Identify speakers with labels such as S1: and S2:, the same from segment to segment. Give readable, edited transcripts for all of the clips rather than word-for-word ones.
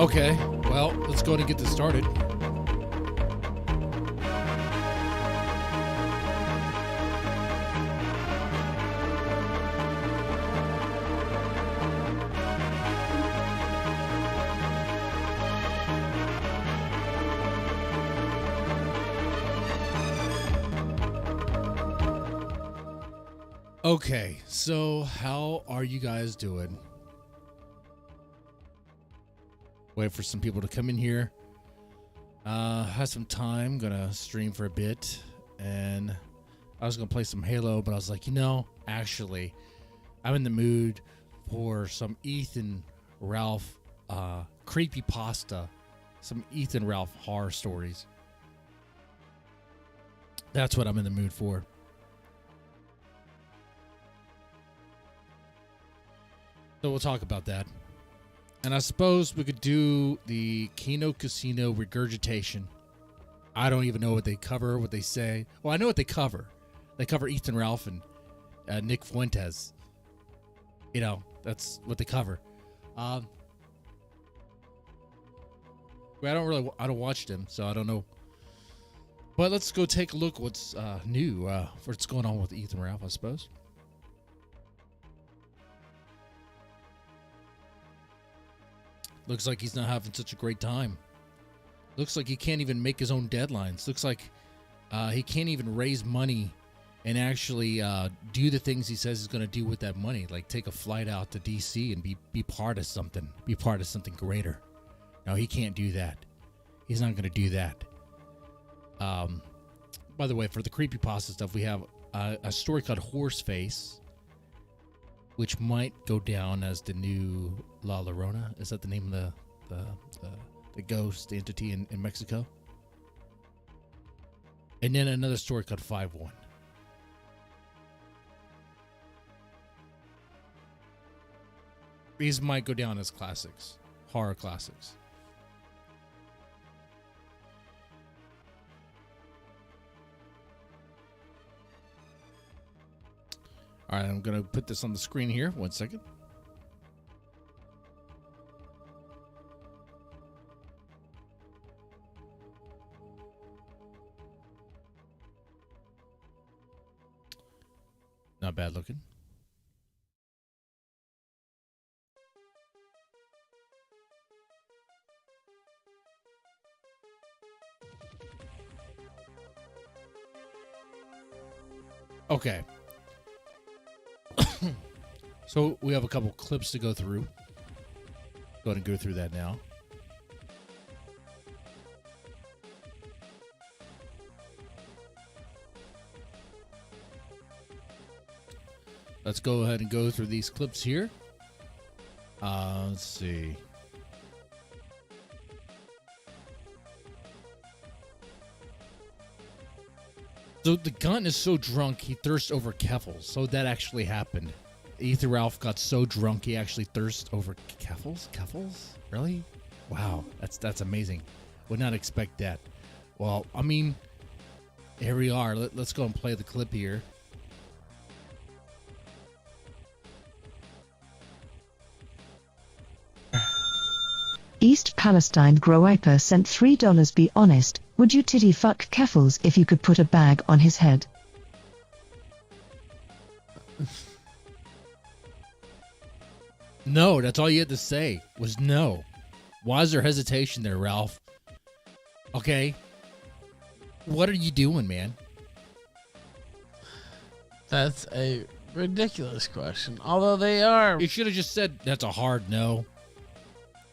S1: Okay, well, let's go ahead and get this started. Okay, so how are you guys doing? Wait for some people to come in here. Have some time, gonna stream for a bit, and I was gonna play some Halo, but I was like, actually, I'm in the mood for some Ethan Ralph creepypasta, some Ethan Ralph horror stories. That's what I'm in the mood for. So we'll talk about that. And I suppose we could do the Kino Casino regurgitation. I don't even know what they cover, what they say. Well, I know what they cover. They cover Ethan Ralph and Nick Fuentes. That's what they cover. I don't watch them, so I don't know. But let's go take a look what's new, what's going on with Ethan Ralph, I suppose. Looks like he's not having such a great time. Looks like he can't even make his own deadlines. Looks like he can't even raise money and actually do the things he says he's going to do with that money, like take a flight out to DC and be part of something, be part of something greater. No, he can't do that. He's not going to do that. By the way, for the creepypasta stuff, we have a story called Horseface, which might go down as the new La Llorona. Is that the name of the ghost entity in Mexico? And then another story called 5-1. These might go down as classics, horror classics. All right, I'm going to put this on the screen here. 1 second. Not bad looking. Okay. So we have a couple clips to go through. Go ahead and go through that now. Let's go ahead and go through these clips here. Let's see. So the gun is so drunk he thirsts over Keffels. So that actually happened. Ethan Ralph got so drunk he actually thirsted over Keffels? Keffels? Really? Wow, that's amazing. Would not expect that. Well, I mean, here we are. Let's go and play the clip here.
S2: East Palestine Growiper sent $3. Be honest, would you titty fuck Keffels if you could put a bag on his head?
S1: No, that's all you had to say was no. Why is there hesitation there, Ralph? Okay. What are you doing, man?
S3: That's a ridiculous question. Although they are...
S1: You should have just said, that's a hard no.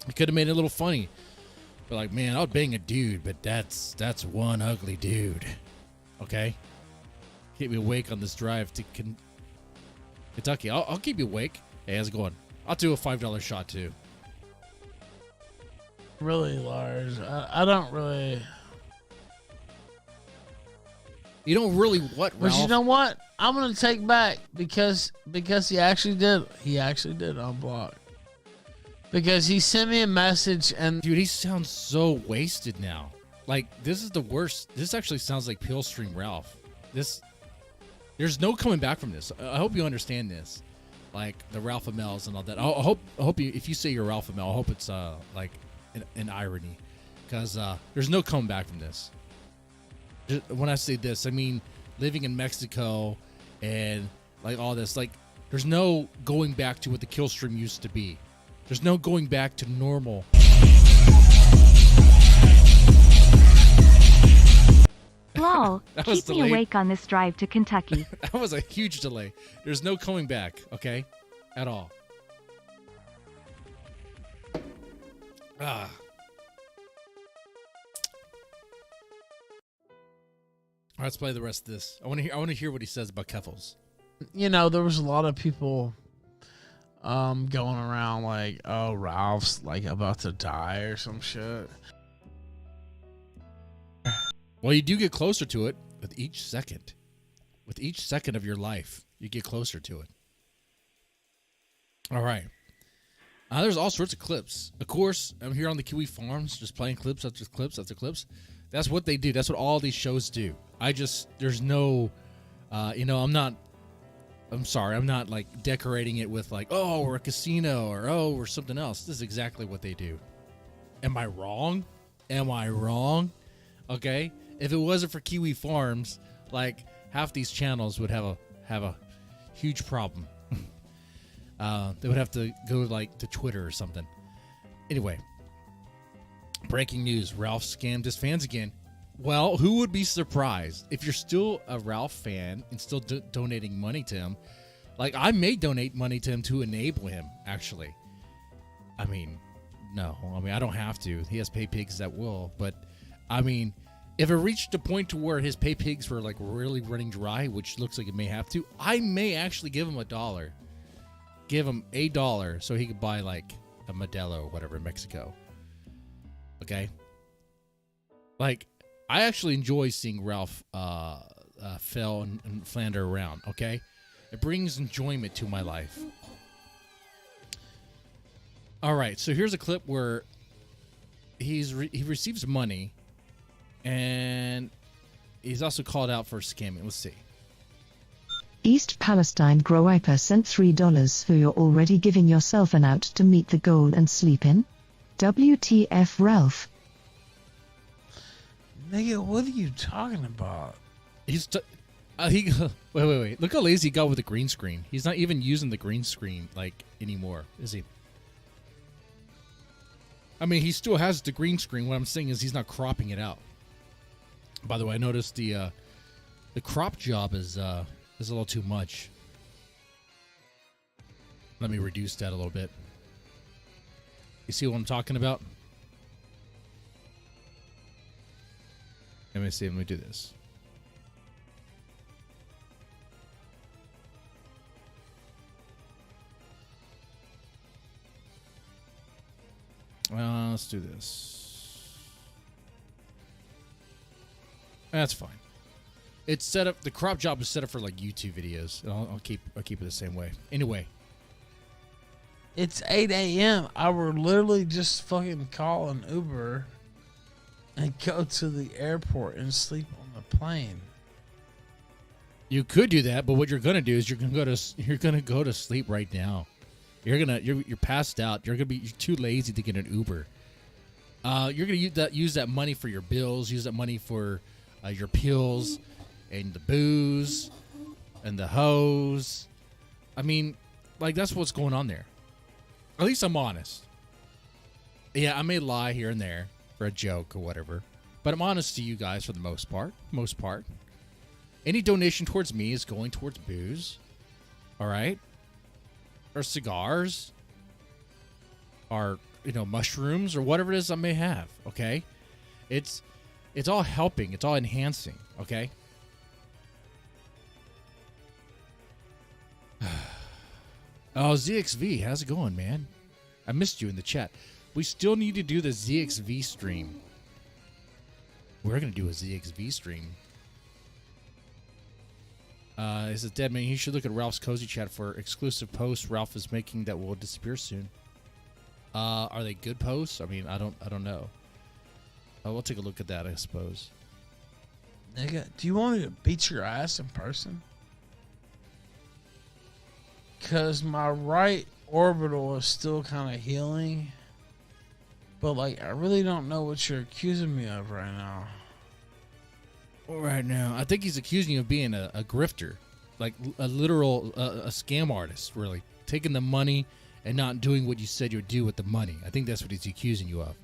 S1: You could have made it a little funny. But like, man, I would bang a dude, but that's one ugly dude. Okay? Keep me awake on this drive to Kentucky. I'll keep you awake. Hey, how's it going? I'll do a $5 shot, too.
S3: Really large. I don't really...
S1: You don't really what, Ralph?
S3: But you know what? I'm going to take back because he actually did. He actually did unblock. Because he sent me a message and...
S1: Dude, he sounds so wasted now. Like, this is the worst. This actually sounds like Pillstream Ralph. There's no coming back from this. I hope you understand this. Like, the Ralph Amels and all that. I hope you, if you say you're Ralph Amel, I hope it's, like, an irony, because there's no coming back from this. When I say this, I mean living in Mexico and like all this. Like, there's no going back to what the kill stream used to be. There's no going back to normal.
S4: Lol,
S1: That was
S4: keep me
S1: delayed.
S4: awake on this drive to Kentucky.
S1: That was a huge delay. There's no coming back, okay? At all. Ah. All right, let's play the rest of this. I want to hear what he says about Keffels.
S3: You know, there was a lot of people going around like, oh, Ralph's like about to die or some shit.
S1: Well, you do get closer to it with each second. With each second of your life, you get closer to it. All right. There's all sorts of clips. Of course, I'm here on the Kiwi Farms, just playing clips after clips after clips. That's what they do. That's what all these shows do. There's no, I'm not like decorating it with like, oh, we're a casino or oh, we're something else. This is exactly what they do. Am I wrong? Okay. If it wasn't for Kiwi Farms, like half these channels would have a huge problem. They would have to go like to Twitter or something. Anyway, breaking news: Ralph scammed his fans again. Well, who would be surprised if you're still a Ralph fan and still donating money to him? Like, I may donate money to him to enable him. Actually, I mean, I don't have to. He has pay pigs that will, but I mean, if it reached a point to where his pay pigs were like really running dry, which looks like it may have to, I may actually give him $1. Give him $1 so he could buy like a Modelo or whatever in Mexico. Okay? Like, I actually enjoy seeing Ralph fail and flounder around, okay? It brings enjoyment to my life. All right, so here's a clip where he receives money, and he's also called out for scamming. Let's see.
S2: East Palestine Growiper sent $3 for you're already giving yourself an out to meet the goal and sleep in? WTF, Ralph?
S3: Nigga, what are you talking about?
S1: Wait. Look how lazy he got with the green screen. He's not even using the green screen like anymore, is he? I mean, he still has the green screen. What I'm saying is he's not cropping it out. By the way, I noticed the crop job is a little too much. Let me reduce that a little bit. You see what I'm talking about? Let me see. Let me do this. Let's do this. That's fine. It's set up. The crop job is set up for like YouTube videos. I'll keep it the same way. Anyway,
S3: It's 8 a.m. I would literally just fucking call an Uber and go to the airport and sleep on the plane.
S1: you could do that, but what you're gonna do is you're gonna go to sleep right now. You're passed out. You're too lazy to get an Uber. You're gonna use that money for your bills. Use that money for your pills and the booze and the hose. I mean, like, that's what's going on there. At least I'm honest. Yeah, I may lie here and there for a joke or whatever, but I'm honest to you guys for the most part. Any donation towards me is going towards booze. All right? Or cigars. Or, mushrooms or whatever it is I may have, okay? It's all helping. It's all enhancing, okay? Oh, ZXV, how's it going, man? I missed you in the chat. We still need to do the ZXV stream. We're going to do a ZXV stream. Is it dead man? You should look at Ralph's Cozy Chat for exclusive posts Ralph is making that will disappear soon. Are they good posts? I mean, I don't know. We'll take a look at that, I suppose.
S3: Nigga, do you want me to beat your ass in person? Because my right orbital is still kind of healing. But like, I really don't know what you're accusing me of right now.
S1: Right now, I think he's accusing you of being a grifter, like a literal a scam artist, really taking the money and not doing what you said you'd do with the money. I think that's what he's accusing you of.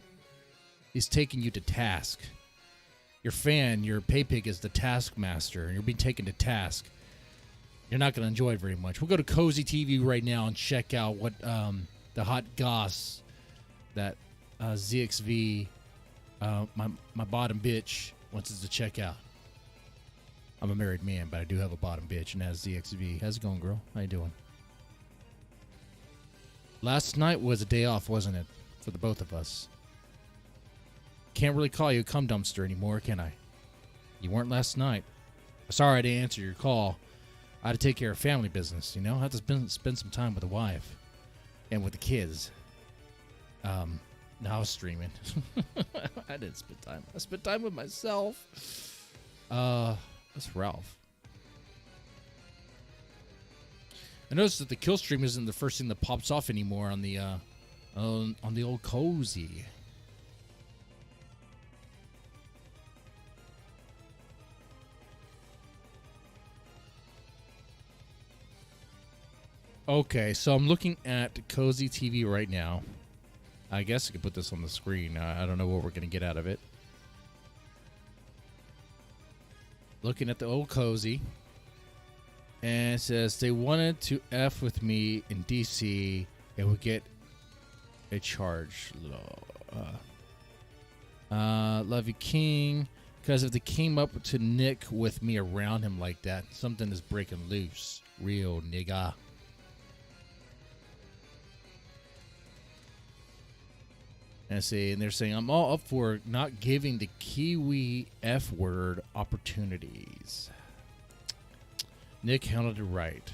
S1: He's taking you to task. Your fan, your pay pig, is the taskmaster, and you're being taken to task. You're not going to enjoy it very much. We'll go to Cozy TV right now and check out what the hot goss that ZXV, my bottom bitch, wants us to check out. I'm a married man, but I do have a bottom bitch, and that's ZXV. How's it going, girl? How you doing? Last night was a day off, wasn't it, for the both of us? Can't really call you a cum dumpster anymore, can I? You weren't last night. Sorry I didn't answer your call. I had to take care of family business, you know? I had to spend some time with the wife and with the kids. Now I was streaming. I didn't spend time. I spent time with myself. That's Ralph. I noticed that the kill stream isn't the first thing that pops off anymore on the old Cozy. Okay, so I'm looking at Cozy TV right now. I guess I could put this on the screen. I don't know what we're going to get out of it. Looking at the old Cozy. And it says they wanted to F with me in DC and would get a charge. Love you, King. Because if they came up to Nick with me around him like that, something is breaking loose. Real nigga. And they're saying, I'm all up for not giving the Kiwi F word opportunities. Nick handled it right.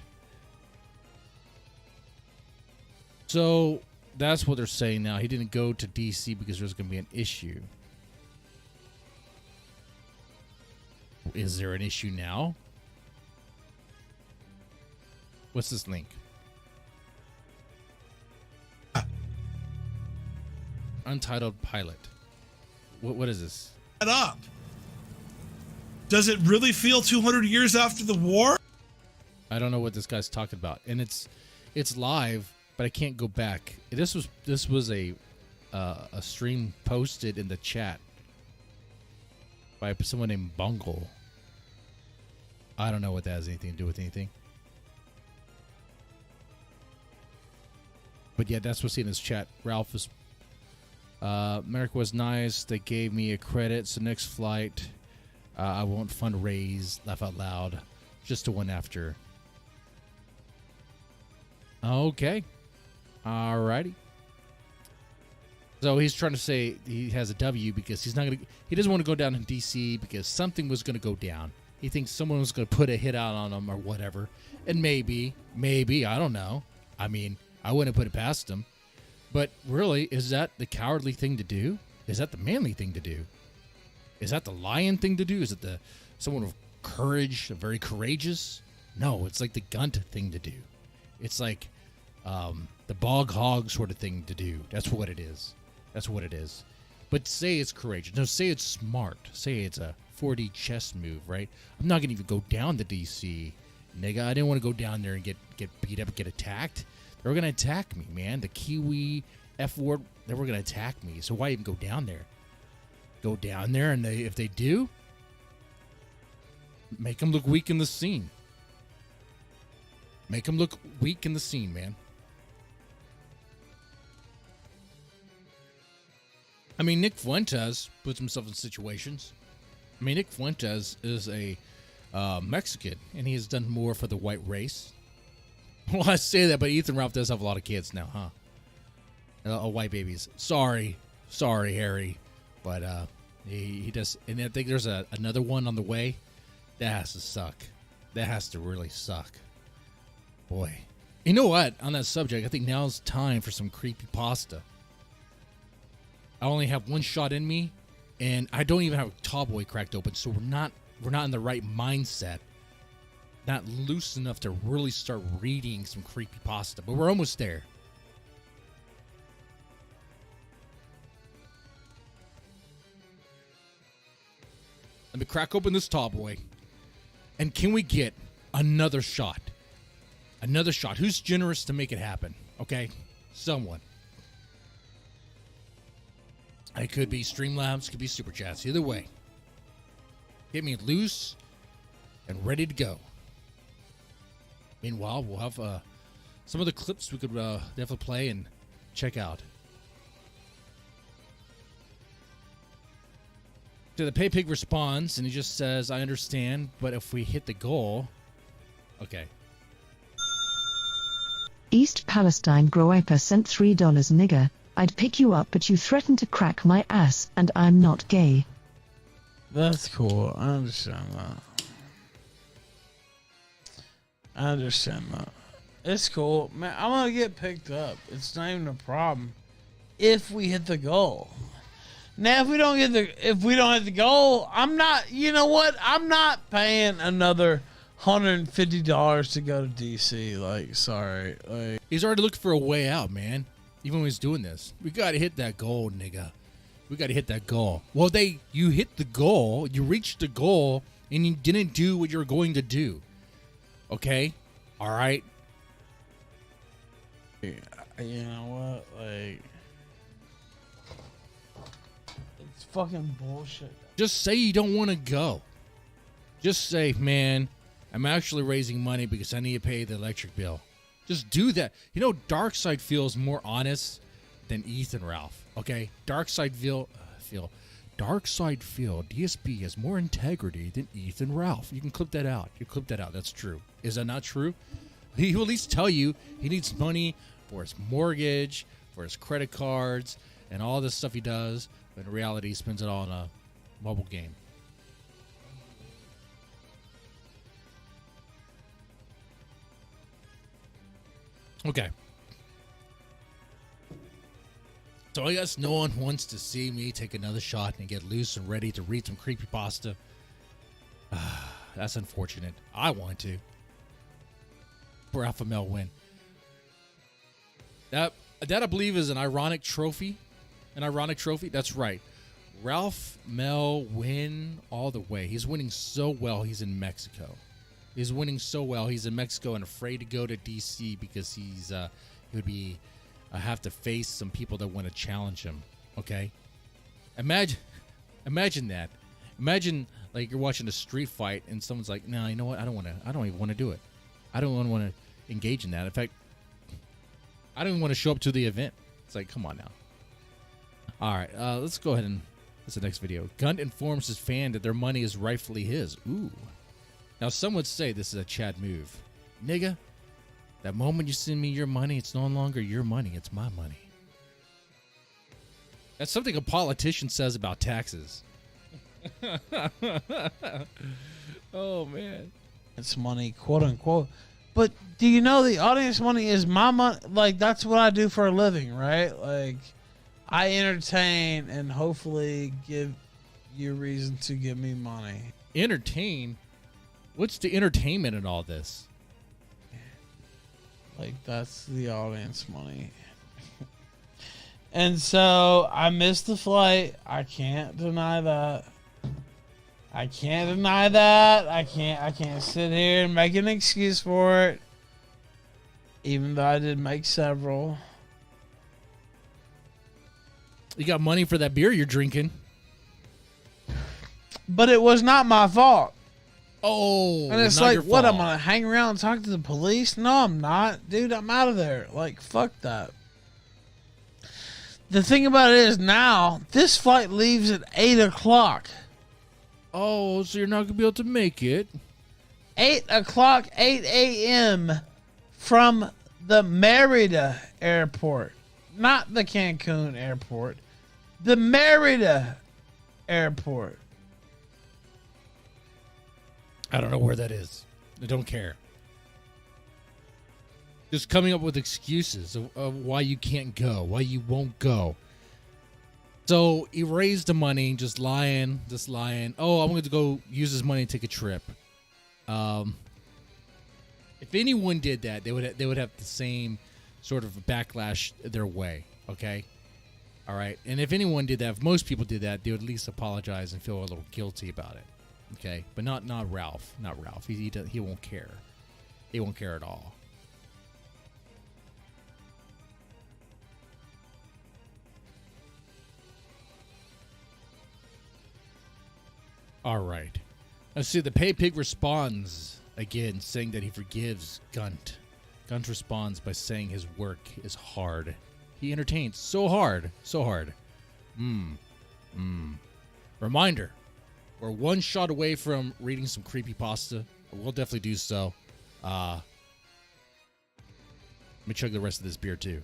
S1: So that's what they're saying now. He didn't go to DC because there's going to be an issue. Is there an issue now? What's this link? Untitled pilot. What is this?
S5: Up. Does it really feel 200 years after the war?
S1: I don't know what this guy's talking about, and it's live, but I can't go back. This was a stream posted in the chat by someone named Bungle. I don't know what that has anything to do with anything. But yeah, that's what's in his chat. Ralph is. America was nice. They gave me a credit. So next flight, I won't fundraise. Laugh out loud. Just the one after. Okay. Alrighty. So he's trying to say he has a W because he doesn't want to go down in DC because something was going to go down. He thinks someone was going to put a hit out on him or whatever. And maybe, I don't know. I mean, I wouldn't put it past him. But really, is that the cowardly thing to do? Is that the manly thing to do? Is that the lion thing to do? Is it someone with courage, very courageous? No, it's like the gunt thing to do. It's like the bog hog sort of thing to do. That's what it is. That's what it is. But say it's courageous. No, say it's smart. Say it's a 4D chess move, right? I'm not going to even go down to DC, nigga. I didn't want to go down there and get beat up, get attacked. They were going to attack me, man. The Kiwi F word, they were going to attack me. So why even go down there? Go down there, and if they do, make them look weak in the scene. Make them look weak in the scene, man. I mean, Nick Fuentes puts himself in situations. I mean, Nick Fuentes is a Mexican, and he has done more for the white race. Well, I say that, but Ethan Ralph does have a lot of kids now, huh? White babies. Sorry, Harry, but he does. And I think there's another one on the way. That has to suck. That has to really suck. Boy, you know what? On that subject, I think now's time for some creepypasta. I only have one shot in me, and I don't even have a tall boy cracked open, so we're not in the right mindset. Not loose enough to really start reading some creepypasta, but we're almost there. Let me crack open this tall boy. And can we get another shot? Another shot. Who's generous to make it happen? Okay? Someone. It could be Streamlabs, could be Super Chats. Either way. Get me loose and ready to go. Meanwhile, we'll have some of the clips we could definitely play and check out. So the Pay Pig responds, and he just says, I understand, but if we hit the goal... Okay.
S2: East Palestine Groiper sent $3 nigger. I'd pick you up, but you threatened to crack my ass, and I'm not gay.
S3: That's cool. I understand that. I understand that. It's cool. Man, I'm gonna get picked up. It's not even a problem if we hit the goal. Now, if we don't hit the goal, I'm not. You know what? I'm not paying another $150 to go to DC. Like, sorry. Like,
S1: he's already looking for a way out, man. Even when he's doing this, we gotta hit that goal, nigga. We gotta hit that goal. Well, you hit the goal, you reached the goal, and you didn't do what you were going to do. Okay, all right.
S3: you know what? Like, it's fucking bullshit.
S1: Just say you don't want to go. Just say, man, I'm actually raising money because I need to pay the electric bill. Just do that. You know, Darkseid feels more honest than Ethan Ralph. Okay, Darkseid feel DSP has more integrity than Ethan Ralph. You can clip that out. That's true. Is that not true? He will at least tell you he needs money for his mortgage, for his credit cards, and all this stuff he does. But in reality, he spends it all on a mobile game. Okay. So I guess no one wants to see me take another shot and get loose and ready to read some creepypasta. That's unfortunate. I want to. For Alpha Male win. That I believe is an ironic trophy. An ironic trophy? That's right. Ralph Mel win all the way. He's winning so well he's in Mexico. He's winning so well he's in Mexico and afraid to go to DC because he would be have to face some people that want to challenge him. Okay? Imagine that. Imagine like you're watching a street fight and someone's like, "No, you know what? I don't even want to do it. I don't want to engage in that. In fact, I don't even want to show up to the event." It's like, come on now. All right, let's go ahead and that's the next video. Gunn informs his fan that their money is rightfully his. Ooh. Now, some would say this is a Chad move. Nigga, that moment you send me your money, it's no longer your money, it's my money. That's something a politician says about taxes. Oh, man.
S3: It's money, quote unquote. But do you know the audience money is my money? Like, that's what I do for a living, right? Like, I entertain and hopefully give you reason to give me money.
S1: Entertain? What's the entertainment in all this?
S3: Like, that's the audience money. And so I missed the flight. I can't deny that. I can't sit here and make an excuse for it. Even though I did make several.
S1: You got money for that beer you're drinking.
S3: But it was not my fault.
S1: Oh,
S3: and it's
S1: not
S3: like,
S1: your
S3: what?
S1: fault.
S3: I'm gonna hang around and talk to the police? No, I'm not, dude. I'm out of there. Like, fuck that. The thing about it is now this flight leaves at 8:00.
S1: Oh, so you're not gonna be able to make it.
S3: 8:00, 8 a.m. from the Merida airport, not the Cancun airport, the Merida airport.
S1: I don't know where that is. I don't care. Just coming up with excuses of why you can't go, why you won't go. So he raised the money, just lying. Oh, I'm going to go use his money to take a trip. If anyone did that, they would have the same sort of backlash their way. Okay, all right. And if anyone did that, if most people did that, they would at least apologize and feel a little guilty about it. Okay, but not Ralph. Not Ralph. He won't care. He won't care at all. All right. Let's see. The Pay Pig responds again, saying that he forgives Gunt. Gunt responds by saying his work is hard. He entertains so hard. So hard. Reminder. We're one shot away from reading some creepypasta. We'll definitely do so. Let me chug the rest of this beer too.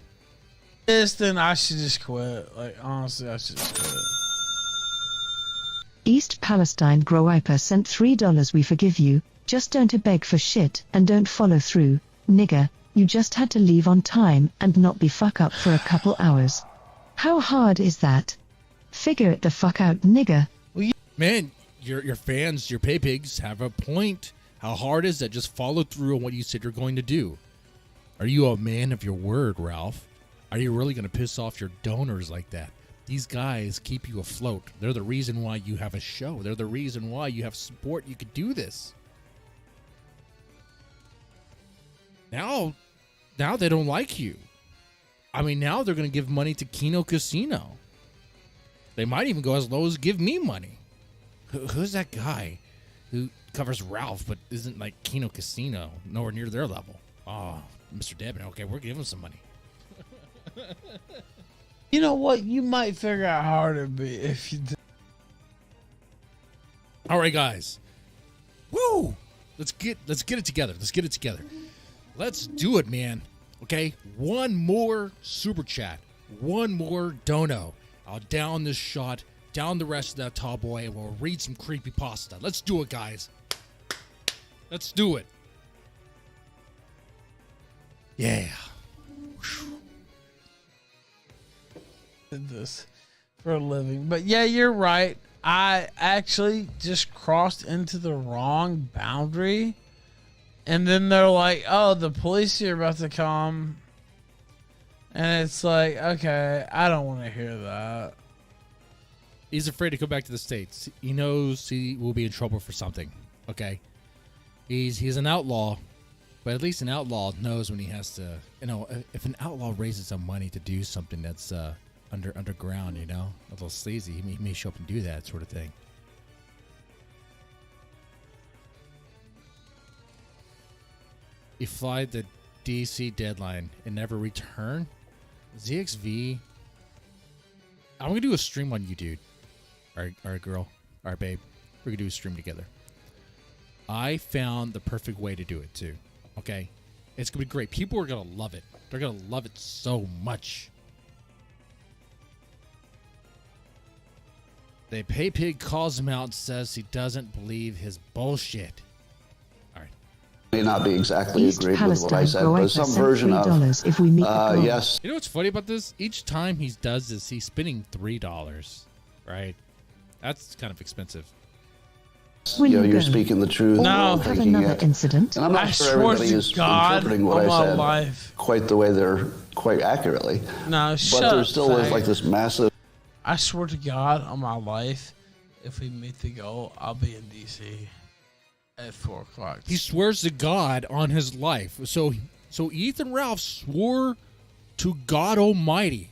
S3: Then I should just quit. Like, honestly, I should just quit.
S2: East Palestine Growiper sent $3. We forgive you. Just don't beg for shit and don't follow through, nigga. You just had to leave on time and not be fuck up for a couple hours. How hard is that? Figure it the fuck out, nigga.
S1: Man, your fans, your pay pigs have a point. How hard is that? Just follow through on what you said you're going to do. Are you a man of your word, Ralph? Are you really going to piss off your donors like that? These guys keep you afloat. They're the reason why you have a show. They're the reason why you have support. You could do this. Now they don't like you. I mean, now they're going to give money to Kino Casino. They might even go as low as give me money. Who's that guy who covers Ralph but isn't like Kino Casino? Nowhere near their level. Oh, Mr. Debin. Okay, we're giving him some money.
S3: You know what? You might figure out how hard it'd be if you did.
S1: All right, guys. Woo! Let's get it together. Let's get it together. Let's do it, man. Okay? One more super chat. One more dono. I'll down this shot, down the rest of that tall boy, and we'll read some creepypasta. Let's do it, guys. Let's do it. Yeah.
S3: Did this for a living. But yeah, you're right. I actually just crossed into the wrong boundary. And then they're like, oh, the police are about to come. And it's like, okay, I don't want to hear that.
S1: He's afraid to go back to the States. He knows he will be in trouble for something. Okay? He's an outlaw. But at least an outlaw knows when he has to, if an outlaw raises some money to do something that's underground, a little sleazy, he may show up and do that sort of thing. He flied the DC deadline and never return. ZXV. I'm gonna do a stream on you, dude. All right, girl. All right, babe. We're gonna do a stream together. I found the perfect way to do it too. Okay, it's gonna be great. People are gonna love it. They're gonna love it so much. The pay pig calls him out and says he doesn't believe his bullshit. All right.
S6: May not be exactly
S2: East
S6: agreed with what I
S2: Palestine
S6: said, but some
S2: sent
S6: version of
S2: $3 if we meet the goal.
S6: yes.
S1: You know what's funny about this? Each time he does this, he's spending $3. Right? That's kind of expensive.
S2: Will you
S6: You're
S2: go?
S6: speaking the truth.
S3: No.
S2: Or have
S6: thinking
S2: another
S6: it.
S2: incident?
S6: And I'm not
S3: I
S6: sure
S3: swear
S6: everybody
S3: to
S6: is
S3: God
S6: interpreting what
S3: on
S6: I
S3: my
S6: said
S3: life.
S6: quite the way they're quite accurately.
S3: No,
S6: But
S3: shut
S6: there
S3: up,
S6: still is
S3: fag.
S6: like this massive.
S3: I swear to God on my life, if we meet the goal, I'll be in DC at 4 o'clock.
S1: He swears to God on his life. So Ethan Ralph swore to God Almighty,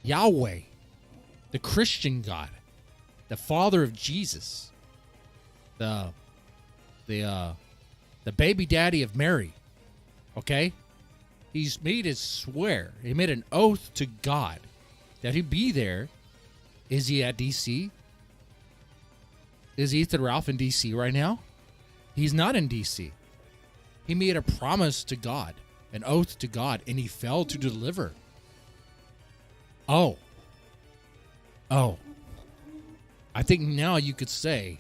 S1: Yahweh, the Christian God, the Father of Jesus, the baby daddy of Mary. Okay, he's made his swear. He made an oath to God that he'd be there. Is he at DC? Is Ethan Ralph in DC right now? He's not in DC. He made a promise to God, an oath to God, and he failed to deliver. Oh. I think now you could say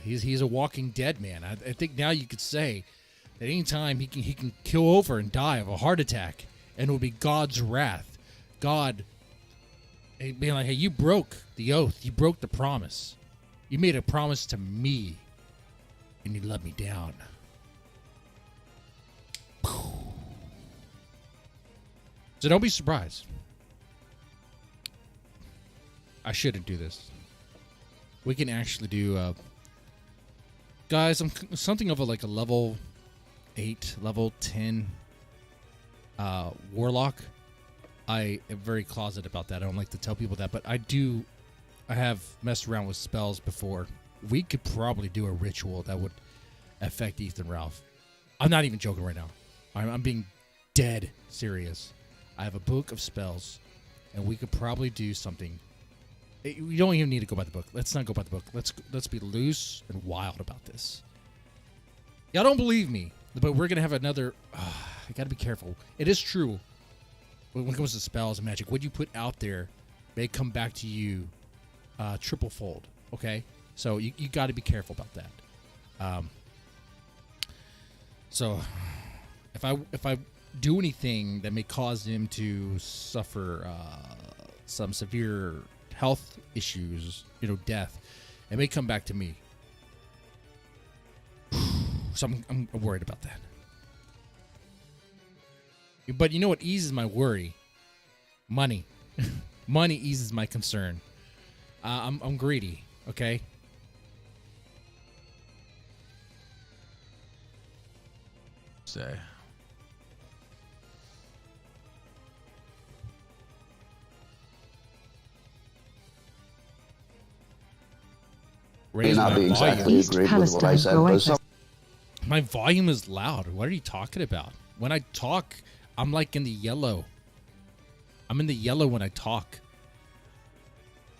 S1: he's a walking dead man. I think now you could say that anytime he can kill over and die of a heart attack, and it will be God's wrath. God being like, hey, you broke the oath. You broke the promise. You made a promise to me, and you let me down. So don't be surprised. I shouldn't do this. we can actually do, guys. I'm something of a level 8, level 10 warlock. I am very closeted about that. I don't like to tell people that, but I have messed around with spells before. We could probably do a ritual that would affect Ethan Ralph. I'm not even joking right now. I'm being dead serious. I have a book of spells, and we could probably do something. We don't even need to go by the book. Let's not go by the book. Let's be loose and wild about this. Y'all don't believe me, but we're gonna have another. I gotta be careful. It is true. When it comes to spells and magic, what you put out there may come back to you triple fold. Okay, so you got to be careful about that. So if I do anything that may cause him to suffer some severe health issues, death, it may come back to me. So I'm worried about that. But you know what eases my worry? Money. Money eases my concern. I'm greedy, okay?
S3: Say.
S6: May
S1: Raise
S6: not
S1: my
S6: be
S1: volume.
S6: exactly
S2: East
S6: agreed with what I
S2: Palestine,
S6: said,
S2: go
S6: but
S2: Wiper.
S6: some,
S1: My volume is loud. What are you talking about? When I talk, I'm like in the yellow. I'm in the yellow when I talk.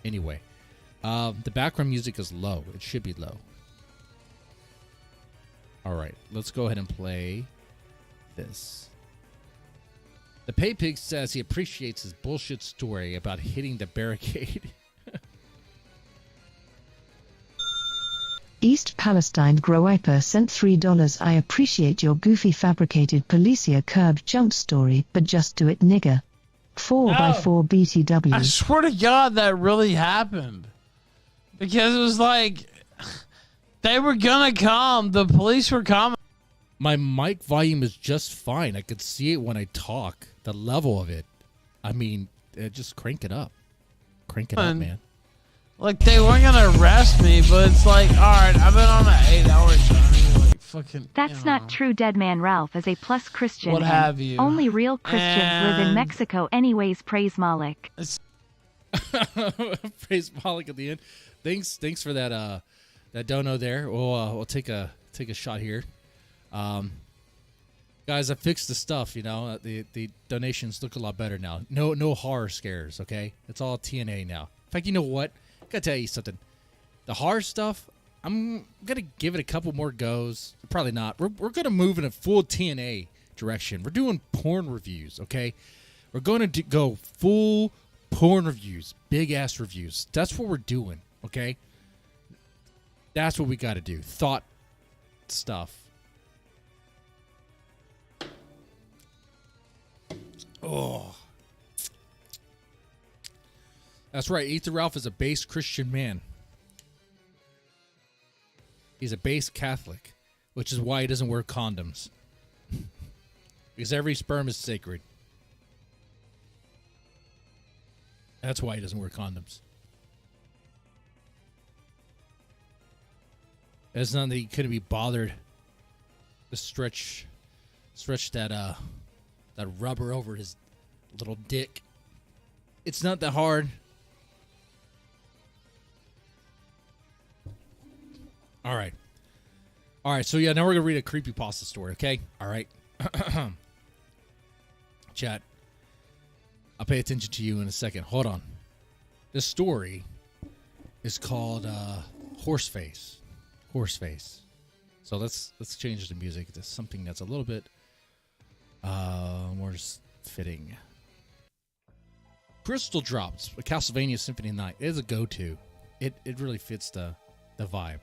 S1: Anyway, the background music is low. It should be low. All right, let's go ahead and play this. The Pay Pig says he appreciates his bullshit story about hitting the barricade.
S2: East Palestine Growiper sent $3. I appreciate your goofy fabricated Policia curb jump story, but just do it, nigga. 4x4 BTW.
S3: I swear to God that really happened. Because it was like they were gonna come. The police were coming.
S1: My mic volume is just fine. I could see it when I talk. The level of it. I mean, just crank it up. Crank it up, man.
S3: Like they weren't gonna arrest me, but it's like, all right, I've been on an 8-hour journey. Like fucking.
S4: That's not true. Dead Man Ralph is a plus Christian.
S3: What
S4: and
S3: have you.
S4: Only real Christians live in
S3: And-
S4: Mexico anyways. Praise Moloch.
S1: Praise Moloch at the end. Thanks for that that dono there. We'll take a shot here. Guys, I fixed the stuff, the donations look a lot better now. No horror scares, okay? It's all TNA now. In fact, you know what? I gotta tell you something. The horror stuff, I'm gonna give it a couple more goes. Probably not. We're gonna move in a full TNA direction. We're doing porn reviews, okay? We're gonna go full porn reviews, big ass reviews. That's what we're doing, okay? That's what we gotta do. Thought stuff. Oh. That's right. Ethan Ralph is a base Christian man. He's a base Catholic, which is why he doesn't wear condoms. Because every sperm is sacred. That's why he doesn't wear condoms. It's not that he couldn't be bothered to stretch that rubber over his little dick. It's not that hard. All right. So yeah, now we're gonna read a creepypasta story. Okay. All right. Chat. I'll pay attention to you in a second. Hold on. This story is called Horseface. Horseface. So let's change the music to something that's a little bit more fitting. Crystal Drops, a Castlevania Symphony Night. It is a go-to. It really fits the vibe.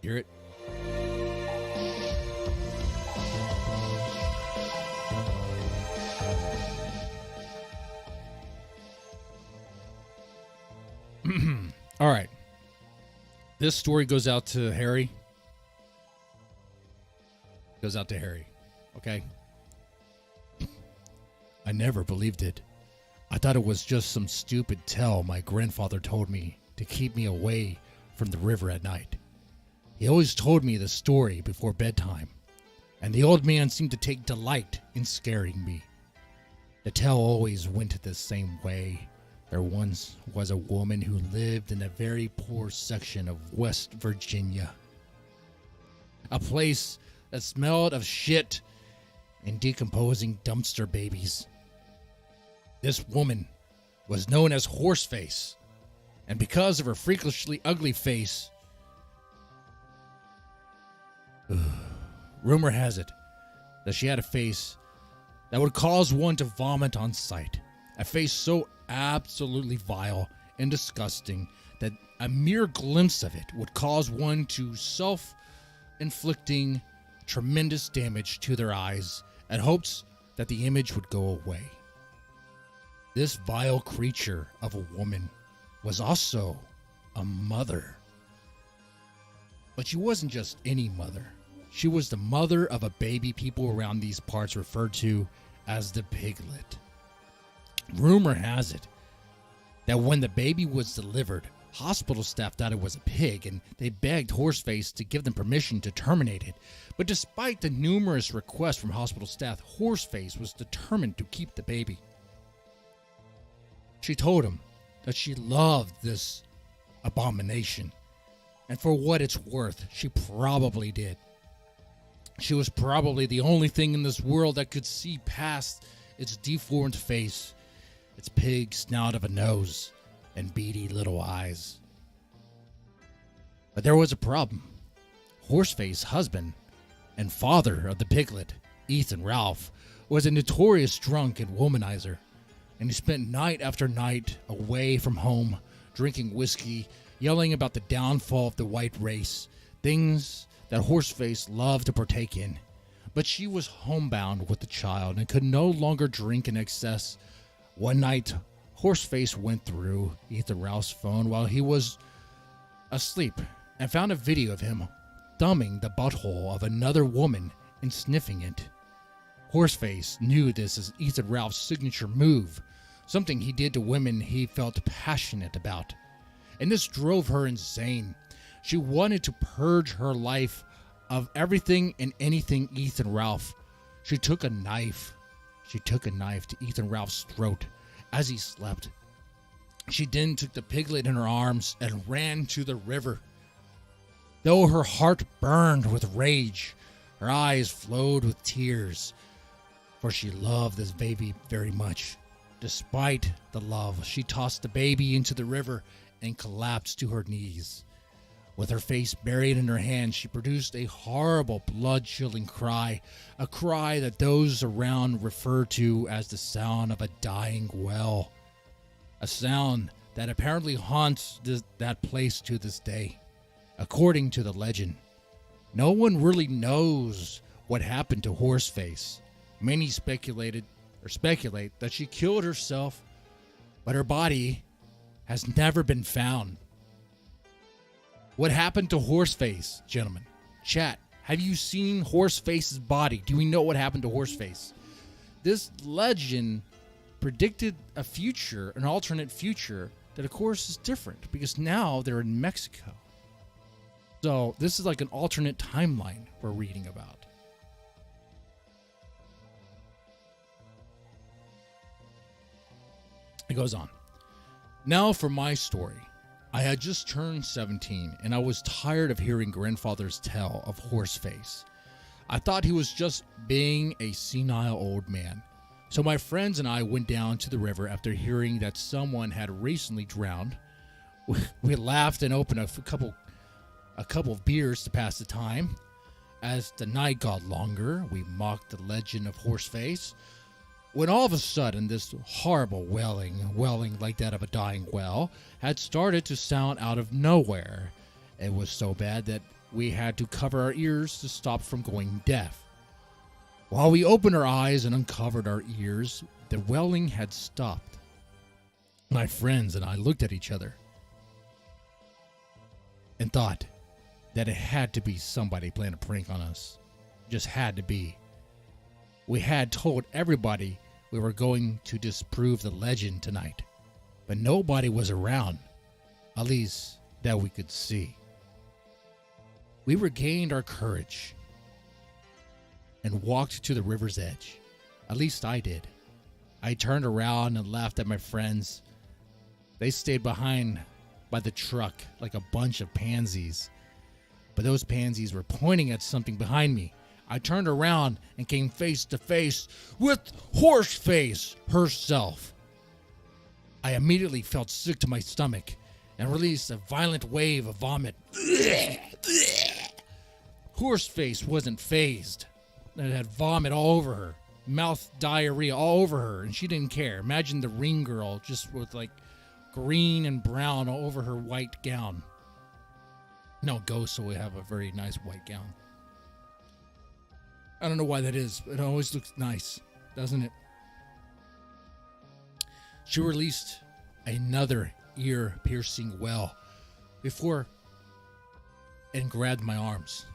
S1: Hear it? All right. This story goes out to Harry. Goes out to Harry. Okay? I never believed it. I thought it was just some stupid tale my grandfather told me to keep me away from the river at night. He always told me the story before bedtime, and the old man seemed to take delight in scaring me. The tale always went the same way. There once was a woman who lived in a very poor section of West Virginia. A place that smelled of shit and decomposing dumpster babies. This woman was known as Horseface, and because of her freakishly ugly face, rumor has it that she had a face that would cause one to vomit on sight. A face so absolutely vile and disgusting that a mere glimpse of it would cause one to self-inflicting tremendous damage to their eyes and hopes that the image would go away. This vile creature of a woman was also a mother. But she wasn't just any mother. She was the mother of a baby people around these parts referred to as the piglet. Rumor has it that when the baby was delivered, hospital staff thought it was a pig and they begged Horseface to give them permission to terminate it. But despite the numerous requests from hospital staff, Horseface was determined to keep the baby. She told him that she loved this abomination, and for what it's worth, she probably did. She was probably the only thing in this world that could see past its deformed face, its pig snout of a nose, and beady little eyes. But there was a problem. Horseface's husband and father of the piglet, Ethan Ralph, was a notorious drunk and womanizer, and he spent night after night away from home, drinking whiskey, yelling about the downfall of the white race, things that Horseface loved to partake in. But she was homebound with the child and could no longer drink in excess. One night, Horseface went through Ethan Ralph's phone while he was asleep and found a video of him thumbing the butthole of another woman and sniffing it. Horseface knew this as Ethan Ralph's signature move, something he did to women he felt passionate about. And this drove her insane. She wanted to purge her life of everything and anything Ethan Ralph. She took a knife to Ethan Ralph's throat as he slept. She then took the piglet in her arms and ran to the river. Though her heart burned with rage, her eyes flowed with tears, for she loved this baby very much. Despite the love, she tossed the baby into the river and collapsed to her knees. With her face buried in her hands, she produced a horrible, blood-chilling cry, a cry that those around refer to as the sound of a dying well, a sound that apparently haunts that place to this day. According to the legend, no one really knows what happened to Horseface. Many speculate that she killed herself, but her body has never been found. What happened to Horseface, gentlemen? Chat, have you seen Horseface's body? Do we know what happened to Horseface? This legend predicted a future, an alternate future, that of course is different because now they're in Mexico. So this is like an alternate timeline we're reading about. It goes on. Now for my story. I had just turned 17, and I was tired of hearing grandfather's tale of Horseface. I thought he was just being a senile old man. So my friends and I went down to the river after hearing that someone had recently drowned. We laughed and opened a couple of beers to pass the time. As the night got longer, we mocked the legend of Horseface, when all of a sudden this horrible wailing like that of a dying well, had started to sound out of nowhere. It was so bad that we had to cover our ears to stop from going deaf. While we opened our eyes and uncovered our ears, the wailing had stopped. My friends and I looked at each other and thought that it had to be somebody playing a prank on us. Just had to be. We had told everybody we were going to disprove the legend tonight, but nobody was around, at least that we could see. We regained our courage and walked to the river's edge. At least I did. I turned around and laughed at my friends. They stayed behind by the truck like a bunch of pansies. But those pansies were pointing at something behind me. I turned around and came face to face with Horseface herself. I immediately felt sick to my stomach and released a violent wave of vomit. Horseface wasn't phased. It had vomit all over her, mouth diarrhea all over her, and she didn't care. Imagine the ring girl just with like green and brown all over her white gown. No, ghosts will have a very nice white gown. I don't know why that is, but it always looks nice, doesn't it? She released another ear-piercing wail and grabbed my arms.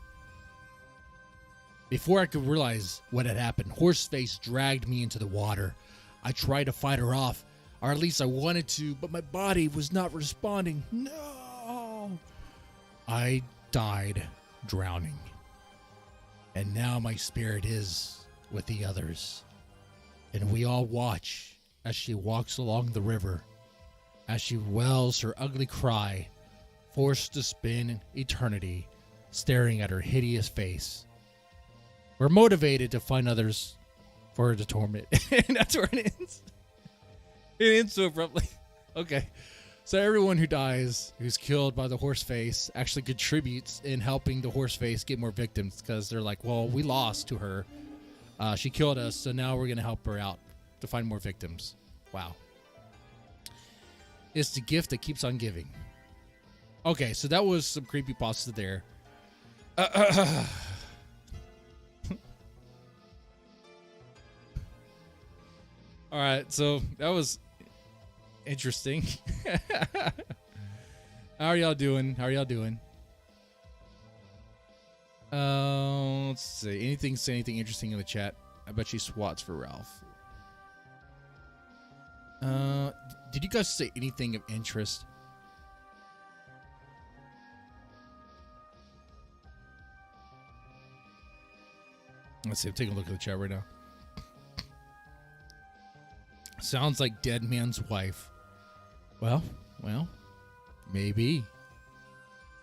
S1: Before I could realize what had happened, Horseface dragged me into the water. I tried to fight her off, or at least I wanted to, but my body was not responding. No! I died drowning. And now my spirit is with the others. And we all watch as she walks along the river, as she wails her ugly cry, forced to spin eternity, staring at her hideous face. We're motivated to find others for her to torment. And that's where it ends. It ends so abruptly. Okay. So everyone who dies, who's killed by the Horseface, actually contributes in helping the Horseface get more victims, because they're like, well, we lost to her. She killed us, so now we're going to help her out to find more victims. Wow. It's the gift that keeps on giving. Okay, so that was some creepypasta there. All right, so that was interesting. How are y'all doing? Let's see. Say anything interesting in the chat? I bet she swats for Ralph. Did you guys say anything of interest? Let's see. I'm taking a look at the chat right now. Sounds like Dead Man's Wife. Well, maybe.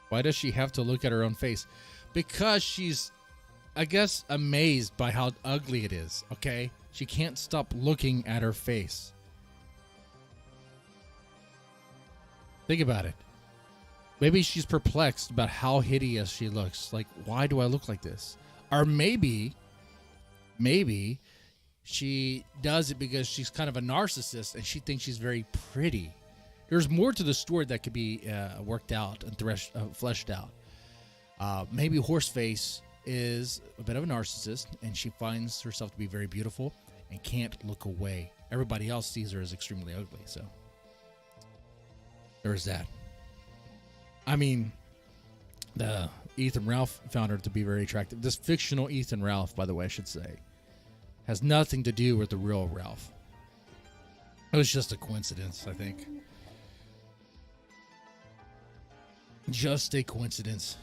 S1: Why does she have to look at her own face? Because she's, I guess, amazed by how ugly it is, okay? She can't stop looking at her face. Think about it. Maybe she's perplexed about how hideous she looks. Like, why do I look like this? Or maybe she does it because she's kind of a narcissist and she thinks she's very pretty. There's more to the story that could be worked out and fleshed out. Maybe Horseface is a bit of a narcissist and she finds herself to be very beautiful and can't look away. Everybody else sees her as extremely ugly, so there's that. I mean, the Ethan Ralph found her to be very attractive. This fictional Ethan Ralph, by the way, I should say, has nothing to do with the real Ralph. It was just a coincidence, I think. Just a coincidence.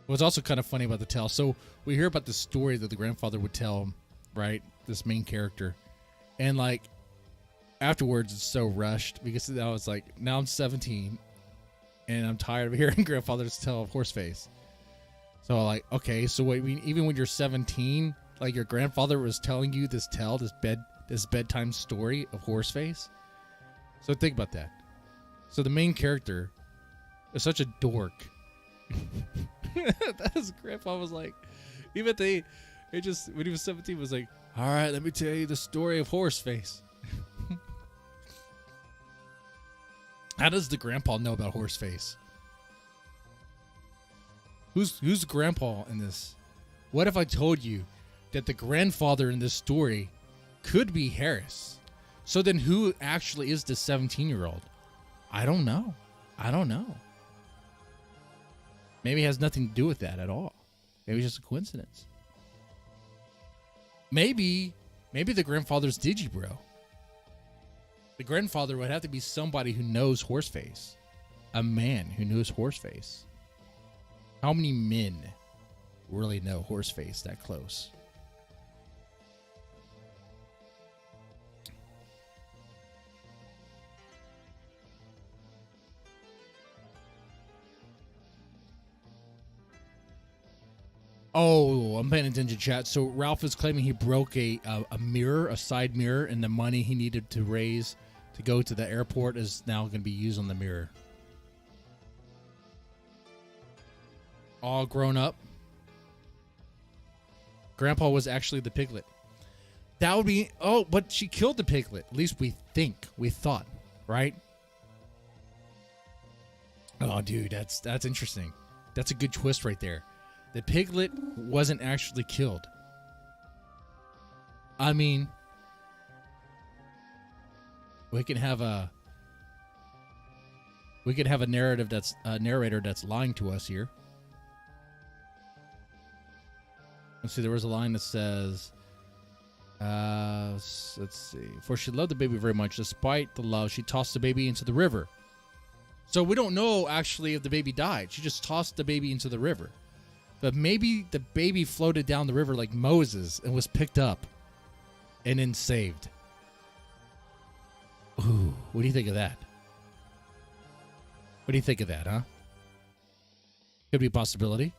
S1: What's also kind of funny about the tale, so we hear about the story that the grandfather would tell, right? This main character. And like, afterwards it's so rushed because I was like, now I'm 17 and I'm tired of hearing grandfathers tell of Horseface. So like, okay, so wait, even when you're 17, like your grandfather was telling you this bedtime story of Horseface? So think about that. So the main character is such a dork. That his grandpa was like, even when he was 17, was like, all right, let me tell you the story of Horseface. How does the grandpa know about Horseface? Who's the grandpa in this? What if I told you that the grandfather in this story could be Harris? So then who actually is the 17-year-old? I don't know. Maybe it has nothing to do with that at all. Maybe it's just a coincidence. Maybe Maybe the grandfather's Digibro. The grandfather would have to be somebody who knows Horseface. A man who knows Horseface. How many men really know Horseface that close? Oh, I'm paying attention, chat. So Ralph is claiming he broke a mirror, a side mirror, and the money he needed to raise to go to the airport is now going to be used on the mirror. All grown up. Grandpa was actually the piglet. That would be... Oh, but she killed the piglet. At least we thought, right? Oh, dude, that's interesting. That's a good twist right there. The piglet wasn't actually killed. I mean, we could have a narrative that's a narrator that's lying to us here. Let's see. There was a line that says, let's see. For she loved the baby very much. Despite the love, she tossed the baby into the river. So we don't know actually if the baby died. She just tossed the baby into the river. But maybe the baby floated down the river like Moses and was picked up and then saved. Ooh, what do you think of that? What do you think of that, huh? Could be a possibility.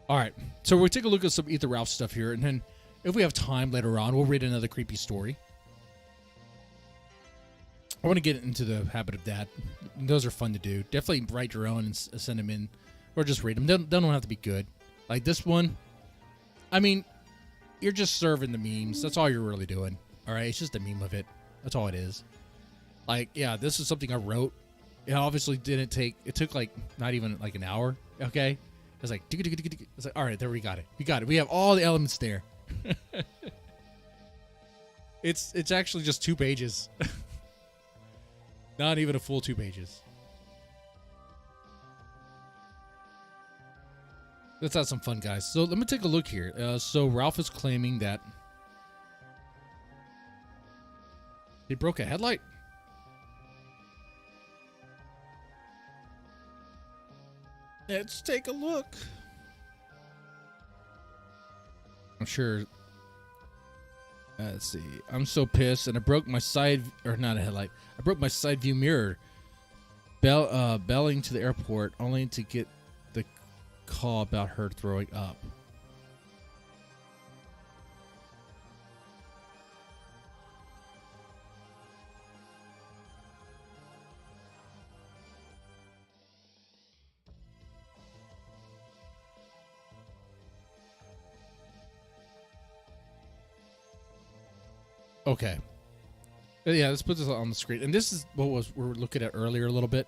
S1: All right, so we'll take a look at some Ether Ralph stuff here, and then if we have time later on, we'll read another creepy story. I want to get into the habit of that. Those are fun to do. Definitely write your own and send them in, or just read them. They don't have to be good. Like this one, I mean, you're just serving the memes. That's all you're really doing. All right, it's just a meme of it. That's all it is. Like, yeah, this is something I wrote. It obviously didn't take. It took like not even like an hour. Okay. I was like, it's like, all right, there we got it. We got it. We have all the elements there. It's actually just 2 pages. Not even a full 2 pages. Let's have some fun, guys. So let me take a look here. So Ralph is claiming that he broke a headlight. Let's take a look. I'm sure. Let's see. I'm so pissed, and I broke my side, or not a headlight. I broke my side view mirror. Belling to the airport, only to get the call about her throwing up. Okay. Yeah, let's put this on the screen. And this is what we're looking at earlier a little bit.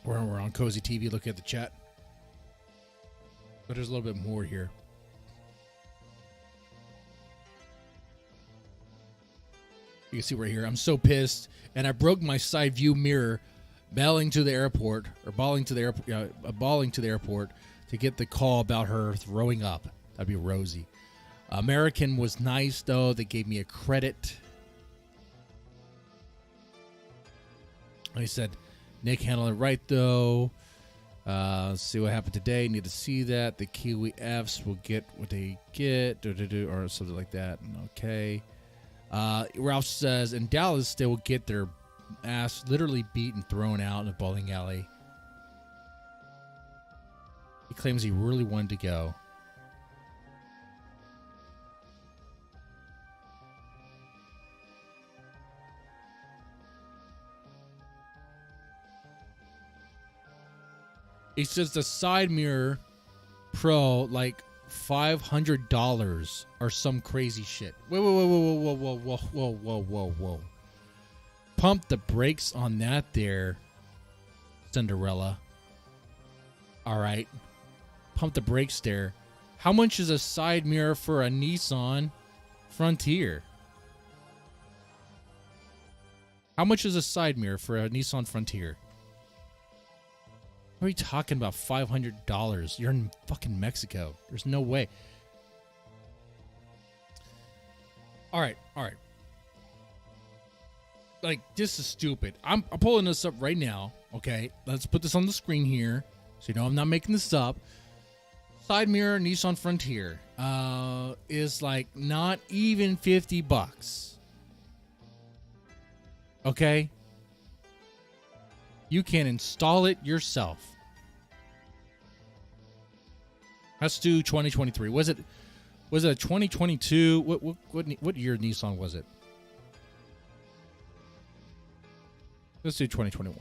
S1: We're on Cozy TV looking at the chat. But there's a little bit more here. You can see right here. I'm so pissed. And I broke my side view mirror balling to the airport to get the call about her throwing up. That'd be Rosie. American was nice, though. They gave me a credit. He said, Nick handled it right, though. Let's see what happened today. Need to see that. The Kiwi Fs will get what they get, or something like that. Okay. Ralph says, in Dallas, they will get their ass literally beat and thrown out in a bowling alley. He claims he really wanted to go. He says the side mirror pro like $500 or some crazy shit. Whoa. Pump the brakes on that there, Cinderella. All right. Pump the brakes there. How much is a side mirror for a Nissan Frontier? How much is a side mirror for a Nissan Frontier? What are you talking about? $500. You're in fucking Mexico. There's no way. All right. Like, this is stupid. I'm pulling this up right now. Okay, let's put this on the screen here, so you know I'm not making this up. Side mirror Nissan Frontier is like not even $50. Okay, you can install it yourself. Let's do 2023. Was it a 2022? What year Nissan was it? Let's do 2021.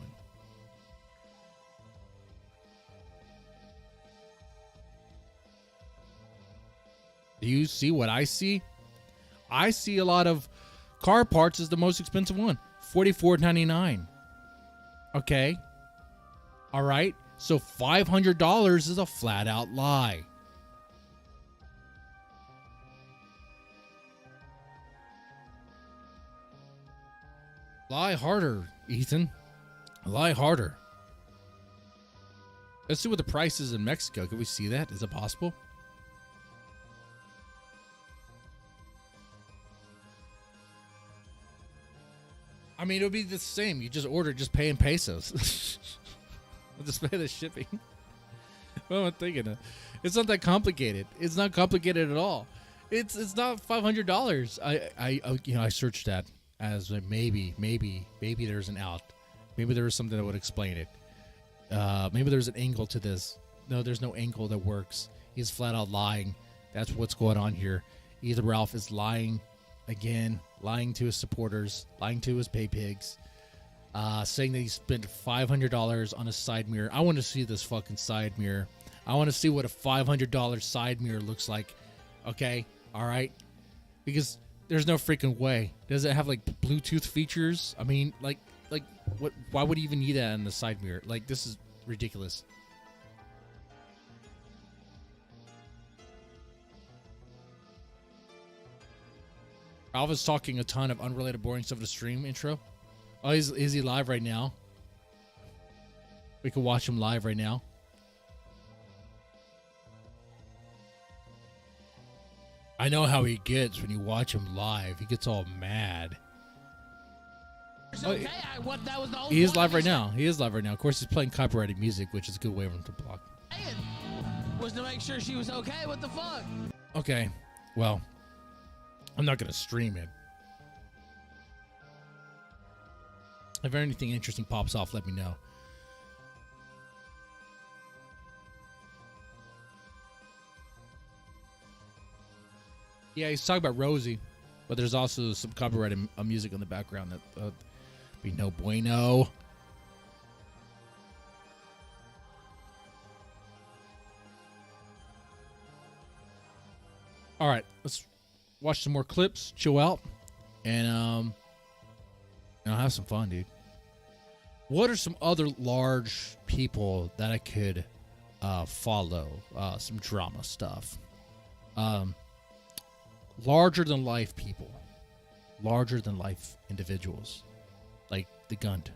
S1: Do you see what I see? I see a lot of car parts as the most expensive one. $44.99. Okay. All right. So $500 is a flat out lie. Lie harder, Ethan. Lie harder. Let's see what the price is in Mexico. Can we see that? Is it possible? I mean, it would be the same. You just order, just pay in pesos. I'll just pay the shipping. What am I thinking of? It's not that complicated. It's not complicated at all. It's not $500. I searched that as maybe there's an out. Maybe there was something that would explain it. Maybe there's an angle to this. No, there's no angle that works. He's flat out lying. That's what's going on here. Either Ralph is lying again, lying to his supporters, lying to his pay pigs, saying that he spent $500 on a side mirror. I want to see this fucking side mirror. I want to see what a $500 side mirror looks like. Okay, all right, because there's no freaking way. Does it have like Bluetooth features? I mean, like what? Why would you even need that in the side mirror? Like, this is ridiculous. Alva's talking a ton of unrelated boring stuff to stream intro. Oh, is he live right now? We can watch him live right now. I know how he gets when you watch him live. He gets all mad.
S3: Okay,
S1: He is live right now. He is live right now. Of course, he's playing copyrighted music, which is a good way for him to block.
S3: Was to make sure she was okay. What the fuck?
S1: Okay, well, I'm not going to stream it. If anything interesting pops off, let me know. Yeah, he's talking about Rosie, but there's also some copyrighted music in the background that be no bueno. All right, let's watch some more clips, chill out, and I'll have some fun, dude. What are some other large people that I could follow? Some drama stuff. Larger than life people. Larger than life individuals. Like the Gunt.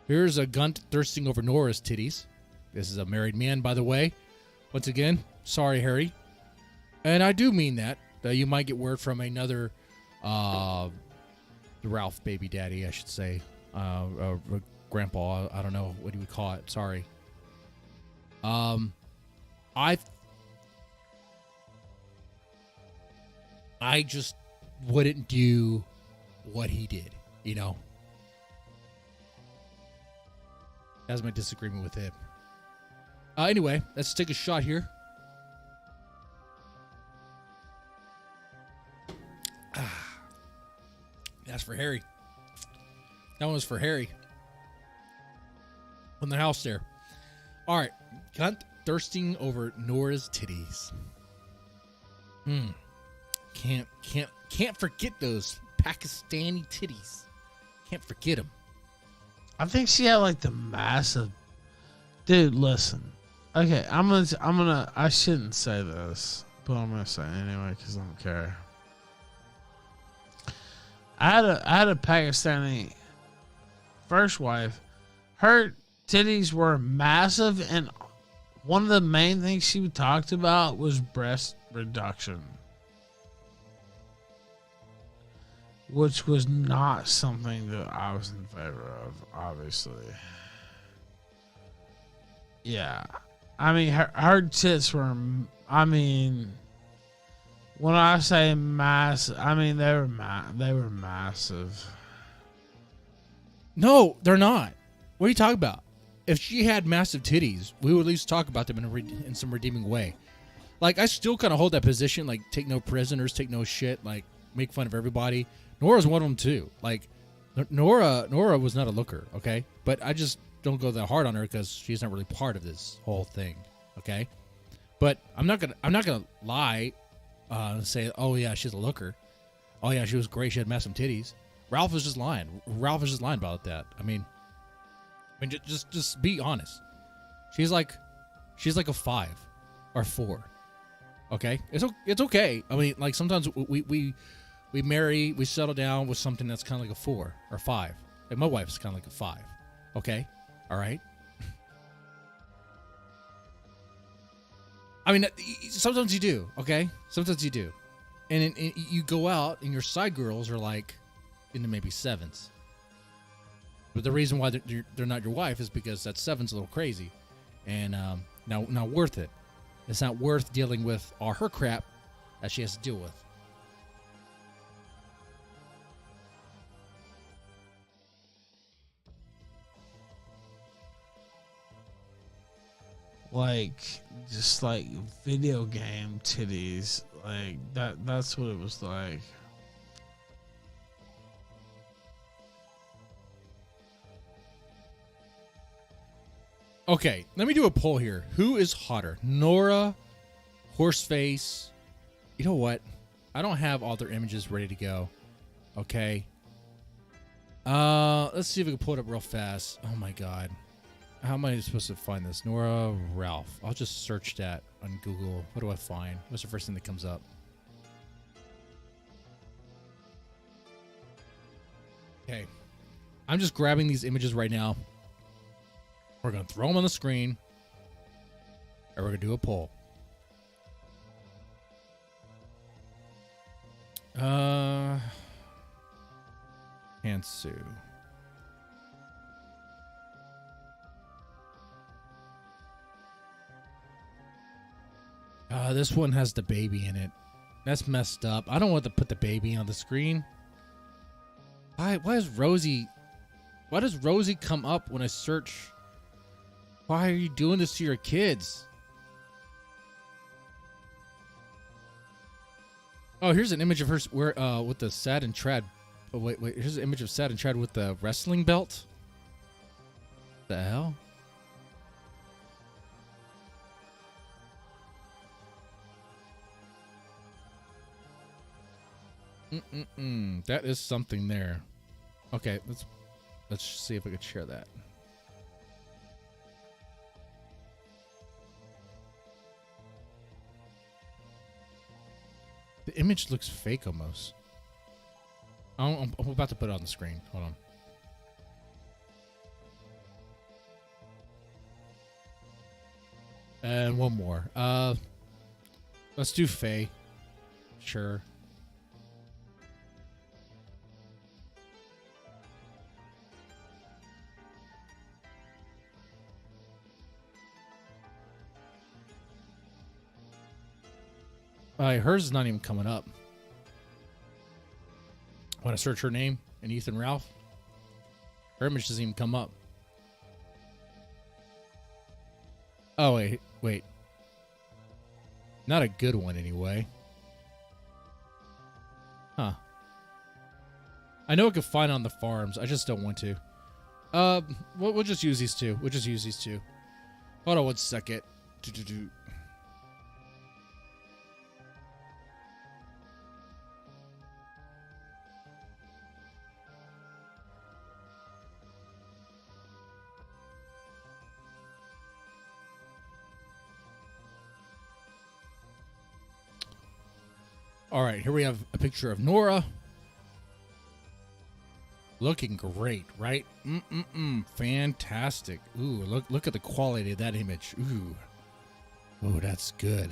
S1: Here's a Gunt thirsting over Nora's titties. This is a married man, by the way. Once again, sorry, Harry. And I do mean that. You might get word from another the Ralph baby daddy, I should say. Grandpa, I don't know what you would call it. Sorry. I just wouldn't do what he did, you know. That's my disagreement with him. Anyway, let's take a shot here. That's for Harry. That one was for Harry. On the house there. All right. Cunt thirsting over Nora's titties. Can't forget those Pakistani titties. Can't forget them.
S3: I think she had like the massive. Dude, listen. Okay, I shouldn't say this. but I'm gonna say it anyway because I don't care. I had a Pakistani first wife. Her titties were massive, and one of the main things she talked about was breast reduction, which was not something that I was in favor of, obviously. Yeah. I mean, her tits were, I mean, when I say massive, I mean, they were massive.
S1: No, they're not. What are you talking about? If she had massive titties, we would at least talk about them in some redeeming way. Like, I still kind of hold that position, like, take no prisoners, take no shit, like, make fun of everybody. Nora's one of them, too. Like, Nora was not a looker, okay? But I just don't go that hard on her because she's not really part of this whole thing, okay? But I'm not gonna lie and say, oh, yeah, she's a looker. Oh, yeah, she was great. She had massive titties. Ralph was just lying. Ralph was just lying about that. I mean, just be honest. She's like a 5 or 4. Okay, it's okay. I mean, like sometimes we marry, we settle down with something that's kind of like a 4 or 5. Like my wife's kind of like a 5. Okay, all right. I mean, sometimes you do. Okay, sometimes you do, and you go out and your side girls are like into maybe 7s. But the reason why they're not your wife is because that 7's a little crazy, and not worth it. It's not worth dealing with all her crap that she has to deal with.
S3: Like, just like video game titties. Like, that's what it was like.
S1: Okay, let me do a poll here. Who is hotter? Nora, Horseface? You know what? I don't have all their images ready to go. Okay. Let's see if we can pull it up real fast. Oh my god. How am I supposed to find this? Nora, Ralph. I'll just search that on Google. What do I find? What's the first thing that comes up? Okay. I'm just grabbing these images right now. We're going to throw them on the screen, and we're going to do a poll. Hansu. This one has the baby in it. That's messed up. I don't want to put the baby on the screen. Why does Rosie come up when I search? Why are you doing this to your kids? Oh, here's an image of her with the Sad and Trad. Oh, wait. Here's an image of Sad and Trad with the wrestling belt. The hell? That is something there. Okay, let's see if I can share that. The image looks fake almost. I'm about to put it on the screen. Hold on. And one more. Let's do Faye. Sure. Hers is not even coming up. When I search her name and Ethan Ralph, her image doesn't even come up. Oh, wait. Not a good one, anyway. Huh. I know I could find it on the farms. I just don't want to. We'll just use these two. Hold on one second. All right, here we have a picture of Nora. Looking great, right? Fantastic. Ooh, look at the quality of that image. Ooh, that's good.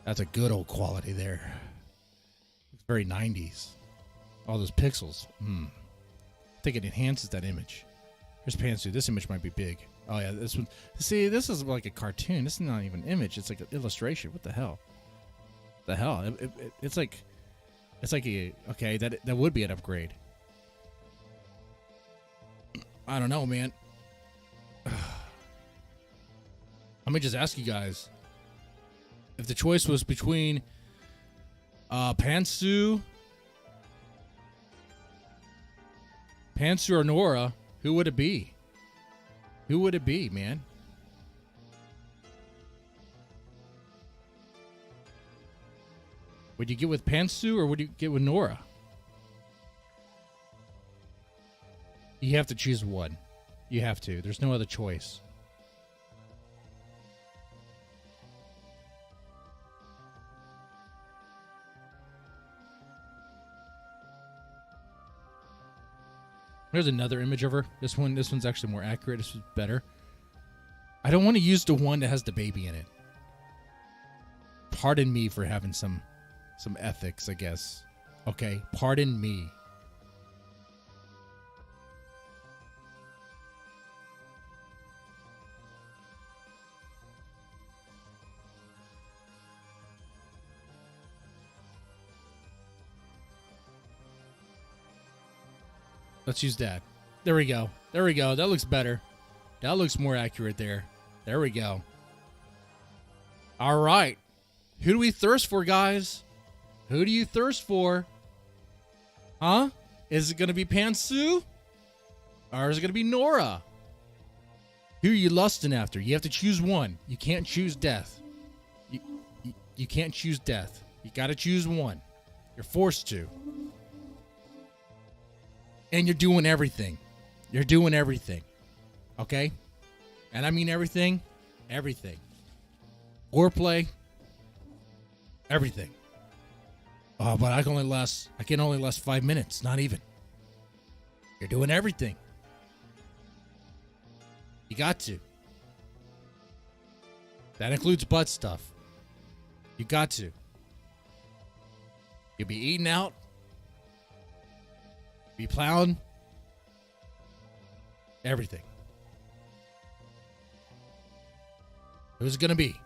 S1: That's a good old quality there. It's very 90s. All those pixels. I think it enhances that image. Here's Pantsu. This image might be big. Oh yeah, this one. See, this is like a cartoon. This is not even an image. It's like an illustration. What the hell? It's like a, okay. That would be an upgrade. I don't know, man. Let me just ask you guys. If the choice was between Pantsu or Nora, who would it be? Who would it be, man? Would you get with Pantsu or would you get with Nora? You have to choose one. You have to. There's no other choice. There's another image of her. This one's actually more accurate. This is better. I don't want to use the one that has the baby in it. Pardon me for having some ethics, I guess. Okay, pardon me. Let's use that. There we go. There we go. That looks better. That looks more accurate there. There we go. All right. Who do we thirst for, guys? Who do you thirst for? Huh? Is it going to be Pantsu? Or is it going to be Nora? Who are you lusting after? You have to choose one. You can't choose death. You can't choose death. You got to choose one. You're forced to. And you're doing everything. You're doing everything. Okay? And I mean everything. Everything. Foreplay. Everything. Oh, but I can only last 5 minutes. Not even. You're doing everything. You got to. That includes butt stuff. You got to. You'll be eating out. Be plowing. Everything. Who's it going to be?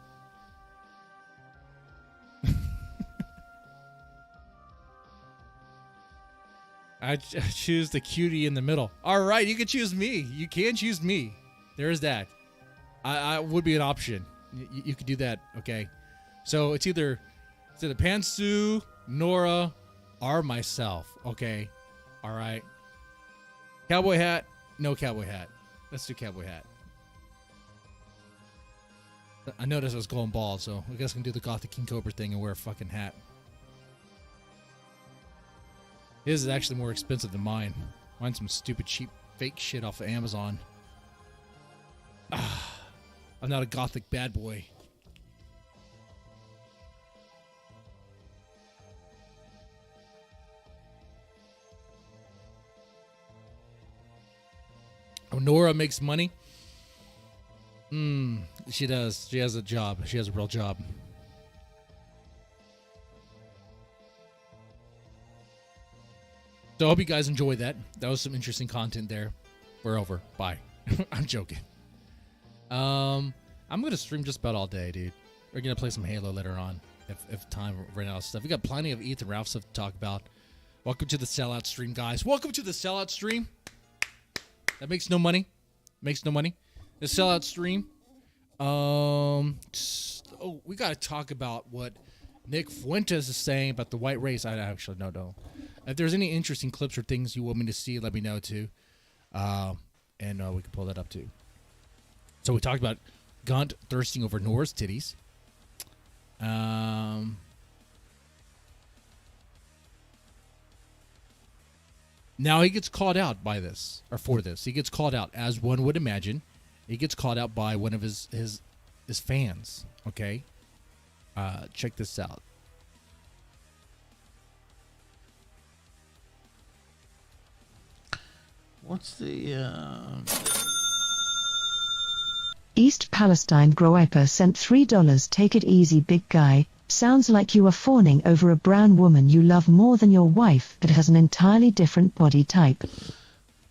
S1: I choose the cutie in the middle. All right, you can choose me. You can choose me. There's that. I would be an option. You could do that. Okay. So it's either Pantsu, Nora, or myself. Okay. All right. Cowboy hat. No cowboy hat. Let's do cowboy hat. I noticed I was going bald, so I guess I can do the Gothic King Cobra thing and wear a fucking hat. His is actually more expensive than mine. Mine's some stupid, cheap, fake shit off of Amazon. I'm not a Gothic bad boy. Oh, Nora makes money? She does. She has a job. She has a real job. So I hope you guys enjoyed that. That was some interesting content there. We're over. Bye. I'm joking. I'm going to stream just about all day, dude. We're going to play some Halo later on if time ran out of stuff. We got plenty of Ethan Ralph stuff to talk about. Welcome to the sellout stream, guys. Welcome to the sellout stream. That makes no money. Makes no money. The sellout stream. We got to talk about what Nick Fuentes is saying about the white race. I actually no. If there's any interesting clips or things you want me to see, let me know too. And we can pull that up too. So we talked about Gunt thirsting over Nora's titties. Now he gets called out by this, or for this. He gets called out, as one would imagine. He gets called out by one of his fans. Okay, check this out.
S3: What's the
S2: East Palestine Groiper sent $3. Take it easy, big guy. Sounds like you are fawning over a brown woman you love more than your wife that has an entirely different body type.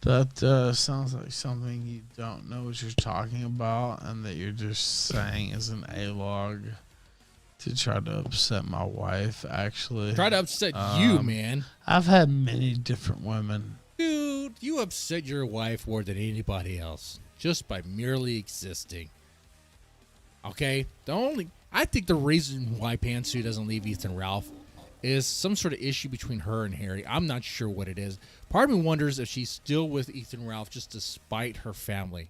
S3: that sounds like something you don't know what you're talking about, and that you're just saying as an A-log to try to upset my wife. Actually,
S1: Try to upset you, man.
S3: I've had many different women.
S1: Dude, you upset your wife more than anybody else just by merely existing. Okay? I think the reason why Pantsu doesn't leave Ethan Ralph is some sort of issue between her and Harry. I'm not sure what it is. Part of me wonders if she's still with Ethan Ralph just to spite her family,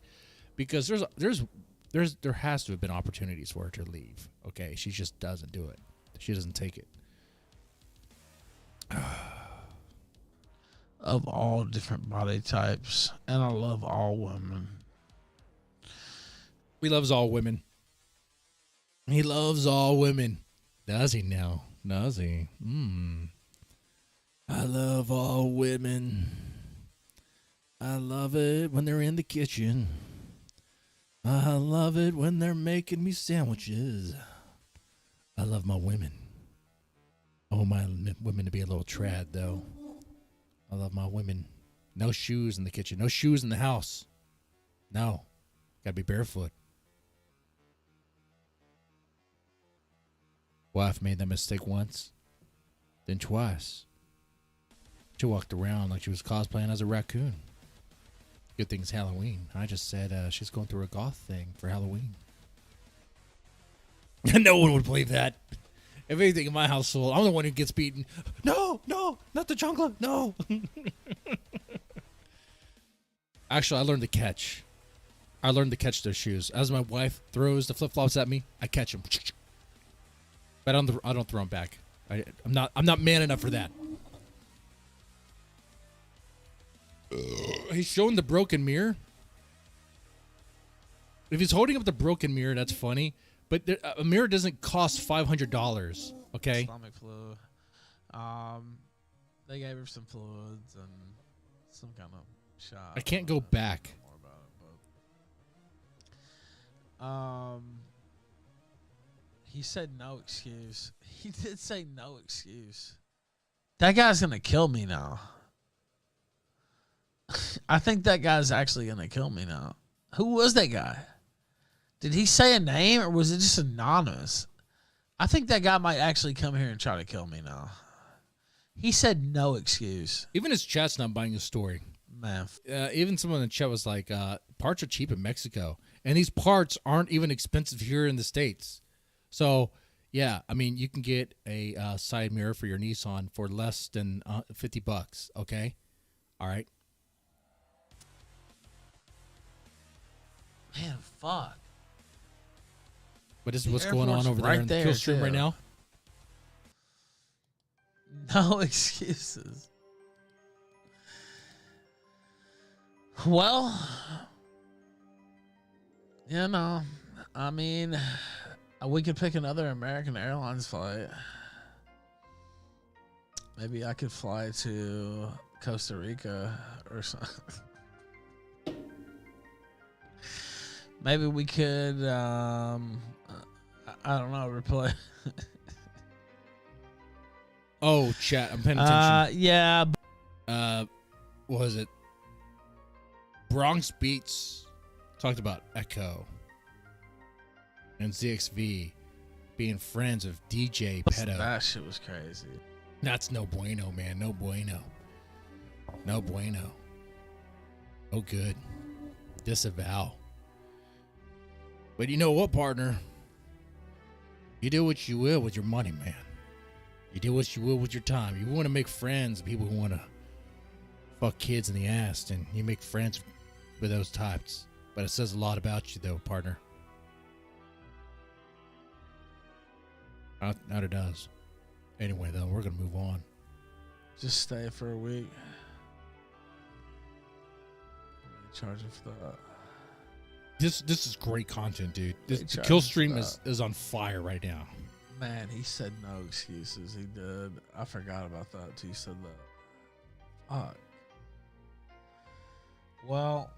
S1: because there has to have been opportunities for her to leave. Okay? She just doesn't do it. She doesn't take it.
S3: Of all different body types, and I love all women.
S1: He loves all women. He loves all women. Does he now? Does he? I love all women. I love it when they're in the kitchen. I love it when they're making me sandwiches. I love my women. I want my women to be a little trad, though. I love my women. No shoes in the kitchen. No shoes in the house. No. Gotta be barefoot. Wife made that mistake once. Then twice. She walked around like she was cosplaying as a raccoon. Good thing it's Halloween. I just said she's going through a goth thing for Halloween. No one would believe that. If anything, in my household, I'm the one who gets beaten. No, not the chancla, no. Actually, I learned to catch. I learned to catch those shoes. As my wife throws the flip-flops at me, I catch them. But I don't throw them back. I'm not man enough for that. He's showing the broken mirror. If he's holding up the broken mirror, that's funny. But a mirror doesn't cost $500. Okay.
S3: Stomach flu. They gave her some fluids and some kind of shot.
S1: I can't go back.
S3: More about it, but he said no excuse. He did say no excuse. That guy's gonna kill me now. I think that guy's actually gonna kill me now. Who was that guy? Did he say a name, or was it just anonymous? I think that guy might actually come here and try to kill me now. He said no excuse.
S1: Even his chat's not buying his story.
S3: Man.
S1: Even someone in the chat was like, parts are cheap in Mexico. And these parts aren't even expensive here in the States. So, yeah, I mean, you can get a side mirror for your Nissan for less than $50, okay? All right?
S3: Man, fuck.
S1: But this is what's going on over there
S3: right
S1: in the
S3: there,
S1: kill stream
S3: too.
S1: right now.
S3: No excuses. Well, you know, I mean, we could pick another American Airlines flight. Maybe I could fly to Costa Rica or something. Maybe we could, I don't know, replay.
S1: Oh, chat, I'm paying attention.
S3: Yeah.
S1: What was it? Bronx Beats talked about Echo and ZXV being friends of DJ Pedo.
S3: That shit was crazy.
S1: That's no bueno, man. No bueno. No bueno. No good. Disavow. But you know what, partner? You do what you will with your money, man. You do what you will with your time. You want to make friends with people who want to fuck kids in the ass, and you make friends with those types. But it says a lot about you, though, partner. Not it does. Anyway, though, we're going to move on.
S3: Just stay for a week. Charging for that.
S1: This is great content, dude. The
S3: charges
S1: kill stream
S3: for
S1: is on fire right now.
S3: Man, he said no excuses. He did. I forgot about that until you said that. Fuck. Well,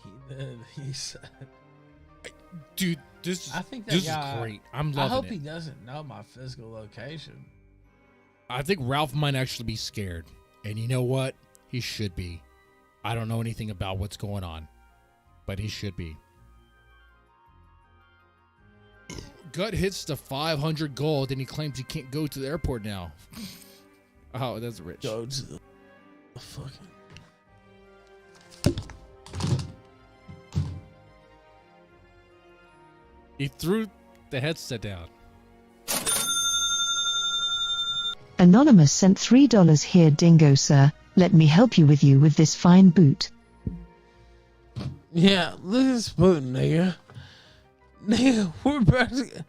S3: he did. He said,
S1: Dude, this is,
S3: I think that
S1: this
S3: guy,
S1: is great. I'm
S3: I
S1: loving
S3: hope
S1: it.
S3: he doesn't know my physical location.
S1: I think Ralph might actually be scared. And you know what? He should be. I don't know anything about what's going on, but he should be. Gut hits the 500 gold, and he claims he can't go to the airport now. Oh, that's rich.
S3: Go to the fucking.
S1: He threw the headset down.
S2: Anonymous sent $3 here, Dingo sir. Let me help you with this fine boot.
S3: Yeah, look at this boot, nigga. Nigga, we're about to.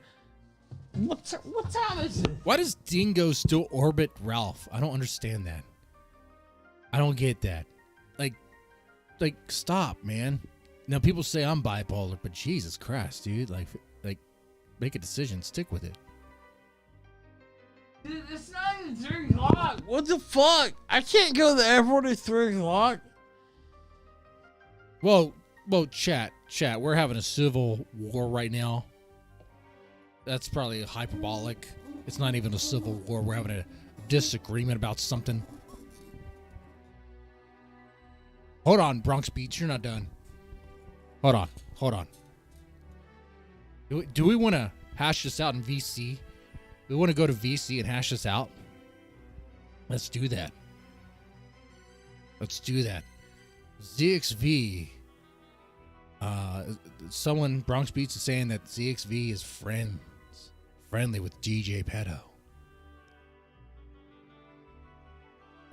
S3: What time is it?
S1: Why does Dingo still orbit Ralph? I don't understand that. I don't get that. Like, stop, man. Now people say I'm bipolar, but Jesus Christ, dude, like, make a decision, stick with it.
S3: Dude, it's not even 3 o'clock. What the fuck? I can't go to the airport at 3 o'clock.
S1: Well, chat. We're having a civil war right now. That's probably hyperbolic. It's not even a civil war. We're having a disagreement about something. Hold on, Bronx Beach. You're not done. Hold on. Do we want to hash this out in VC? We want to go to VC and hash this out? Let's do that. ZXV. Someone, Bronx Beats, is saying that ZXV is friendly with DJ Pedo.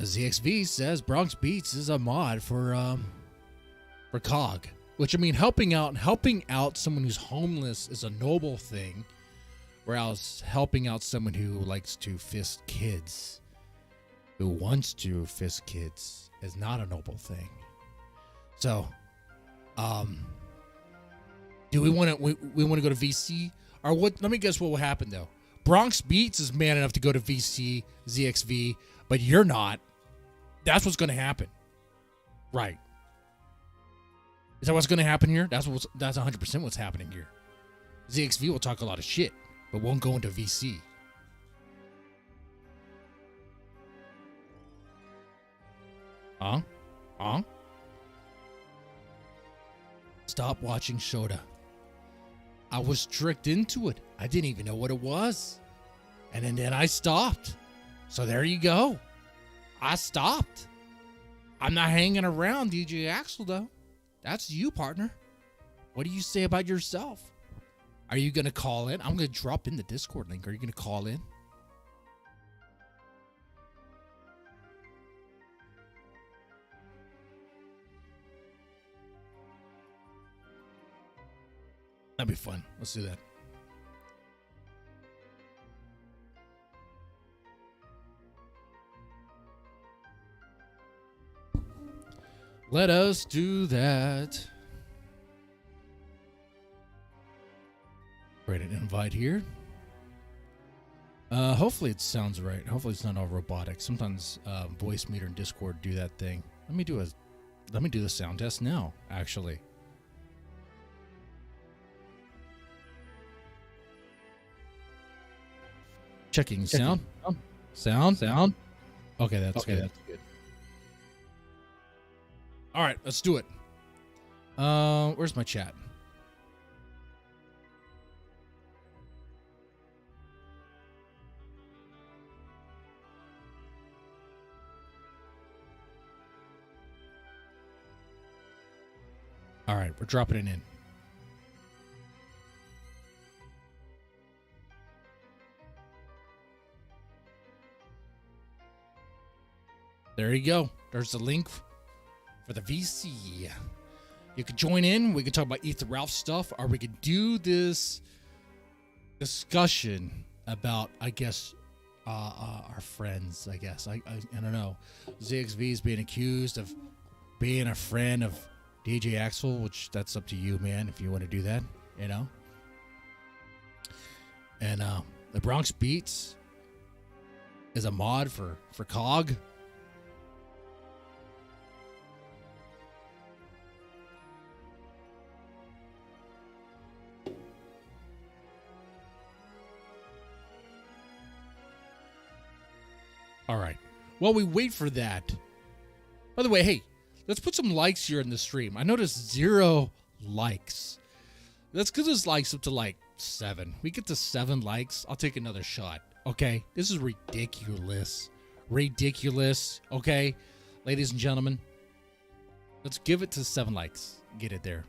S1: ZXV says Bronx Beats is a mod for COG, which, I mean, helping out someone who's homeless is a noble thing, whereas helping out someone who likes to fist kids, who wants to fist kids, is not a noble thing. So, do we want to go to VC or what? Let me guess what will happen though. Bronx Beats is man enough to go to VC, ZXV, but you're not. That's what's going to happen, right? Is that what's going to happen here? That's 100% what's happening here. ZXV will talk a lot of shit, but won't go into VC. Huh? Stop watching Shota. I was tricked into it. I didn't even know what it was. And then I stopped. So there you go. I stopped. I'm not hanging around DJ Axel, though. That's you, partner. What do you say about yourself? Are you going to call in? I'm going to drop in the Discord link. Are you going to call in? That'd be fun. Let's do that. Let us do that. Create an invite here. Hopefully it sounds right. Hopefully it's not all robotic. Sometimes voice meter and Discord do that thing. Let me do the sound test now, actually. Checking sound. Sound. Okay, that's good. That's good. All right, let's do it. Where's my chat? All right, we're dropping it in. There you go. There's the link for the VC. You could join in. We could talk about Ethan Ralph stuff, or we could do this discussion about, I guess, our friends. I guess I don't know. ZXV is being accused of being a friend of DJ Axel, which that's up to you, man. If you want to do that, you know. And the Bronx Beats is a mod for COG. All right. While we wait for that, by the way, hey, let's put some likes here in the stream. I noticed 0 likes. Let's get those likes up to like 7. We get to 7 likes, I'll take another shot. Okay? This is ridiculous. Ridiculous. Okay? Ladies and gentlemen, let's give it to 7 likes. Get it there.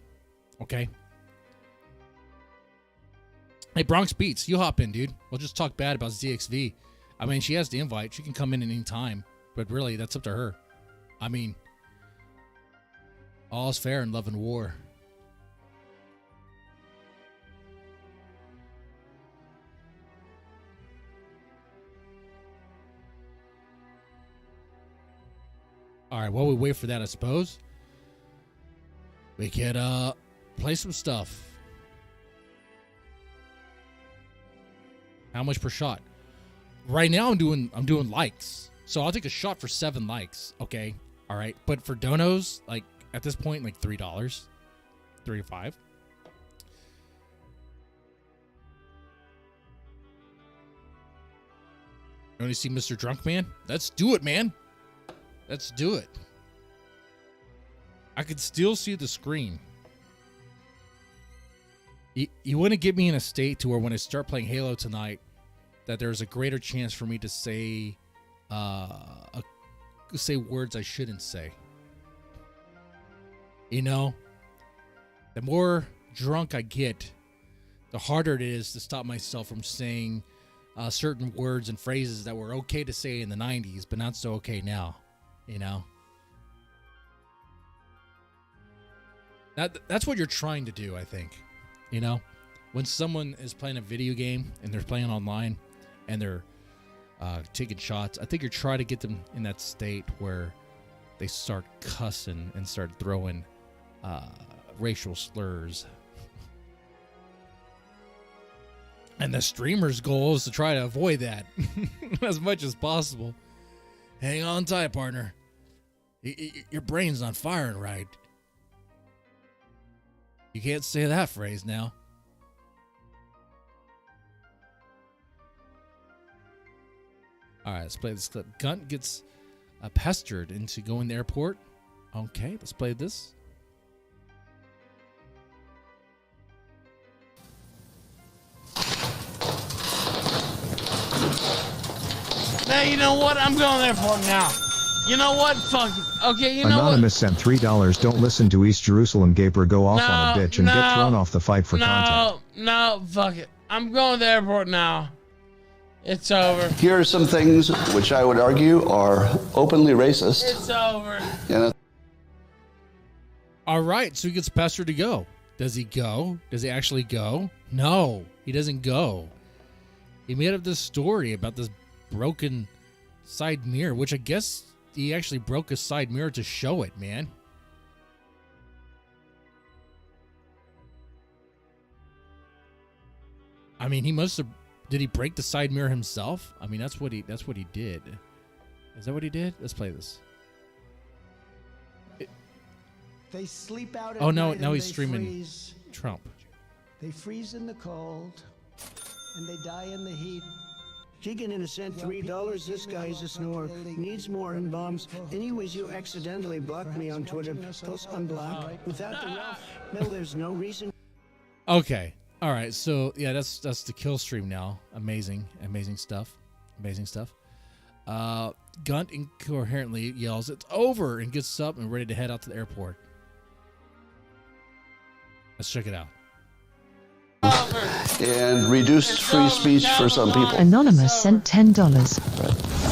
S1: Okay? Hey, Bronx Beats, you hop in, dude. We'll just talk bad about ZXV. I mean, she has the invite. She can come in at any time. But really, that's up to her. I mean, all's fair in love and war. All right, while we wait for that, I suppose we could play some stuff. How much per shot? Right now, I'm doing likes, so I'll take a shot for 7 likes. Okay, all right. But for donos, like at this point, like $3, $3 to 5. You want to see Mr. Drunk Man? Let's do it, man. Let's do it. I could still see the screen. You want to get me in a state to where when I start playing Halo tonight, that there's a greater chance for me to say say words I shouldn't say. You know, the more drunk I get, the harder it is to stop myself from saying certain words and phrases that were okay to say in the 90s, but not so okay now. You know, that's what you're trying to do, I think. You know, when someone is playing a video game and they're playing online and they're taking shots, I think you're trying to get them in that state where they start cussing and start throwing racial slurs. And the streamer's goal is to try to avoid that as much as possible. Hang on tight, partner. Your brain's not firing right. You can't say that phrase now. All right, let's play this clip. Gunt gets pestered into going to the airport. Okay, let's play this.
S3: Now, you know what? I'm going there for it now. You know what? Fuck it. Okay, you know
S7: Anonymous
S3: what?
S7: sent $3. Don't listen to East Jerusalem Gaper go off on a bitch and get thrown off the fight for content.
S3: No, fuck it. I'm going to the airport now. It's over.
S8: Here are some things which I would argue are openly racist.
S3: It's over.
S8: And
S1: All right, so he gets pestered to go. Does he go? Does he actually go? No, he doesn't go. He made up this story about this broken side mirror, which I guess he actually broke a side mirror to show it, man. I mean, he must have. Did he break the side mirror himself? I mean, that's what he did. Is that what he did? Let's play this.
S9: They sleep out at
S1: Oh no,
S9: night
S1: now
S9: and
S1: he's
S9: they
S1: streaming
S9: freeze.
S1: Trump.
S9: They freeze in the cold, and they die in the heat. Keegan innocent, $3. This guy's a snore. Needs more in bombs. Anyways, you accidentally blocked me on Twitter. Post unblock. Without the Ralph, no, there's no reason.
S1: Okay. All right. So yeah, that's the kill stream now. Amazing stuff. Gunt incoherently yells, "It's over!" and gets up and ready to head out to the airport. Let's check it out.
S8: and reduced free speech for some people.
S2: Anonymous sent $10.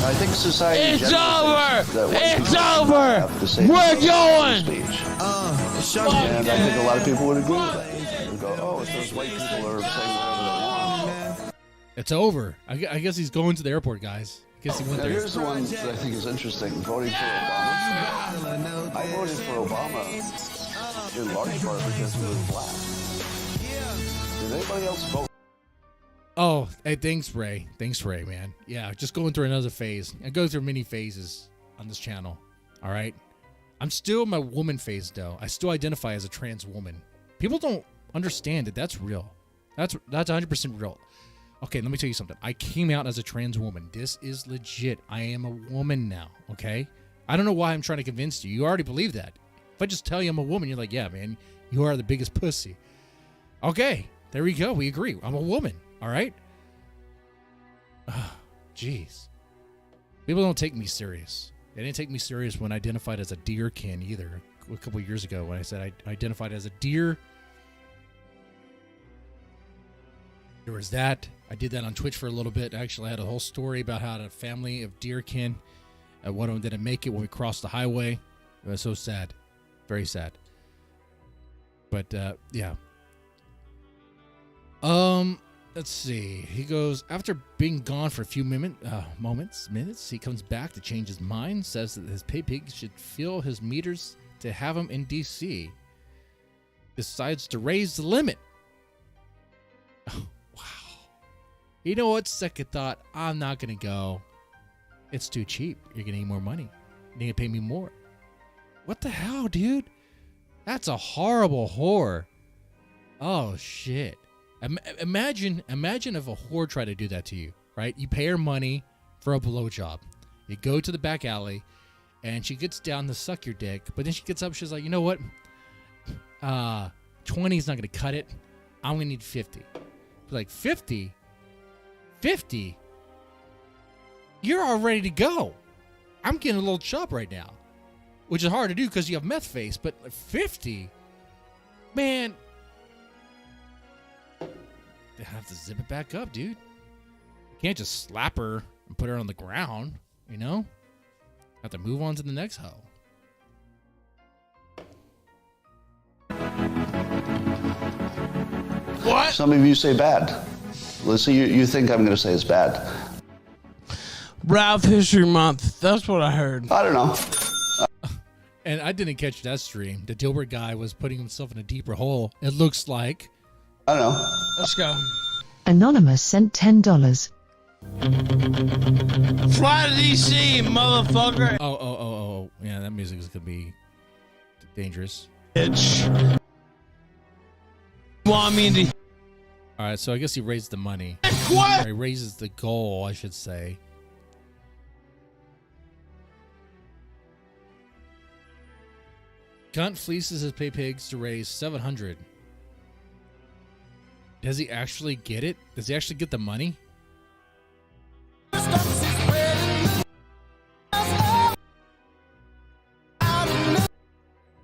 S8: I think society
S3: It's
S8: generally
S3: over!
S8: thinks that white
S3: It's
S8: people
S3: over!
S8: have the same
S3: We're
S8: freedom
S3: going!
S8: of speech. And I think a lot of people would agree with that. They go, oh, if those white people are saying whatever they want.
S1: It's over. I guess he's going to the airport, guys. I guess he went
S8: Now,
S1: there.
S8: here's the one that I think is interesting. Voting for Obama. I voted for Obama in large part because he was black. Did anybody else vote?
S1: Oh, hey, thanks, Ray. Thanks, Ray, man. Yeah, just going through another phase. I go through many phases on this channel. All right? I'm still in my woman phase, though. I still identify as a trans woman. People don't understand that that's real. That's 100% real. Okay, let me tell you something. I came out as a trans woman. This is legit. I am a woman now, okay? I don't know why I'm trying to convince you. You already believe that. If I just tell you I'm a woman, you're like, yeah, man, you are the biggest pussy. Okay, there we go. We agree. I'm a woman, all right? Jeez. People don't take me serious. They didn't take me serious when I identified as a deerkin either a couple years ago when I said I identified as a deer. There was that. I did that on Twitch for a little bit. Actually, I had a whole story about how a family of deerkin, one of them didn't make it when we crossed the highway. It was so sad. Very sad. But, yeah. Let's see. He goes, after being gone for a few minutes, he comes back to change his mind, says that his pay pig should fill his meters to have him in DC. Decides to raise the limit. Oh, wow. You know what? Second thought, I'm not going to go. It's too cheap. You're going to need more money. You're going to pay me more. What the hell, dude? That's a horrible whore. Oh, shit. Imagine if a whore tried to do that to you, right? You pay her money for a blowjob. You go to the back alley, and she gets down to suck your dick, but then she gets up, she's like, you know what? 20 is not going to cut it. I'm going to need 50. Like, 50? 50? You're all ready to go. I'm getting a little chub right now, which is hard to do because you have meth face, but 50? Man, they have to zip it back up, dude. You can't just slap her and put her on the ground, you know? Have to move on to the next hoe.
S3: What?
S8: Some of you say bad. Let's see, you think I'm going to say it's bad.
S3: Ralph History Month. That's what I heard.
S8: I don't know.
S1: And I didn't catch that stream. The Dilbert guy was putting himself in a deeper hole. It looks like.
S8: I don't know.
S3: Let's go.
S2: Anonymous sent $10.
S3: Fly to DC, motherfucker.
S1: Oh. Yeah, that music is going to be dangerous.
S3: Bitch. Want me to...
S1: All right, so I guess he raised the money.
S3: What?
S1: Or he raises the goal, I should say. Cunt fleeces his pay pigs to raise $700. Does he actually get it? Does he actually get the money?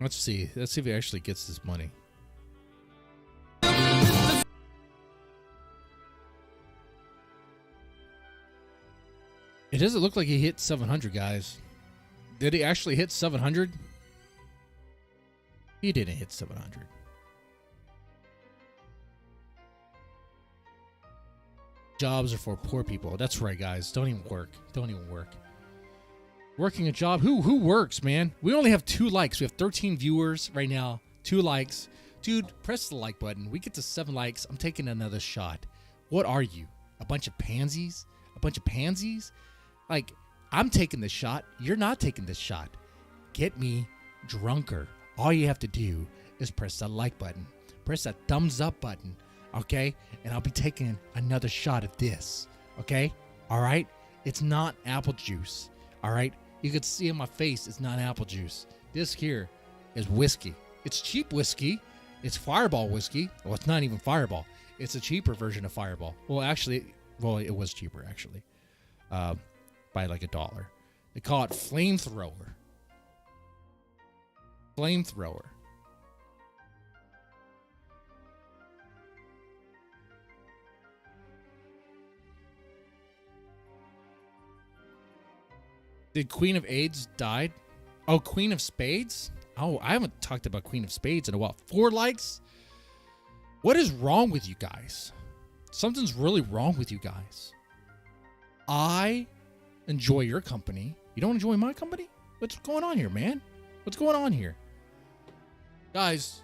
S1: Let's see. Let's see if he actually gets this money. It doesn't look like he hit 700, guys. Did he actually hit 700? He didn't hit 700. Jobs are for poor people. That's right, guys. Don't even work. Don't even work. Working a job. Who works, man? We only have 2 likes. We have 13 viewers right now. 2 likes. Dude, press the like button. We get to 7 likes. I'm taking another shot. What are you? A bunch of pansies? A bunch of pansies? Like, I'm taking this shot. You're not taking this shot. Get me drunker. All you have to do is press that like button. Press that thumbs up button. Okay? And I'll be taking another shot of this. Okay? All right? It's not apple juice. All right? You can see in my face it's not apple juice. This here is whiskey. It's cheap whiskey. It's Fireball whiskey. Well, it's not even Fireball. It's a cheaper version of Fireball. Well, actually, it was cheaper, actually. By like $1. They call it Flamethrower. Flamethrower. Did Queen of AIDS died? Oh, Queen of Spades? Oh, I haven't talked about Queen of Spades in a while. 4 likes? What is wrong with you guys? Something's really wrong with you guys. I enjoy your company. You don't enjoy my company? What's going on here, man? What's going on here? Guys,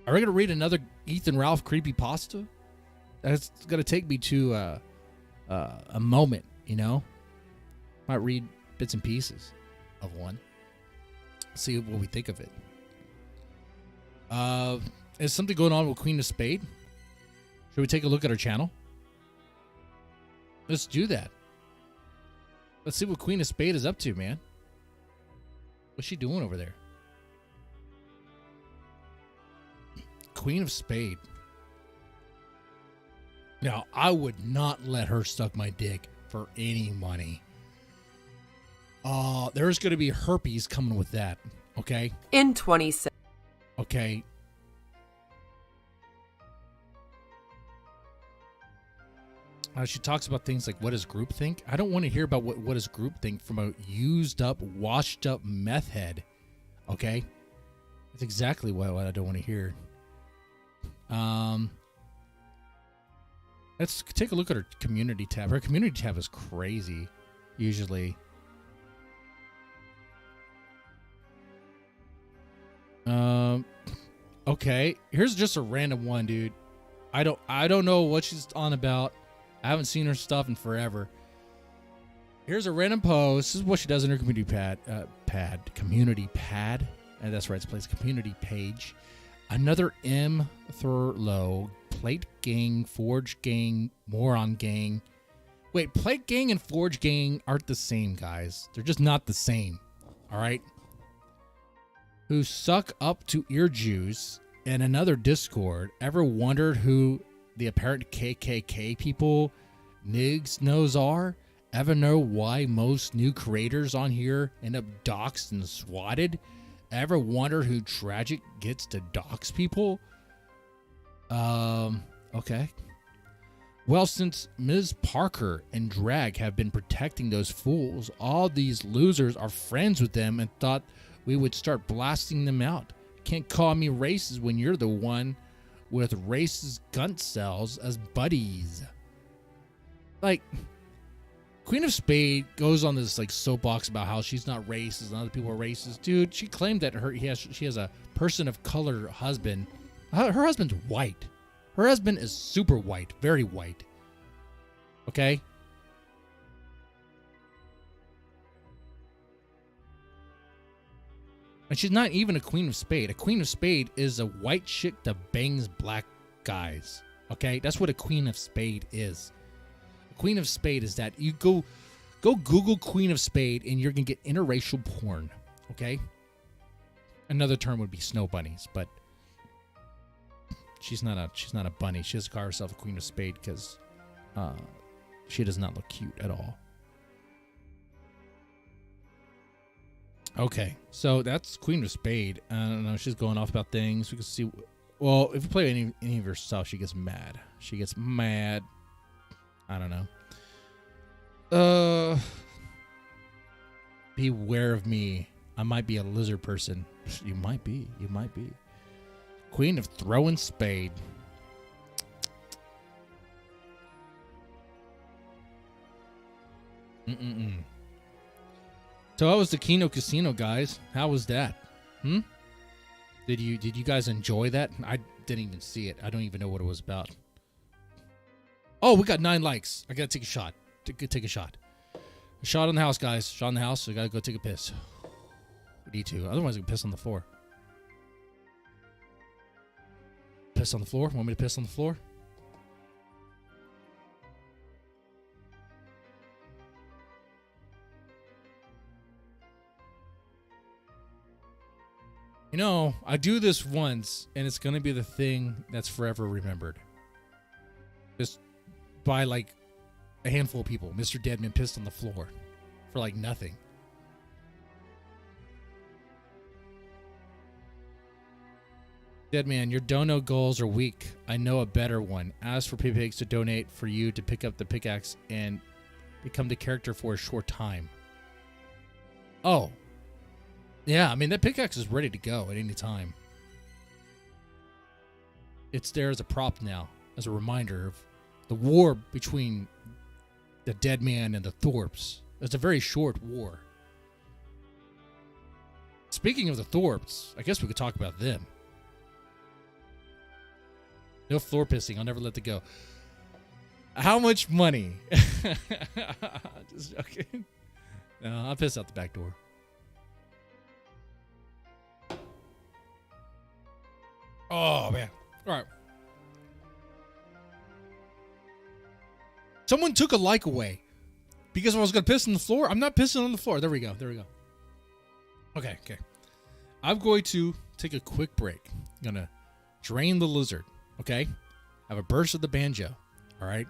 S1: are we going to read another Ethan Ralph creepypasta? That's going to take me to a moment, you know? Might read bits and pieces of one. See what we think of it. Is something going on with Queen of Spade? Should we take a look at her channel? Let's do that. Let's see what Queen of Spade is up to, man. What's she doing over there? Queen of Spade. Now, I would not let her suck my dick for any money. There's going to be herpes coming with that, okay?
S10: In 20
S1: Okay. She talks about things like, what does group think? I don't want to hear about what does group think from a used up, washed up meth head, okay? That's exactly what I don't want to hear. Let's take a look at her community tab. Her community tab is crazy, usually. Okay. Here's just a random one, dude. I don't know what she's on about. I haven't seen her stuff in forever. Here's a random post. This is what she does in her community community pad. And that's right, it's place community page. Another M Thurlow, Plate Gang, Forge Gang, Moron Gang. Wait, Plate Gang and Forge Gang aren't the same, guys. They're just not the same. All right? Who suck up to ear juice and another Discord. Ever wondered who the apparent KKK people Nigs knows are? Ever know why most new creators on here end up doxxed and swatted? Ever wonder who Tragic gets to dox people? Okay. Well, since Ms. Parker and Drag have been protecting those fools, all these losers are friends with them and thought we would start blasting them out. Can't call me racist when you're the one with racist gun cells as buddies. Like, Queen of Spade goes on this like soapbox about how she's not racist and other people are racist. Dude, she claimed that she has a person of color husband. Her husband's white. Her husband is super white, very white. Okay? And she's not even a Queen of Spade. A Queen of Spade is a white chick that bangs black guys. Okay? That's what a Queen of Spade is. A Queen of Spade is that you go Google Queen of Spade and you're going to get interracial porn. Okay? Another term would be snow bunnies, but she's not a bunny. She doesn't call herself a Queen of Spade because she does not look cute at all. Okay, so that's Queen of Spade. I don't know. She's going off about things. We can see. Well, if you play any of her stuff, she gets mad. She gets mad. I don't know. Beware of me. I might be a lizard person. You might be. You might be. Queen of Throwing Spade. So how was the Kino Casino, guys? How was that? Did you guys enjoy that? I didn't even see it. I don't even know what it was about. Oh, we got 9 likes. I gotta take a shot. Take a shot. A shot on the house, guys. Shot on the house. We gotta go take a piss. We need to. Otherwise, we can piss on the floor. Piss on the floor? Want me to piss on the floor? You know, I do this once, and it's going to be the thing that's forever remembered. Just by, like, a handful of people. Mr. Deadman pissed on the floor for, like, nothing. Deadman, your dono goals are weak. I know a better one. Ask for Pigs to donate for you to pick up the pickaxe and become the character for a short time. Oh. Yeah, I mean, that pickaxe is ready to go at any time. It's there as a prop now, as a reminder of the war between the dead man and the Thorpes. It's a very short war. Speaking of the Thorpes, I guess we could talk about them. No floor pissing. I'll never let it go. How much money? Just joking. No, I'll piss out the back door. Oh, man. All right. Someone took a like away because I was going to piss on the floor. I'm not pissing on the floor. There we go. Okay. I'm going to take a quick break. I'm going to drain the lizard, okay? Have a burst of the banjo, all right?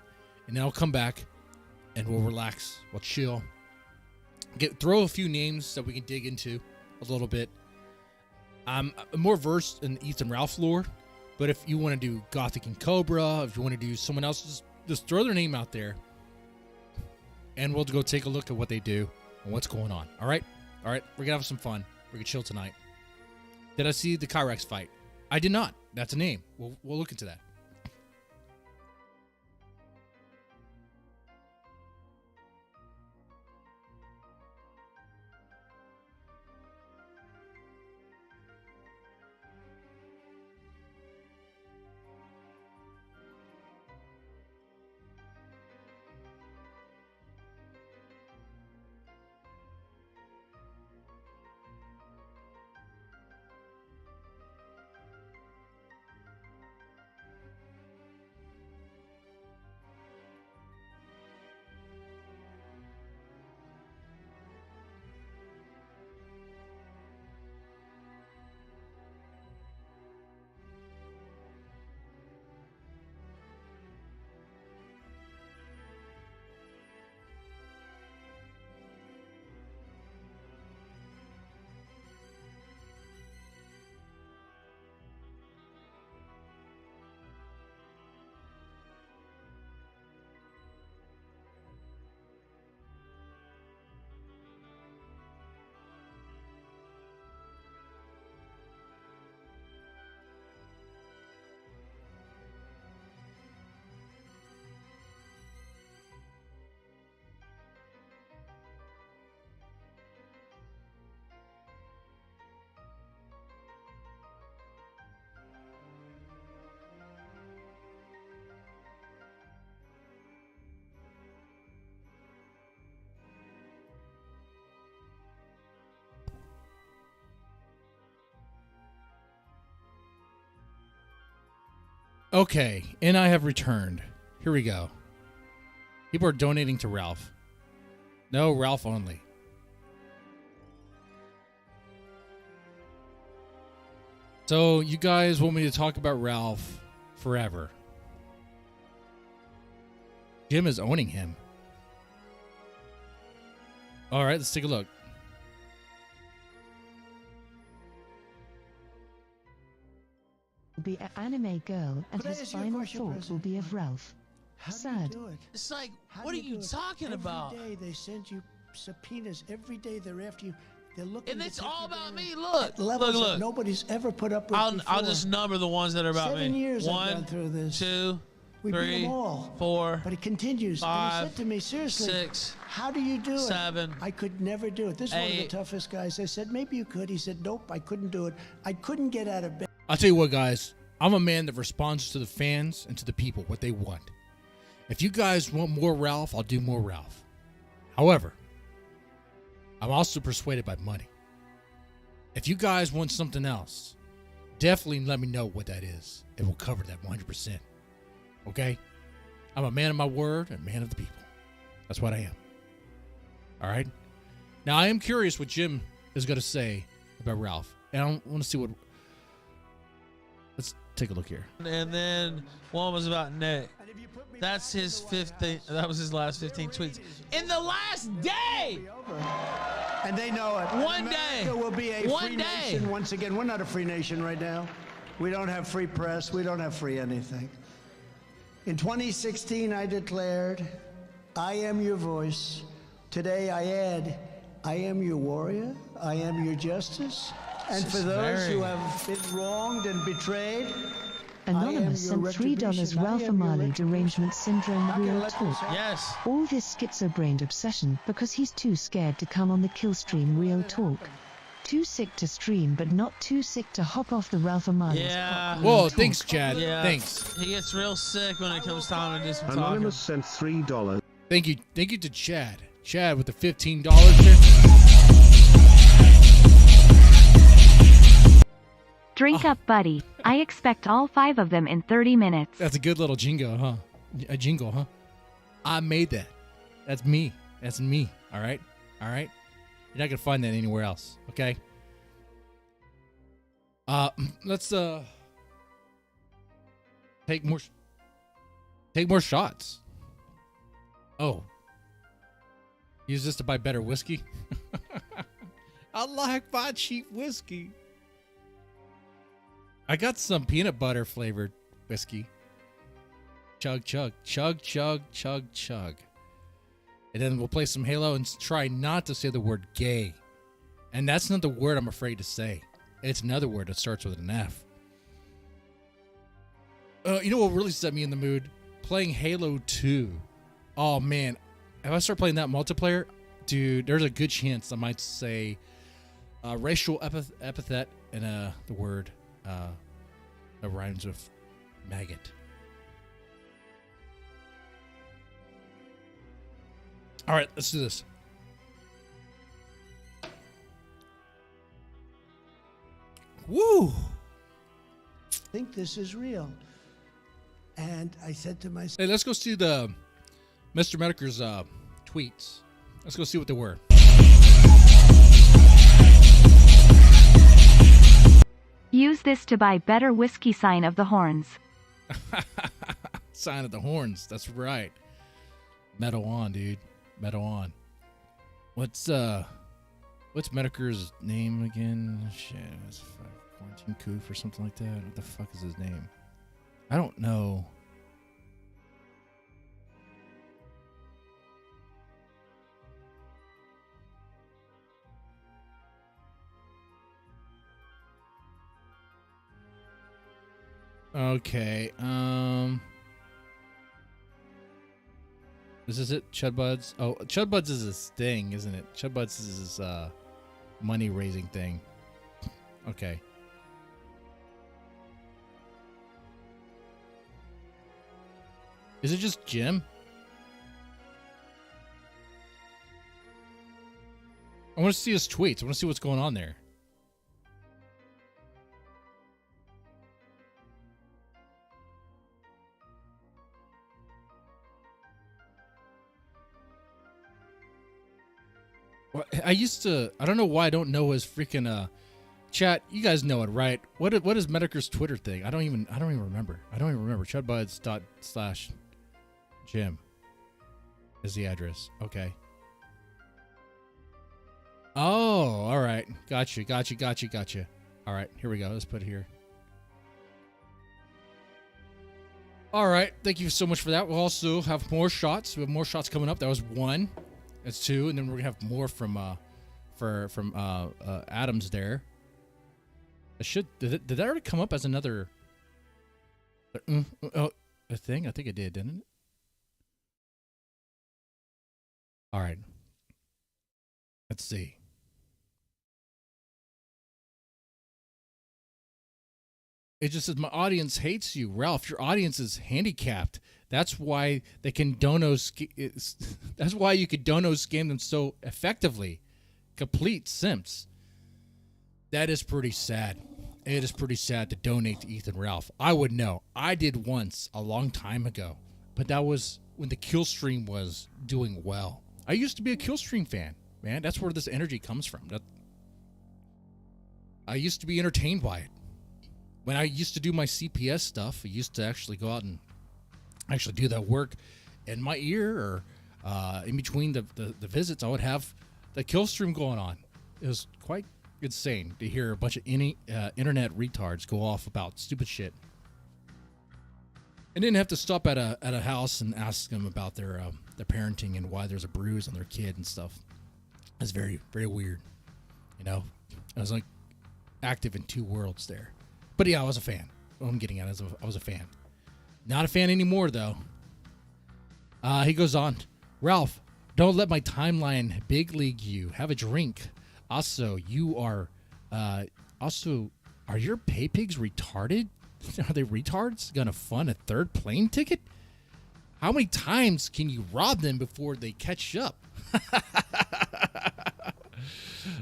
S1: And then I'll come back and we'll relax. We'll chill. Throw a few names that we can dig into a little bit. I'm more versed in Ethan Ralph lore, but if you want to do Gothic and Cobra, if you want to do someone else, just throw their name out there, and we'll go take a look at what they do and what's going on. All right? We're going to have some fun. We're going to chill tonight. Did I see the Kyrex fight? I did not. That's a name. We'll look into that. Okay, and I have returned. Here we go. People are donating to Ralph. No, Ralph only. So, you guys want me to talk about Ralph forever. Jim is owning him. All right, let's take a look.
S2: Be an anime girl, and his final thought will be of Ralph. Sad.
S3: It's like, what are you talking about?
S9: Every day they send you subpoenas. Every day they're after you. They're looking.
S3: And
S9: to
S3: it's
S9: take
S3: all
S9: you
S3: about
S9: down
S3: me. Look,
S9: at levels
S3: look.
S9: that nobody's ever put up with before.
S3: I'll just number the ones that are about
S9: 7
S3: me.
S9: years I've
S3: 1,
S9: gone through this.
S3: 2,
S9: We beat
S3: 3,
S9: them all.
S3: 4,
S9: But it continues.
S3: 5,
S9: and he said to me, seriously,
S3: 6,
S9: how do you do
S3: 7,
S9: it? I could never do it. This is one of the
S3: 8.
S9: toughest guys. I said, maybe you could. He said, nope, I couldn't do it. I couldn't get out of bed.
S1: I'll tell you what, guys. I'm a man that responds to the fans and to the people, what they want. If you guys want more Ralph, I'll do more Ralph. However, I'm also persuaded by money. If you guys want something else, definitely let me know what that is. It will cover that 100%. Okay? I'm a man of my word and a man of the people. That's what I am. All right? Now, I am curious what Jim is going to say about Ralph. And I want to see what... Let's take a look here.
S3: And then one was about Nick. That's his 15. That was his last 15 tweets. In the last day!
S9: And they know it.
S3: One day.
S9: America will be a
S3: One
S9: free
S3: day.
S9: nation once again. We're not a free nation right now. We don't have free press. We don't have free anything. In 2016, I declared, I am your voice. Today, I add, I am your warrior. I am your justice. And for those who have been wronged and betrayed,
S2: Anonymous sent $3 Ralph Amali derangement syndrome real talk.
S3: Yes.
S2: All this schizo-brained obsession because he's too scared to come on the kill stream real talk. Too sick to stream but not too sick to hop off the Ralph Amali's
S3: Yeah.
S2: cock
S1: Whoa,
S2: real
S1: thanks,
S2: talk.
S1: Chad.
S3: Yeah.
S1: Thanks.
S3: He gets real sick when it comes time to do some talking.
S7: Anonymous sent $3.
S1: Thank you to Chad. Chad with the $15 there.
S4: Drink up, buddy. I expect all 5 of them in 30 minutes.
S1: That's a good little jingle, huh? A jingle, huh? I made that. That's me. That's me. All right. All right. You're not gonna find that anywhere else. Okay. Let's take more shots. Oh. Use this to buy better whiskey. I like my cheap whiskey. I got some peanut butter flavored whiskey. Chug, chug, chug, chug, chug, chug. And then we'll play some Halo and try not to say the word gay. And that's not the word I'm afraid to say. It's another word that starts with an F. You know what really set me in the mood? Playing Halo 2. Oh, man. If I start playing that multiplayer, dude, there's a good chance I might say a racial epithet and the word that rhymes with maggot. All right, let's do this. Woo!
S9: I think this is real. And I said to myself,
S1: Hey, let's go see the Mr. Mediker's tweets. Let's go see what they were.
S4: Use this to buy better whiskey. Sign of the horns.
S1: Sign of the horns. That's right. Metal on, dude. Metal on. What's Mediker's name again? Shit, it's Quarantine Coof or something like that. What the fuck is his name? I don't know. Okay, This is it, Chudbuds? Oh, Chudbuds is his thing, isn't it? Chudbuds is his money-raising thing. Okay. Is it just Jim? I want to see his tweets. I want to see what's going on there. Well, I don't know why I don't know his freaking chat. You guys know it, right? What is Mediker's Twitter thing? I don't even remember. Chudbuds./Jim is the address. Okay. Oh, all right. Gotcha. All right, here we go. Let's put it here. All right. Thank you so much for that. We'll also have more shots. We have more shots coming up. That was one. That's two, and then we're gonna have more from Adams there. Did that already come up as another a thing? I think it did, didn't it? All right. Let's see. It just says my audience hates you, Ralph. Your audience is handicapped. That's why they can that's why you could dono scam them so effectively. Complete simps. That is pretty sad. It is pretty sad to donate to Ethan Ralph. I would know. I did once a long time ago, but that was when the Killstream was doing well. I used to be a Killstream fan, man. That's where this energy comes from. I used to be entertained by it. When I used to do my CPS stuff, I used to actually go out and actually do that work in my ear or in between the visits. I would have the kill stream going on. It was quite insane to hear a bunch of internet retards go off about stupid shit. I didn't have to stop at a house and ask them about their parenting and why there's a bruise on their kid and stuff. It's very, very weird. You know, I was like active in two worlds there. But yeah, I was a fan. What I'm getting at is I was a fan. Not a fan anymore, though. He goes on. Ralph, don't let my timeline big league you. Have a drink. Also, are your pay pigs retarded? Are they retards? Gonna fund a third plane ticket? How many times can you rob them before they catch up?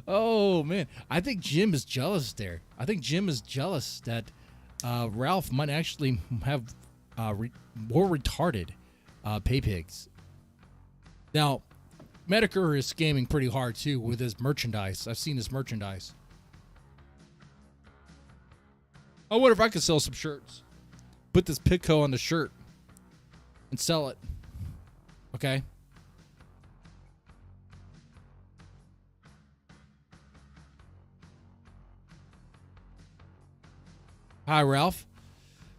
S1: Oh, man. I think Jim is jealous there. I think Jim is jealous that Ralph might actually have more retarded pay pigs Now, Medicare is scamming pretty hard too with his merchandise. I've seen his merchandise. I wonder if I could sell some shirts. Put this Pico on the shirt and sell it. Okay? Hi, Ralph.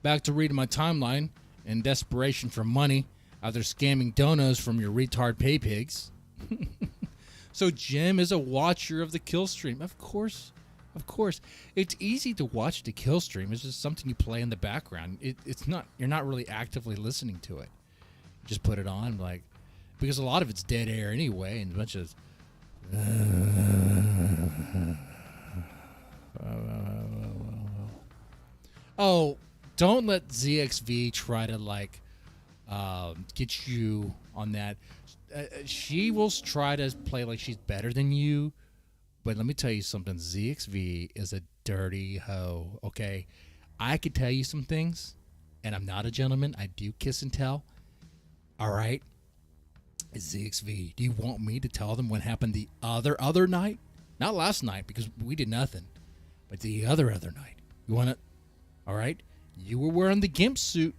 S1: Back to reading my timeline in desperation for money after scamming donos from your retard pay pigs. So Jim is a watcher of the kill stream. Of course. Of course. It's easy to watch the kill stream. It's just something you play in the background. It's not, you're not really actively listening to it. You just put it on, like, because a lot of it's dead air anyway, and a bunch of oh, don't let ZXV try to like get you on that. She will try to play like she's better than you, but let me tell you something. ZXV is a dirty hoe, okay? I could tell you some things, and I'm not a gentleman. I do kiss and tell, all right? ZXV, do you want me to tell them what happened the other night? Not last night, because we did nothing, but the other night. You want it? All right? You were wearing the GIMP suit,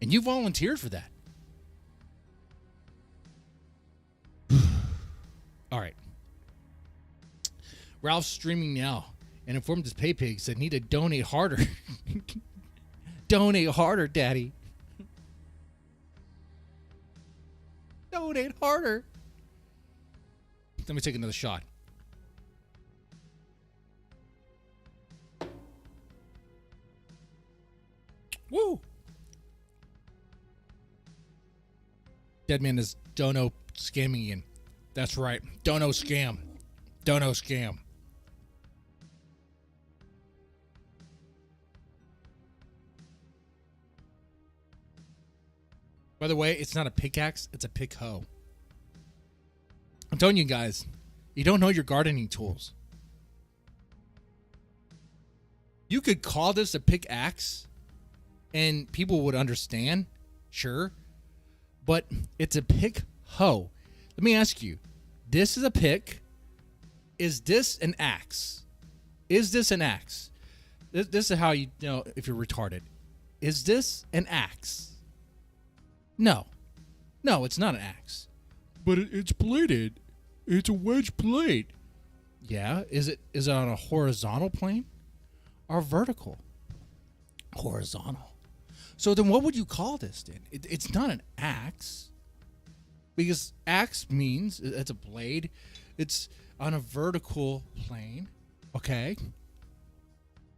S1: and you volunteered for that. All right. Ralph's streaming now and informed his pay pigs that need to donate harder. Donate harder, Daddy. Donate harder. Let me take another shot. Woo! Deadman is dono scamming again. That's right. Dono scam. Dono scam. By the way, it's not a pickaxe, it's a pick hoe. I'm telling you guys, you don't know your gardening tools. You could call this a pickaxe and people would understand, sure, but it's a pick hoe. Let me ask you, this is a pick. Is this an axe? Is this an axe? This is how you know if you're retarded. Is this an axe? No. No, it's not an axe. But it's plated. It's a wedge plate. Yeah, is it on a horizontal plane or vertical? Horizontal. So then what would you call this then? It's not an axe. Because axe means it's a blade. It's on a vertical plane. Okay.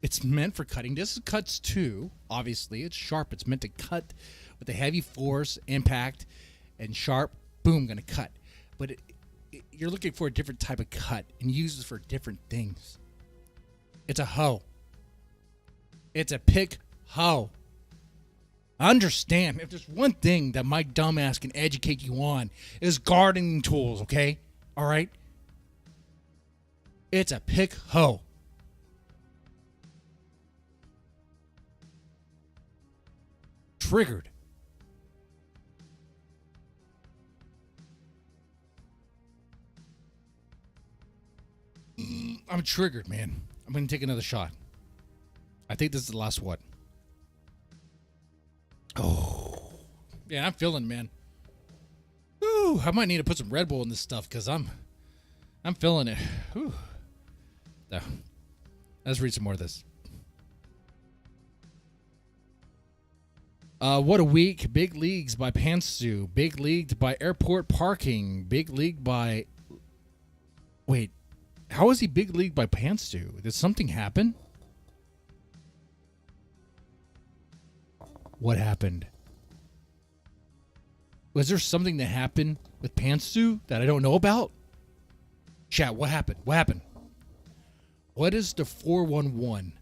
S1: It's meant for cutting. This cuts too. Obviously, it's sharp. It's meant to cut with a heavy force, impact, and sharp. Boom, gonna cut. But you're looking for a different type of cut and uses for different things. It's a hoe. It's a pick hoe. Understand, if there's one thing that my dumbass can educate you on is gardening tools, okay? All right? It's a pick hoe. Triggered. I'm triggered, man. I'm going to take another shot. I think this is the last one. Oh. Yeah, I'm feeling, man. Ooh, I might need to put some Red Bull in this stuff because I'm feeling it. Ooh. No. Let's read some more of this. What a week. Big Leagues by Pantsu. Big Leagued by Airport Parking. Big League by... Wait. How is he Big League by Pantsu? Did something happen? What happened? Was there something that happened with Pantsu that I don't know about? Chat, what happened? What happened? What is the 411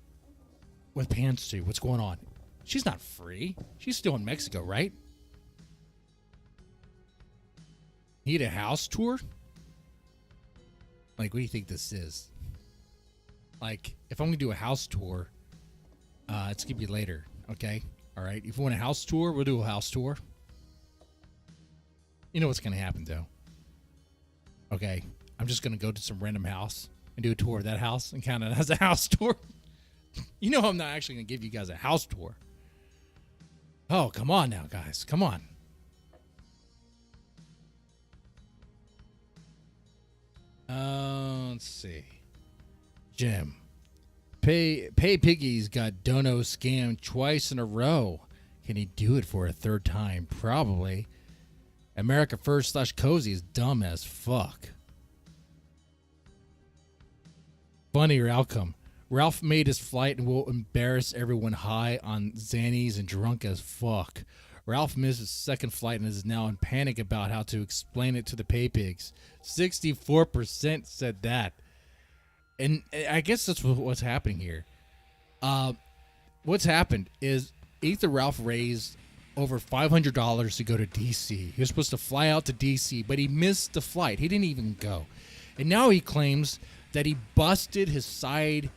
S1: with Pantsu? What's going on? She's not free. She's still in Mexico, right? Need a house tour? Like, what do you think this is? Like, if I'm going to do a house tour, it's going to be later, okay? All right, if you want a house tour, we'll do a house tour. You know what's going to happen, though. Okay, I'm just going to go to some random house and do a tour of that house and count it as a house tour. You know I'm not actually going to give you guys a house tour. Oh, come on now, guys. Come on. Let's see. Jim. Pay Piggy's got Dono scammed twice in a row. Can he do it for a third time? Probably. America First / Cozy is dumb as fuck. Funnier outcome. Ralph made his flight and will embarrass everyone high on Xannies and drunk as fuck. Ralph missed his second flight and is now in panic about how to explain it to the pay pigs. 64% said that. And I guess that's what's happening here. What's happened is Ethan Ralph raised over $500 to go to D.C. He was supposed to fly out to D.C., but he missed the flight. He didn't even go. And now he claims that he busted his side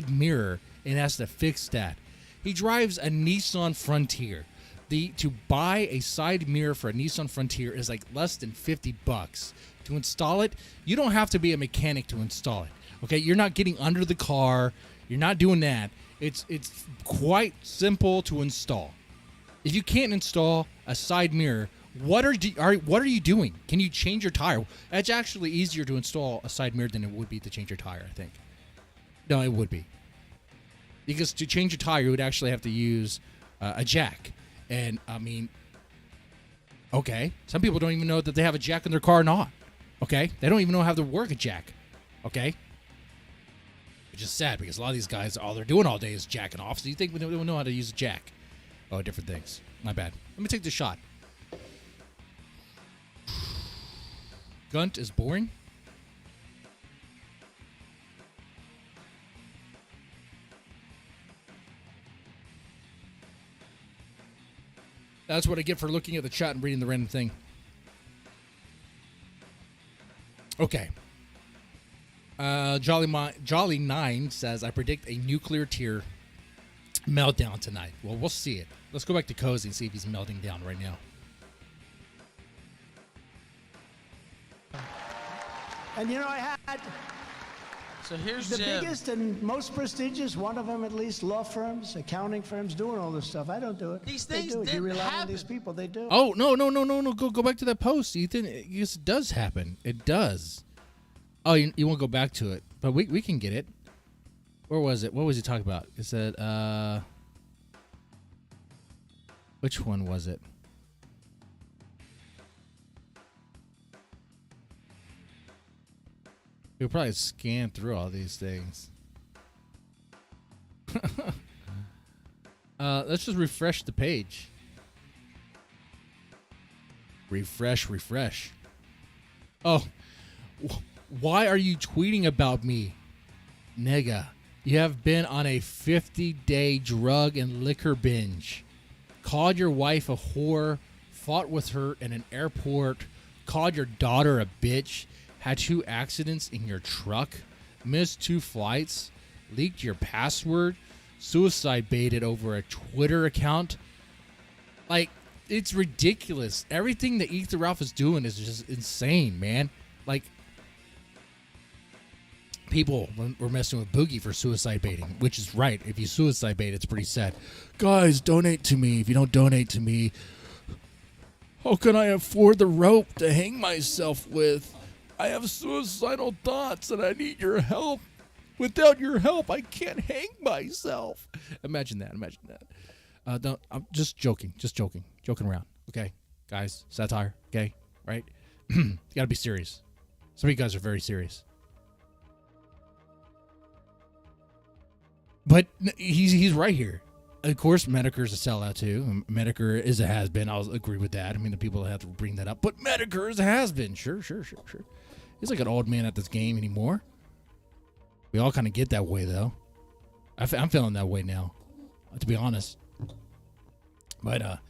S1: mirror and has to fix that. He drives a Nissan Frontier. To buy a side mirror for a Nissan Frontier is like less than $50. To install it, you don't have to be a mechanic to install it. Okay, you're not getting under the car. You're not doing that. It's quite simple to install. If you can't install a side mirror, what are you doing? Can you change your tire? It's actually easier to install a side mirror than it would be to change your tire, I think. No, it would be. Because to change your tire, you would actually have to use a jack. And, I mean, okay. Some people don't even know that they have a jack in their car or not. Okay? They don't even know how to work a jack. Okay? Which is sad because a lot of these guys, all they're doing all day is jacking off. So you think they don't know how to use a jack. Oh, different things. My bad. Let me take this shot. Gunt is boring. That's what I get for looking at the chat and reading the random thing. Okay. Jolly 9 says, I predict a nuclear tier meltdown tonight. Well, we'll see it. Let's go back to Cozy and see if he's melting down right now.
S9: And I had
S3: So here's
S9: the
S3: Jim.
S9: biggest and most prestigious, one of them at least, law firms, accounting firms, doing all this stuff. I don't do it.
S3: These
S9: They
S3: things
S9: do it. You
S3: didn't
S9: rely on
S3: happen.
S9: these people. They do.
S1: Oh, no. Go back to that post, Ethan. Yes, it does happen. It does. Oh, you won't go back to it. But we can get it. Where was it? What was he talking about? It said, which one was it? You'll probably scan through all these things. Let's just refresh the page. Refresh. Oh, why are you tweeting about me? Nigga, you have been on a 50-day drug and liquor binge. Called your wife a whore, fought with her in an airport, called your daughter a bitch, had 2 accidents in your truck, missed 2 flights, leaked your password, suicide baited over a Twitter account. Like, it's ridiculous. Everything that Ethan Ralph is doing is just insane, man. Like, people were messing with Boogie for suicide baiting, which is right. If you suicide bait, it's pretty sad. Guys, donate to me. If you don't donate to me, how can I afford the rope to hang myself with? I have suicidal thoughts and I need your help. Without your help, I can't hang myself. Imagine that. I'm just joking. Joking around. Okay, guys, satire. Okay, right? You gotta be serious. Some of you guys are very serious. But he's right here. Of course, Medicare's a sellout too. Medicare is a has-been. I'll agree with that. I mean, the people have to bring that up. But Medicare is a has-been. Sure. He's like an old man at this game anymore. We all kind of get that way, though. I'm feeling that way now, to be honest. But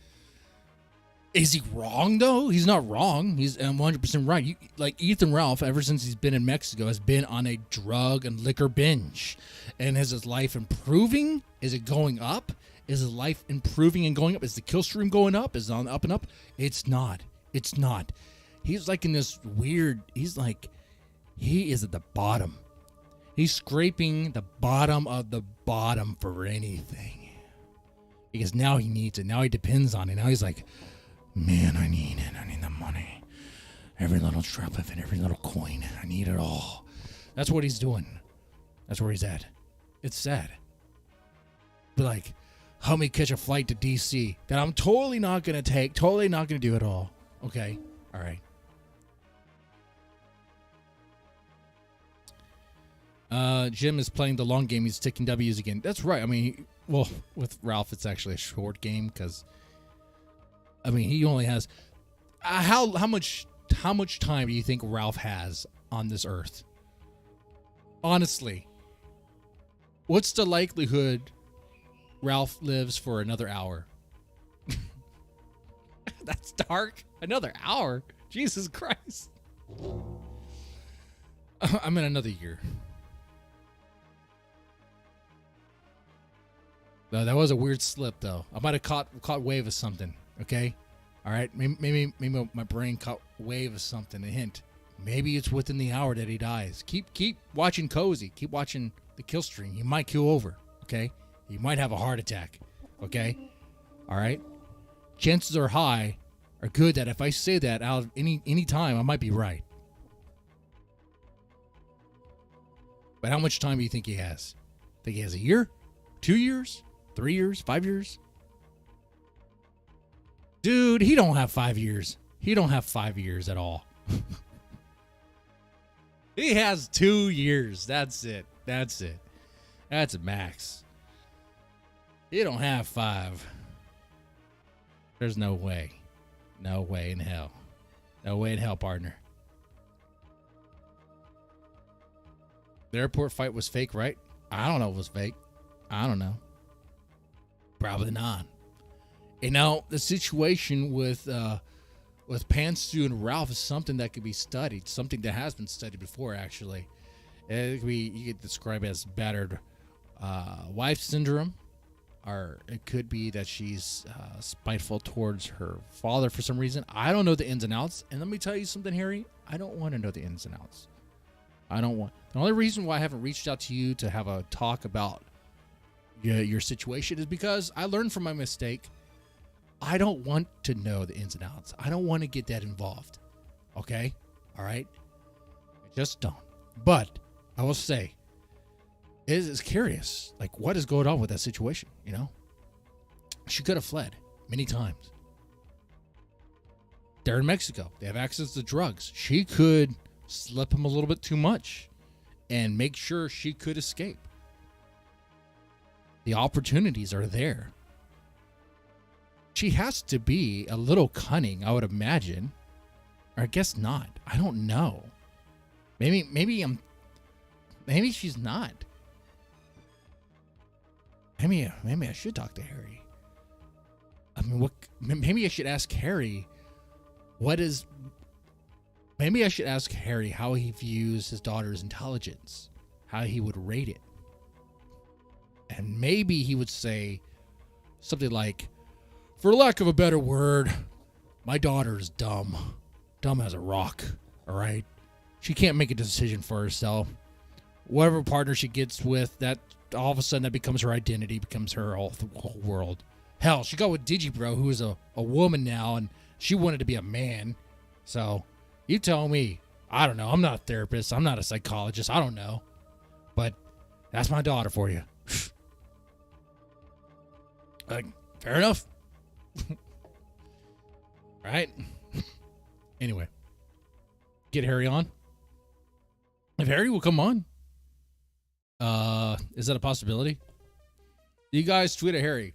S1: is he wrong, though? He's not wrong. He's 100% right. Like Ethan Ralph, ever since he's been in Mexico, has been on a drug and liquor binge. And is his life improving? Is it going up? Is his life improving and going up? Is the kill stream going up? Is it on up and up? It's not. It's not. He's like in this weird, he is at the bottom. He's scraping the bottom of the bottom for anything. Because now he needs it. Now he depends on it. Now he's like, man, I need it. I need the money. Every little drop of it, every little coin. I need it all. That's what he's doing. That's where he's at. It's sad. But like, help me catch a flight to DC that I'm totally not going to take. Totally not going to do it all. Okay. All right. Jim is playing the long game. He's taking W's again. That's right. I mean, well, with Ralph, it's actually a short game because, I mean, he only has how much time do you think Ralph has on this earth? Honestly, what's the likelihood Ralph lives for another hour? That's dark. Another hour? Jesus Christ. I'm in another year. No, that was a weird slip, though. I might have caught wave of something. Okay, all right. Maybe my brain caught wave of something. A hint. Maybe it's within the hour that he dies. Keep watching Cozy. Keep watching the kill stream. He might kill over. Okay, he might have a heart attack. Okay, all right. Chances are high, are good that if I say that out of any time, I might be right. But how much time do you think he has? Think he has a year? 2 years? 3 years? 5 years? Dude, he don't have 5 years. He don't have 5 years at all. He has 2 years. That's it. That's a max. He don't have 5. There's no way. No way in hell. No way in hell, partner. The airport fight was fake, right? I don't know if it was fake. I don't know. Probably not. You know, the situation with Pantsu and Ralph is something that could be studied. Something that has been studied before, actually. It could be, you could describe it as battered wife syndrome. Or it could be that she's spiteful towards her father for some reason. I don't know the ins and outs. And let me tell you something, Harry. I don't want to know the ins and outs. I don't want. The only reason why I haven't reached out to you to have a talk about your situation is because I learned from my mistake. I don't want to know the ins and outs. I don't want to get that involved. Okay? All right? I just don't. But I will say, it is curious. Like, what is going on with that situation, you know? She could have fled many times. They're in Mexico. They have access to drugs. She could slip him a little bit too much and make sure she could escape. The opportunities are there. She has to be a little cunning, I would imagine. Or I guess not. I don't know. Maybe she's not. Maybe I should talk to Harry. I mean, maybe I should ask Harry maybe I should ask Harry how he views his daughter's intelligence, how he would rate it. And maybe he would say something like, for lack of a better word, my daughter's dumb. Dumb as a rock, all right? She can't make a decision for herself. Whatever partner she gets with, that all of a sudden that becomes her identity, becomes her whole world. Hell, she got with Digibro, who is a woman now, and she wanted to be a man. So, you tell me. I don't know. I'm not a therapist. I'm not a psychologist. I don't know. But that's my daughter for you. Fair enough. Right? Anyway. Get Harry on. If Harry will come on. Is that a possibility? You guys tweet at Harry.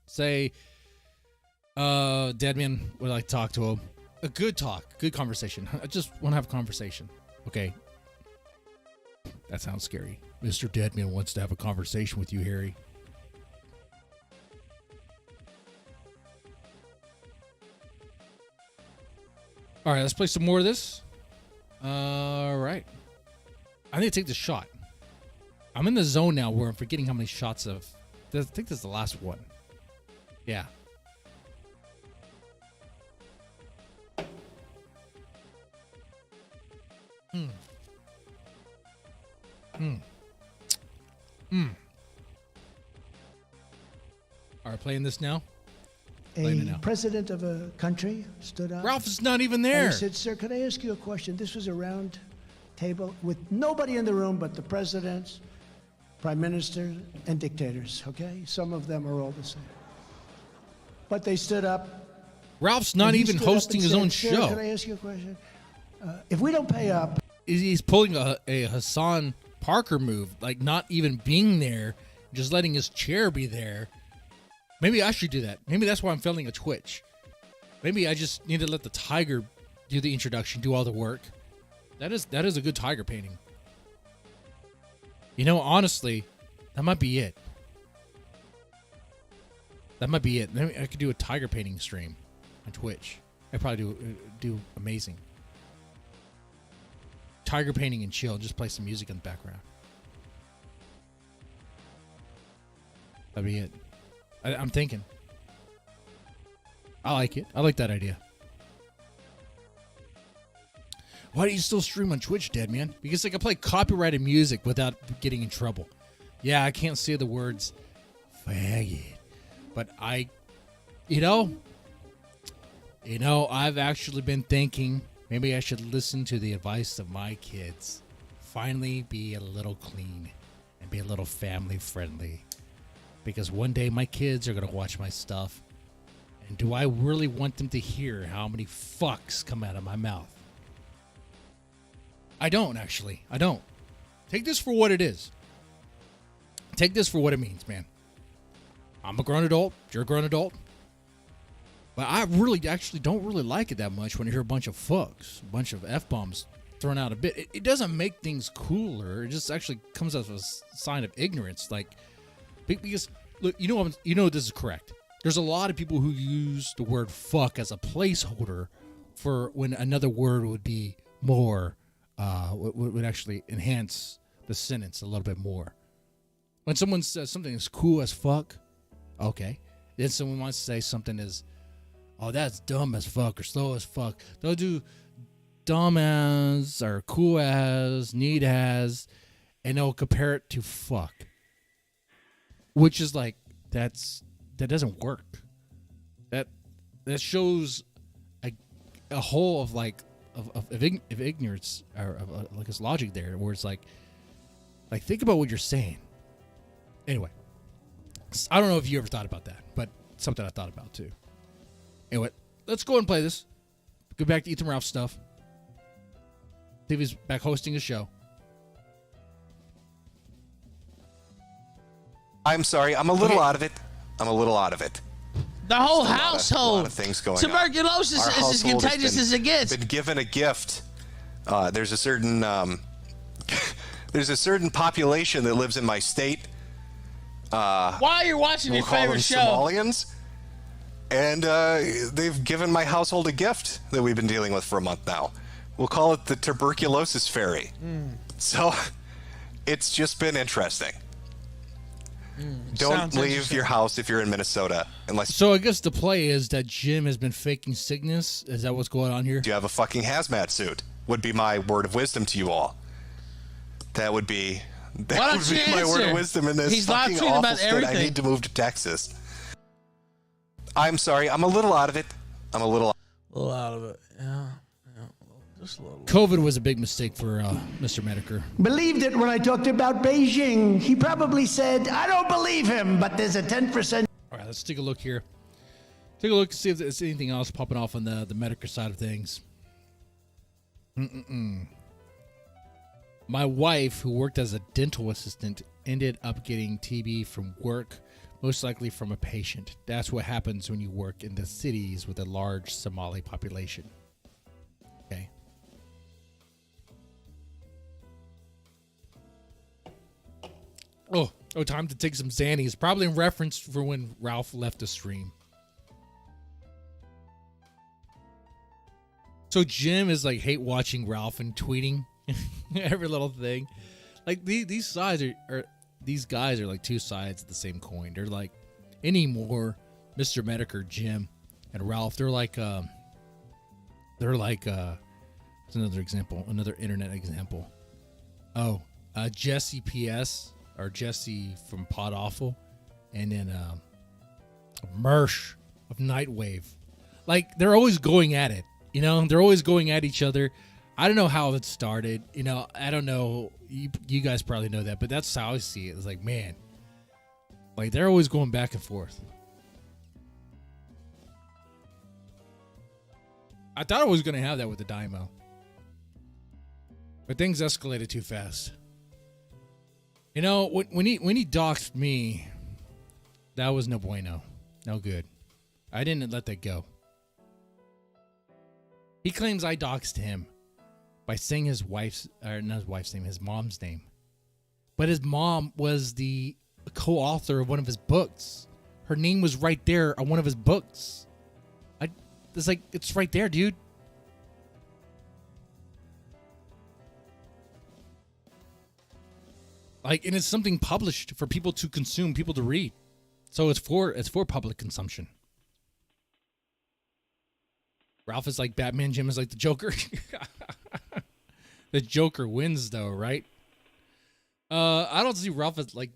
S1: Say, Deadman would like to talk to him. A good talk. Good conversation. I just want to have a conversation. Okay. That sounds scary. Mr. Deadman wants to have a conversation with you, Harry. All right, let's play some more of this. All right. I need to take the shot. I'm in the zone now where I'm forgetting how many shots of... I think this is the last one. Yeah. All right, playing this now.
S9: A president of a country stood up.
S1: Ralph is not even
S9: And
S1: there.
S9: he said, "Sir, could I ask you a question?" This was a round table with nobody in the room but the presidents, prime ministers, and dictators, okay? Some of them are all the same. But they stood up.
S1: Ralph's not
S9: and he
S1: even
S9: stood up
S1: hosting
S9: and
S1: his
S9: said,
S1: own
S9: "Sir,
S1: show.
S9: Could I ask you a question? If we don't pay up,
S1: He's pulling a Hassan Parker move, like not even being there, just letting his chair be there. Maybe I should do that. Maybe that's why I'm failing a Twitch. Maybe I just need to let the tiger do the introduction, do all the work. That is a good tiger painting. You know, honestly, that might be it. That might be it. Maybe I could do a tiger painting stream on Twitch. I'd probably do amazing. Tiger painting and chill. Just play some music in the background. That'd be it. I'm thinking. I like it. I like that idea. Why do you still stream on Twitch, Dead Man? Because I can play copyrighted music without getting in trouble. Yeah, I can't say the words faggot. But I've actually been thinking maybe I should listen to the advice of my kids. Finally be a little clean and be a little family friendly. Because one day my kids are going to watch my stuff. And do I really want them to hear how many fucks come out of my mouth? I don't, actually. I don't. Take this for what it is. Take this for what it means, man. I'm a grown adult. You're a grown adult. But I really actually don't really like it that much when I hear a bunch of fucks, a bunch of F-bombs thrown out a bit. It doesn't make things cooler. It just actually comes as a sign of ignorance. Like, because, look, you know this is correct. There's a lot of people who use the word fuck as a placeholder for when another word would be more, would actually enhance the sentence a little bit more. When someone says something is cool as fuck, okay. Then someone wants to say something is, oh, that's dumb as fuck or slow as fuck. They'll do dumb as or cool as, neat as, and they'll compare it to fuck. Which is like, that doesn't work. That shows a whole of like of ignorance or of like this logic there, where it's like think about what you're saying. Anyway, I don't know if you ever thought about that, but something I thought about too. Anyway, let's go and play this. Go back to Ethan Ralph stuff. See if he's back hosting a show.
S6: I'm sorry, I'm a little out of it.
S3: The whole
S6: Just
S3: household.
S6: A lot of things going on.
S3: Tuberculosis
S6: Our
S3: is as
S6: household has
S3: contagious as it gets.
S6: Been given a gift. There's a certain population that lives in my state.
S3: While you're watching
S6: We'll
S3: your
S6: call them
S3: favorite show,
S6: Somalians. And they've given my household a gift that we've been dealing with for a month now. We'll call it the tuberculosis fairy. So it's just been interesting. Don't leave your house if you're in Minnesota unless.
S1: So I guess the play is that Jim has been faking sickness. Is that what's going on here?
S6: You have a fucking hazmat suit. Would be my word of wisdom to you all. That would be my word of wisdom in this
S3: He's
S6: fucking
S3: live-tweeting
S6: awful
S3: about
S6: state.
S3: everything.
S6: I need to move to Texas. I'm sorry. I'm a little out of it.
S3: A little out of it. Yeah. Just a little.
S1: COVID was a big mistake for Mr. Mediker.
S9: believed it when I talked about Beijing. He probably said, I don't believe him, but there's a 10%.
S1: All right, let's take a look here. Take a look to see if there's anything else popping off on the Mediker side of things. My wife, who worked as a dental assistant, ended up getting TB from work, most likely from a patient. That's what happens when you work in the cities with a large Somali population. Okay. Oh, time to take some Xannies. Probably in reference for when Ralph left the stream. So Jim is like hate watching Ralph and tweeting every little thing. Like these sides are these guys are like two sides of the same coin. They're like anymore, Mr. Mediker, Jim, and Ralph. They're like it's another example, another internet example. Oh, Jesse PS or Jesse from Pod Awful, and then Mersh of Nightwave. Like, they're always going at it, you know? They're always going at each other. I don't know how it started, you know? I don't know. You guys probably know that, but that's how I see it. It's like, man, like, they're always going back and forth. I thought I was going to have that with the Daimo, but things escalated too fast. You know, when he doxed me, that was no bueno. No good. I didn't let that go. He claims I doxed him by saying his wife's, or not his wife's name, his mom's name. But his mom was the co-author of one of his books. Her name was right there on one of his books. It's like, it's right there, dude. Like, and it's something published for people to consume, people to read. So it's for public consumption. Ralph is like Batman, Jim is like the Joker. The Joker wins though, right? I don't see Ralph as like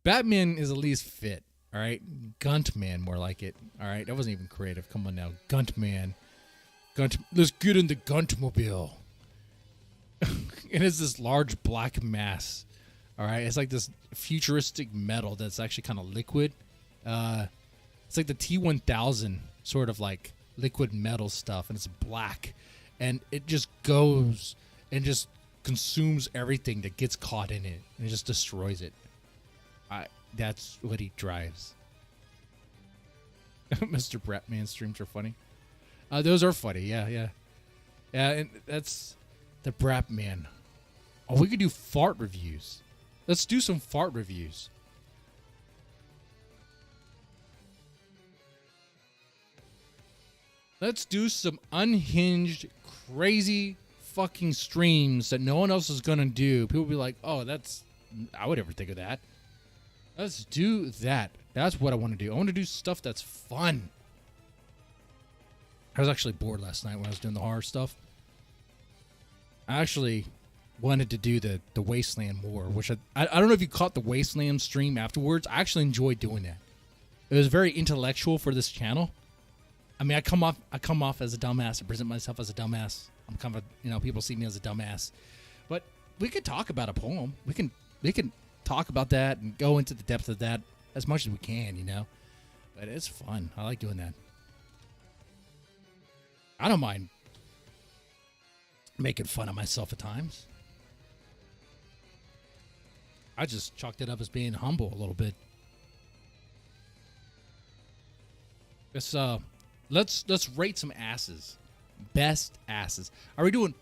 S1: Batman is at least fit, all right? Guntman more like it. All right, that wasn't even creative. Come on now. Guntman. Let's get in the Guntmobile. And it's this large black mass. All right, it's like this futuristic metal that's actually kind of liquid. It's like the T1000 sort of like liquid metal stuff, and it's black, and it just goes and just consumes everything that gets caught in it, and it just destroys it. That's what he drives. Mr. Bratman streams are funny. Those are funny, yeah, and that's the Bratman. Oh, we could do fart reviews. Let's do some fart reviews. Let's do some unhinged, crazy fucking streams that no one else is going to do. People will be like, oh, I would never think of that. Let's do that. That's what I want to do. I want to do stuff that's fun. I was actually bored last night when I was doing the horror stuff. I actually wanted to do the Wasteland more, which I don't know if you caught the Wasteland stream afterwards. I actually enjoyed doing that. It was very intellectual for this channel. I mean, I come off as a dumbass. I present myself as a dumbass. I'm kind of, people see me as a dumbass. But we could talk about a poem. We can talk about that and go into the depth of that as much as we can, But it's fun. I like doing that. I don't mind making fun of myself at times. I just chalked it up as being humble a little bit. Let's rate some asses. Best asses. Are we doing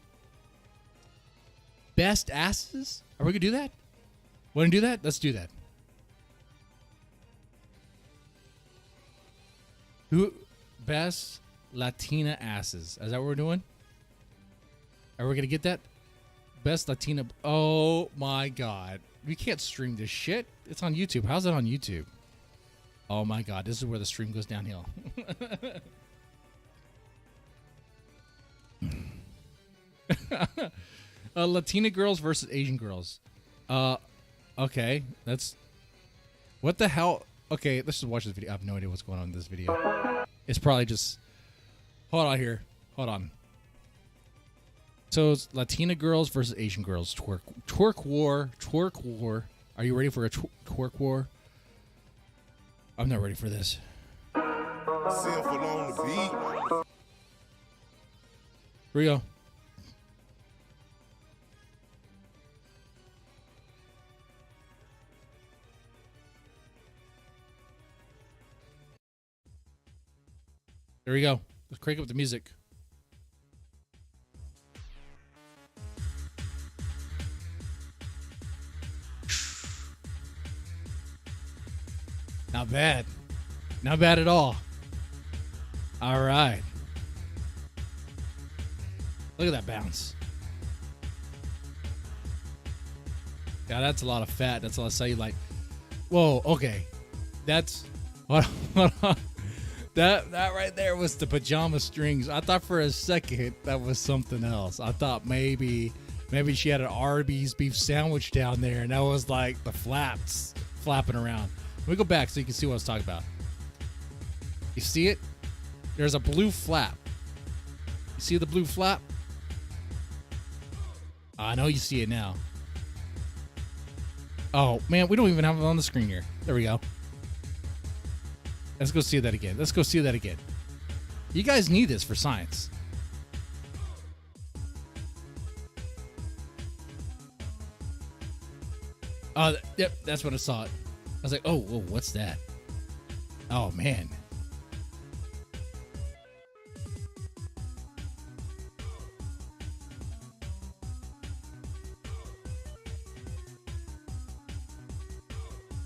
S1: best asses? Are we gonna do that? Want to do that? Let's do that. Who best Latina asses? Is that what we're doing? Are we gonna get that? Best Latina. Oh my God. We can't stream this shit. It's on YouTube. How's it on YouTube? Oh my God. This is where the stream goes downhill. Latina girls versus Asian girls. Okay. That's. What the hell? Okay, let's just watch this video. I have no idea what's going on in this video. It's probably just. Hold on here. Hold on. So it's Latina girls versus Asian girls. Twerk war. Are you ready for a twerk war? I'm not ready for this. Here we go. There we go. Let's crank up the music. Not bad. Not bad at all. All right. Look at that bounce. Yeah, that's a lot of fat. That's a lot of cellulite. Whoa, okay. That's... Hold on. That right there was the pajama strings. I thought for a second that was something else. I thought maybe Maybe she had an Arby's beef sandwich down there, and that was like the flaps flapping around. Let me go back so you can see what I was talking about. You see it? There's a blue flap. You see the blue flap? I know you see it now. Oh, man, we don't even have it on the screen here. There we go. Let's go see that again. Let's go see that again. You guys need this for science. Yep, that's when I saw it. I was like, oh, whoa, what's that? Oh, man.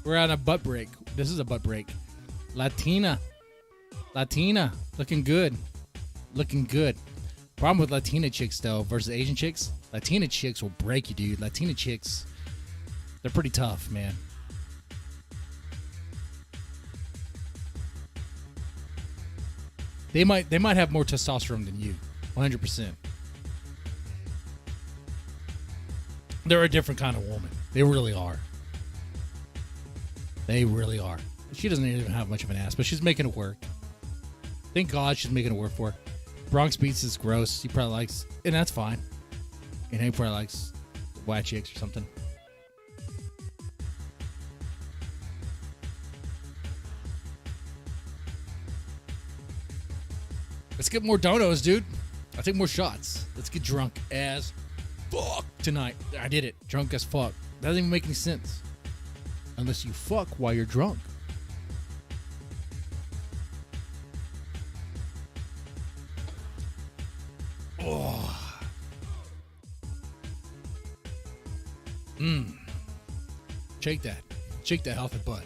S1: We're on a butt break. This is a butt break. Latina. Looking good. Looking good. Problem with Latina chicks, though, versus Asian chicks. Latina chicks will break you, dude. Latina chicks, they're pretty tough, man. They might have more testosterone than you. 100%. They're a different kind of woman. They really are. They really are. She doesn't even have much of an ass, but she's making it work. Thank God she's making it work for her. Bronx Beats is gross. He probably likes, and that's fine. And he probably likes white chicks or something. Let's get more donos, dude. I'll take more shots. Let's get drunk as fuck tonight. I did it. Drunk as fuck. That doesn't even make any sense. Unless you fuck while you're drunk. Oh. Shake that. Shake that healthy butt.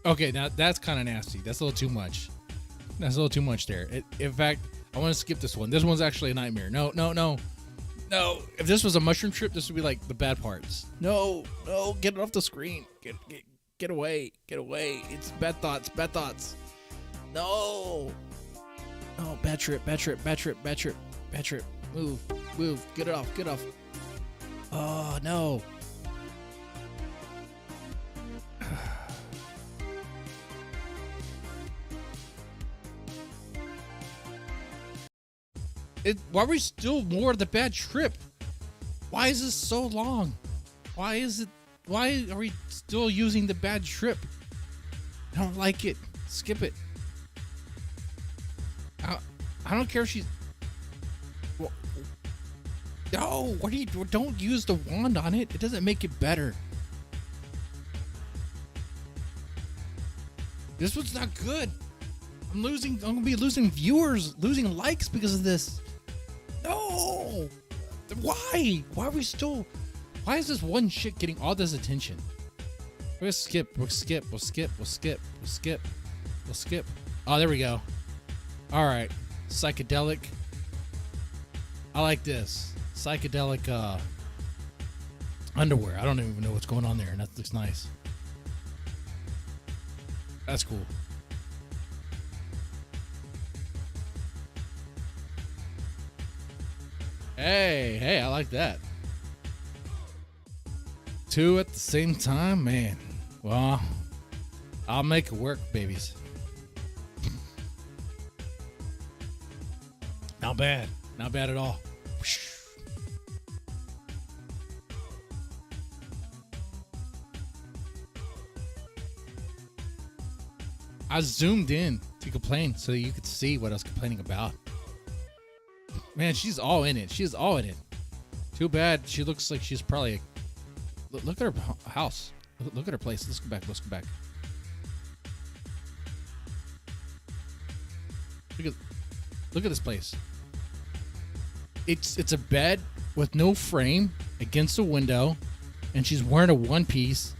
S1: Okay, now that's kind of nasty. That's a little too much. That's a little too much there. In fact, I want to skip this one. This one's actually a nightmare. No. If this was a mushroom trip, this would be like the bad parts. No, get it off the screen. Get away. It's bad thoughts. No, bad trip. Move. Get it off. Oh, no. Why are we still more of the bad trip? Why is this so long? Why are we still using the bad trip? I don't like it. Skip it. I don't care if she's... No, don't use the wand on it. It doesn't make it better. This one's not good. I'm gonna be losing viewers, losing likes because of this. No! Why? Why is this one shit getting all this attention? We'll skip. Oh, there we go. All right. Psychedelic. I like this. Psychedelic underwear. I don't even know what's going on there, and that looks nice. That's cool. Hey, I like that. Two at the same time, man. Well, I'll make it work, babies. Not bad at all. I zoomed in to complain so you could see what I was complaining about. Man, she's all in it. She's all in it. Too bad she looks like she's probably... Look at her house. Look at her place. Let's go back. Look at this place. It's a bed with no frame against a window, and she's wearing a one piece.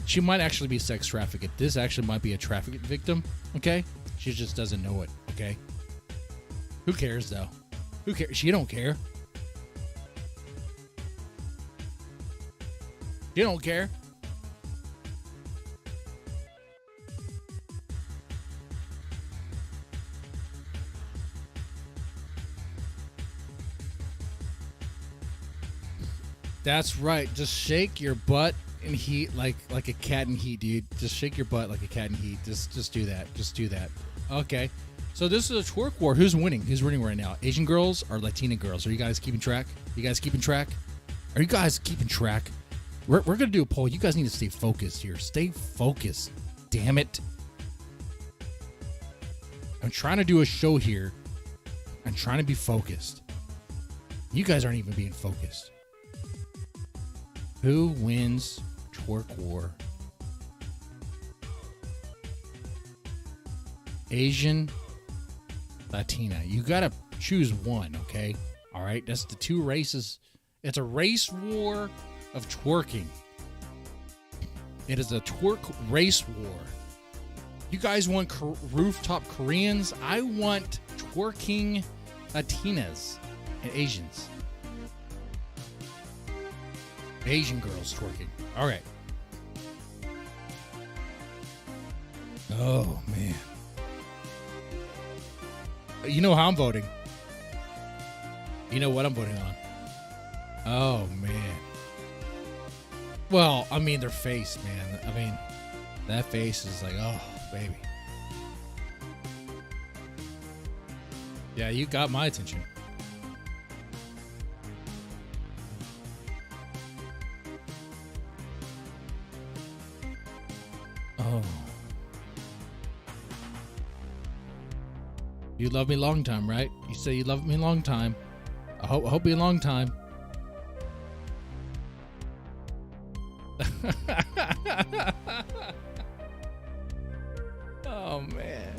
S1: She might actually be sex trafficked. This actually might be a trafficked victim. Okay, she just doesn't know it. Okay, who cares though? Who cares? She don't care. You don't care. That's right. Just shake your butt in heat like a cat in heat, dude. Just shake your butt like a cat in heat. Just do that. Just do that. Okay. So this is a twerk war. Who's winning? Who's winning right now? Asian girls or Latina girls? Are you guys keeping track? You guys keeping track? Are you guys keeping track? We're gonna do a poll. You guys need to stay focused here. Stay focused. Damn it. I'm trying to do a show here. I'm trying to be focused. You guys aren't even being focused. Who wins twerk war? Asian, Latina. You gotta choose one, okay? All right, that's the two races. It's a race war of twerking. It is a twerk race war. You guys want rooftop Koreans? I want twerking Latinas and Asians. Asian girls twerking. All right. Oh, man. You know how I'm voting. You know what I'm voting on. Oh, man. Well, I mean, their face, man. I mean, that face is like, oh, baby. Yeah, you got my attention. Oh. You love me long time, right? You say you love me long time. I hope you a long time. Oh, man.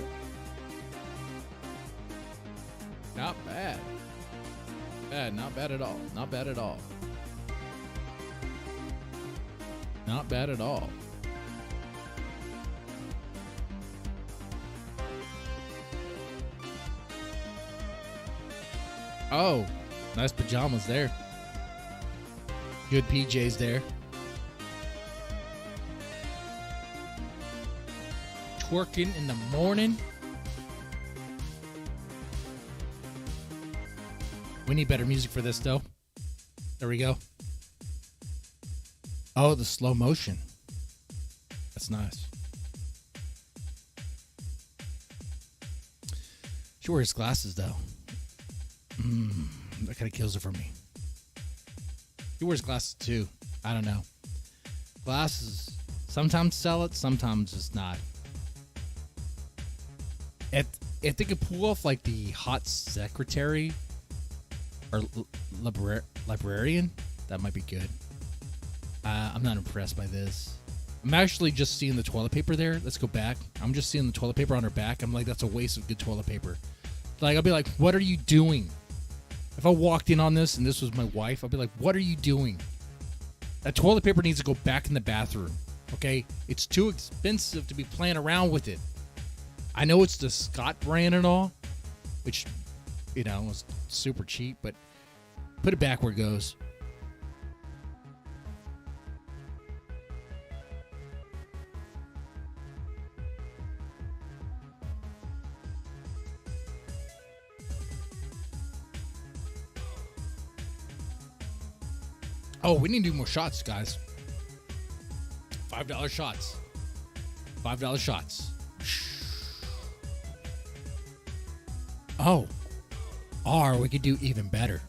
S1: Not bad. Not bad at all. Not bad at all. Not bad at all. Oh, nice pajamas there. Good PJs there. Twerking in the morning. We need better music for this, though. There we go. Oh, the slow motion. That's nice. She wears glasses, though. That kind of kills it for me. He wears glasses, too. I don't know. Glasses sometimes sell it, sometimes it's not. If they could pull off like the hot secretary or librarian, that might be good. I'm not impressed by this. I'm actually just seeing the toilet paper there. Let's go back. I'm just seeing the toilet paper on her back. I'm like, that's a waste of good toilet paper. Like, I'll be like, what are you doing? If I walked in on this and this was my wife, I'd be like, what are you doing? That toilet paper needs to go back in the bathroom. Okay? It's too expensive to be playing around with it. I know it's the Scott brand and all, which, you know, is super cheap, but put it back where it goes. Oh, we need to do more shots, guys. $5 shots. $5 shots. Oh. Or we could do even better.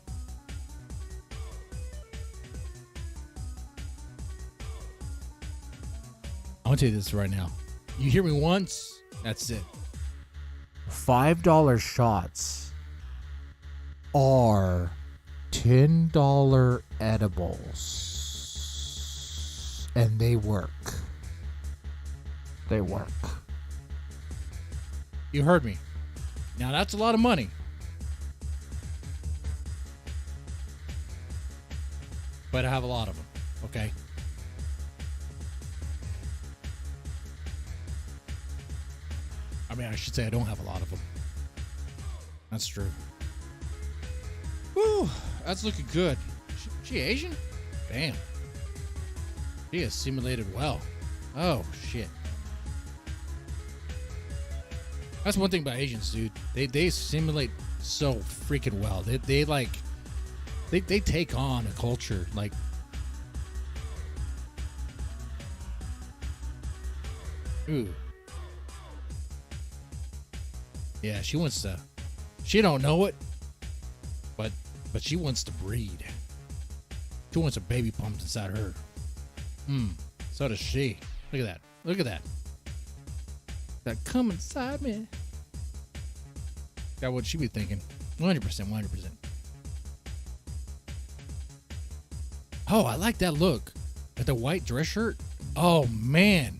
S1: I want to tell you this right now. You hear me once, that's it. $5 shots are $10 edibles. And they work. They work. You heard me. Now that's a lot of money. But I have a lot of them, okay? I mean, I should say I don't have a lot of them. That's true. Whew, that's looking good. She Asian? Damn. She has simulated well. Oh, shit. That's one thing about Asians, dude. They simulate so freaking well. They take on a culture. Like, Ooh. Yeah, she wants to. She don't know it, but she wants to breed. She wants a baby pumped inside her. So does she. Look at that. Look at that. That come inside me. Got what she be thinking. 100%, 100%. Oh, I like that look. With the white dress shirt. Oh man.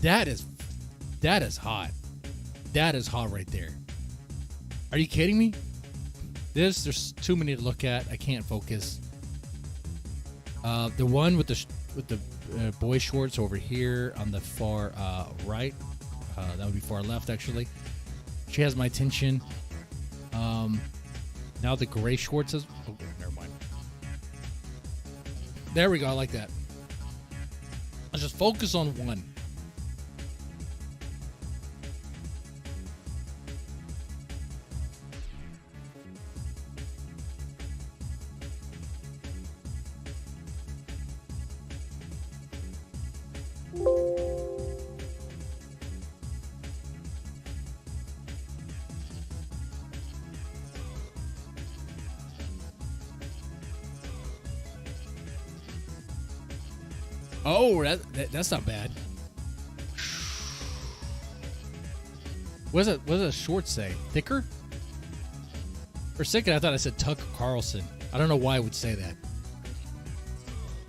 S1: That is hot. That is hot right there. Are you kidding me? There's too many to look at. I can't focus. The one with the boy shorts over here on the far right. That would be far left, actually. She has my attention. Now the gray shorts is. Oh, never mind. There we go. I like that. Let's just focus on one. Oh, that's not bad. What does a short say? Thicker? For a second, I thought I said Tucker Carlson. I don't know why I would say that.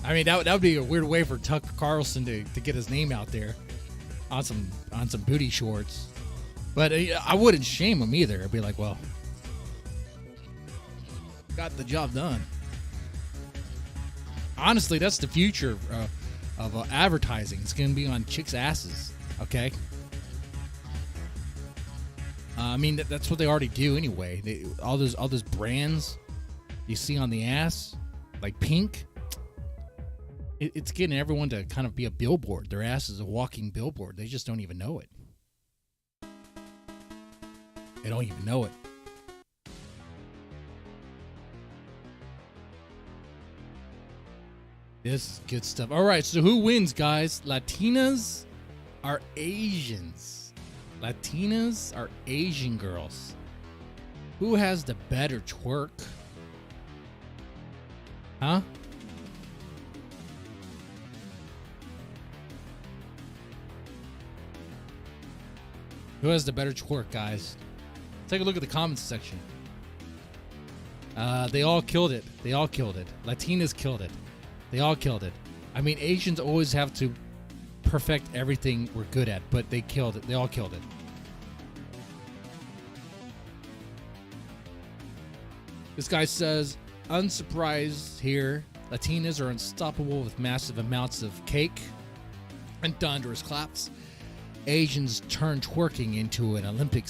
S1: I mean, that would be a weird way for Tucker Carlson to get his name out there on some booty shorts. But I wouldn't shame him either. I'd be like, well, got the job done. Honestly, that's the future of advertising. It's going to be on chicks' asses, okay? I mean, that's what they already do anyway. All those brands you see on the ass, like Pink, it's getting everyone to kind of be a billboard. Their ass is a walking billboard. They just don't even know it. They don't even know it. This is good stuff. All right, so who wins, guys? Latinas are Asians. Latinas are Asian girls. Who has the better twerk? Huh? Who has the better twerk, guys? Take a look at the comments section. They all killed it. They all killed it. Latinas killed it. They all killed it. I mean, Asians always have to perfect everything we're good at, but they killed it. They all killed it. This guy says, unsurprised here, Latinas are unstoppable with massive amounts of cake and thunderous claps. Asians turn twerking into an Olympic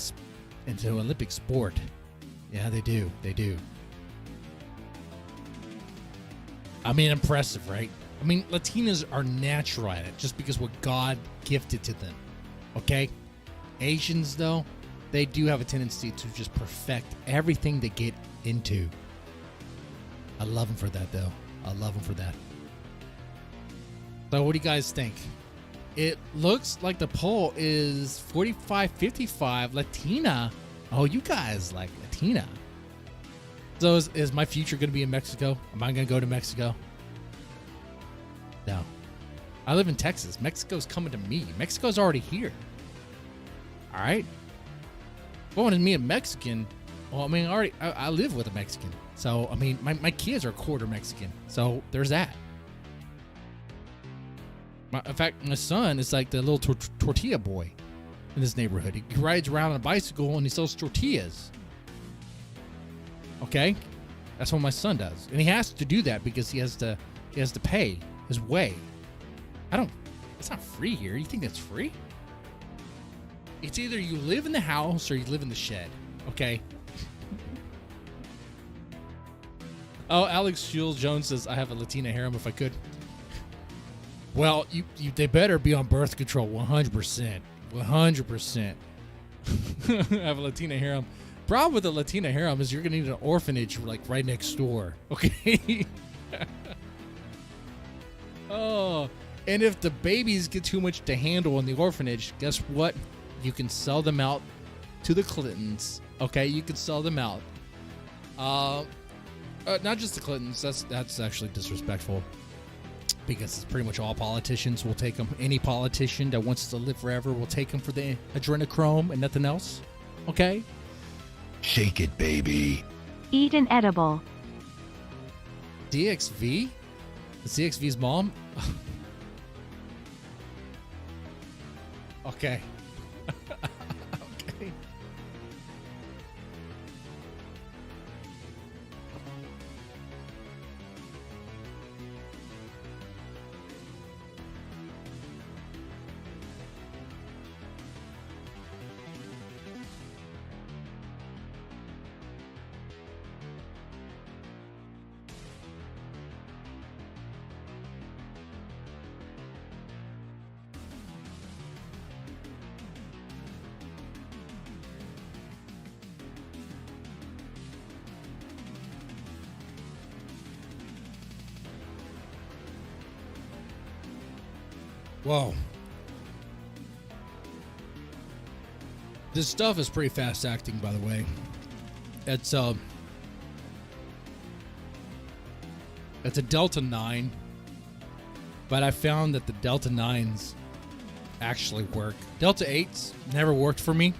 S1: sport. Yeah, they do. They do. I mean, impressive, right? I mean, Latinas are natural at it just because what God gifted to them. Okay? Asians, though, they do have a tendency to just perfect everything they get into. I love them for that, though. I love them for that. So what do you guys think? It looks like the poll is 45-55 Latina. Oh, you guys like Latina. So is my future going to be in Mexico? Am I going to go to Mexico? No. I live in Texas. Mexico's coming to me. Mexico's already here. All right? If I wanted to meet a Mexican, well, I mean, I live with a Mexican. So, I mean, my kids are quarter Mexican. So there's that. In fact, my son is like the little tortilla boy in this neighborhood. He rides around on a bicycle and he sells tortillas. Okay? That's what my son does. And he has to do that because he has to pay his way. It's not free here. You think that's free? It's either you live in the house or you live in the shed. Okay? Oh, Alex Shields Jones says, I have a Latina harem if I could. Well, they better be on birth control 100%. 100%. I have a Latina harem. Problem with the Latina harem is you're going to need an orphanage like right next door. Okay? Oh, And if the babies get too much to handle in the orphanage, guess what? You can sell them out to the Clintons. Okay, you can sell them out. Not just the Clintons. That's actually disrespectful. Because it's pretty much all politicians will take them. Any politician that wants to live forever will take them for the adrenochrome and nothing else. Okay?
S10: Shake it, baby.
S4: Eat an edible.
S1: DXV? The CXV's mom? Okay. Okay. Whoa. This stuff is pretty fast acting, by the way. It's a Delta 9, but I found that the Delta 9s actually work. Delta 8s never worked for me.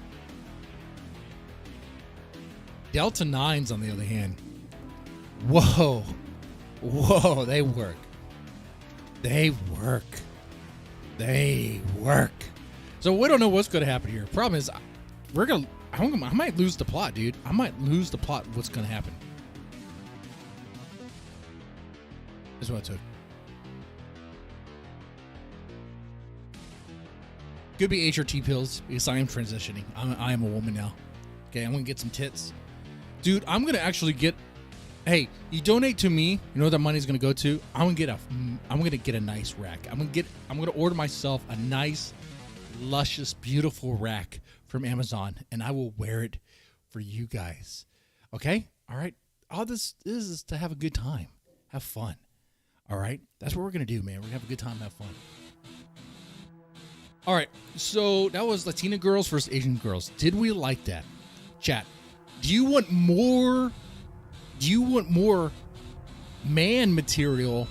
S1: Delta 9s, on the other hand, whoa, they work. They work. They work. So we don't know what's going to happen here. Problem is, I might lose the plot, dude. I might lose the plot of what's going to happen. That's what I took. Could be HRT pills because I am transitioning. I am a woman now. Okay, I'm going to get some tits. Dude, I'm going to actually get... Hey, you donate to me, you know where that money's gonna go to? I'm gonna get a nice rack. I'm gonna order myself a nice, luscious, beautiful rack from Amazon, and I will wear it for you guys. Okay? All right. All this is to have a good time, have fun. All right. That's what we're gonna do, man. We're gonna have a good time, have fun. All right. So that was Latina girls versus Asian girls. Did we like that? Chat. Do you want more? Do you want more man material,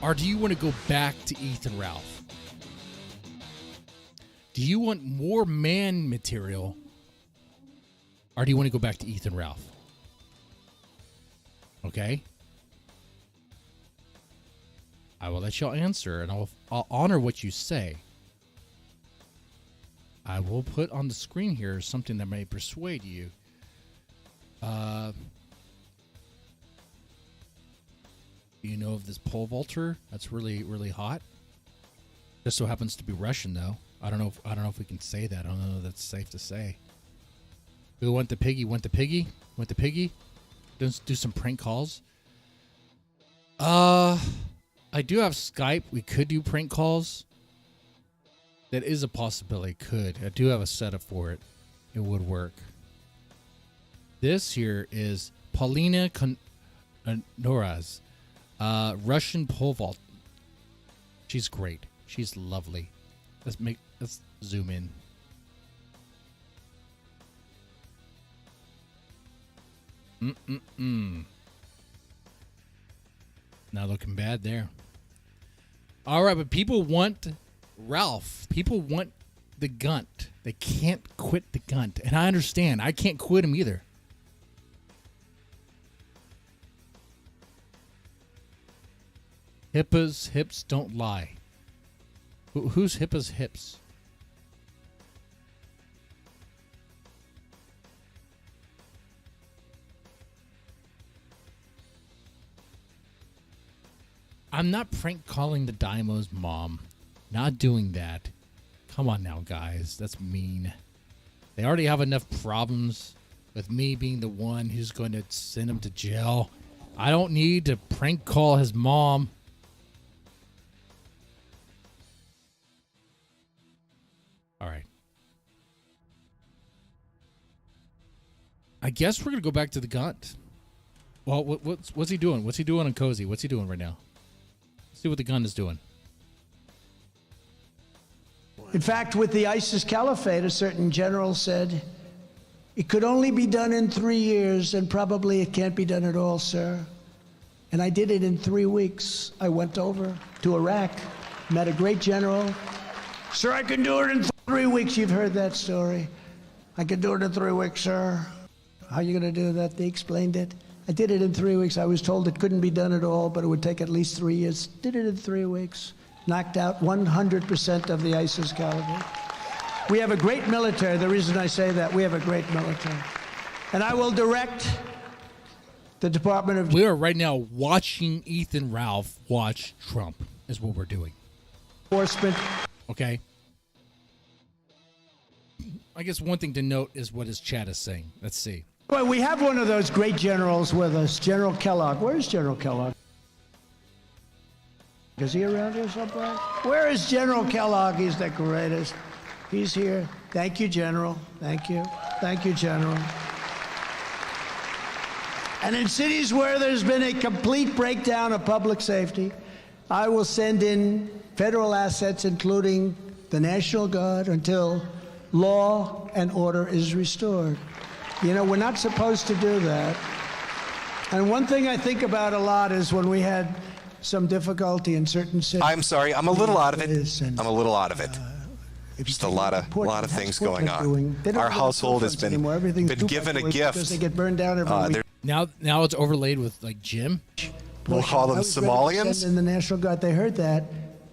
S1: or do you want to go back to Ethan Ralph? Do you want more man material, or do you want to go back to Ethan Ralph? Okay. I will let y'all answer, and I'll honor what you say. I will put on the screen here something that may persuade you. You know of this pole vaulter that's really, really hot? Just so happens to be Russian, though. I don't know if we can say that. I don't know if that's safe to say. Who want the piggy? Want the piggy? Want the piggy? Let's do some prank calls. I do have Skype. We could do prank calls. That is a possibility. Could. I do have a setup for it. It would work. This here is Paulina Noraz. Russian pole vault. She's great. She's lovely. Let's zoom in. Not looking bad there. All right, but people want Ralph. People want the Gunt. They can't quit the Gunt. And I understand. I can't quit him either. Hippa's hips don't lie. Who's Hippa's hips? I'm not prank calling the Daimo's mom. Not doing that. Come on now, guys. That's mean. They already have enough problems with me being the one who's going to send him to jail. I don't need to prank call his mom. All right. I guess we're going to go back to the Gunt. Well, what's he doing? What's he doing on Cozy? What's he doing right now? Let's see what the Gun is doing.
S9: In fact, with the ISIS caliphate, a certain general said, it could only be done in 3 years, and probably it can't be done at all, sir. And I did it in 3 weeks. I went over to Iraq, met a great general. Sir, I can do it in 3 weeks. You've heard that story. I can do it in 3 weeks, sir. How are you going to do that? They explained it. I did it in 3 weeks. I was told it couldn't be done at all, but it would take at least 3 years. Did it in 3 weeks. Knocked out 100% of the ISIS caliphate. We have a great military. The reason I say that, we have a great military. And I will direct the Department of...
S1: We are right now watching Ethan Ralph watch Trump, is what we're doing.
S9: Enforcement.
S1: Okay. I guess one thing to note is what his chat is saying. Let's see.
S9: Well, we have one of those great generals with us, General Kellogg. Where's General Kellogg? Is he around here someplace? Where is General Kellogg? He's the greatest. He's here. Thank you, General. Thank you. Thank you, General. And in cities where there's been a complete breakdown of public safety, I will send in federal assets, including the National Guard, until law and order is restored. You know, we're not supposed to do that. And one thing I think about a lot is when we had some difficulty in certain cities.
S6: I'm sorry, I'm a little out of it. I'm a little out of it. Just a lot of things going on. Our household has been given a gift.
S9: Because they get burned down every week.
S1: Now it's overlaid with like Jim.
S6: We'll call them Somalians.
S9: And the National Guard, they heard that.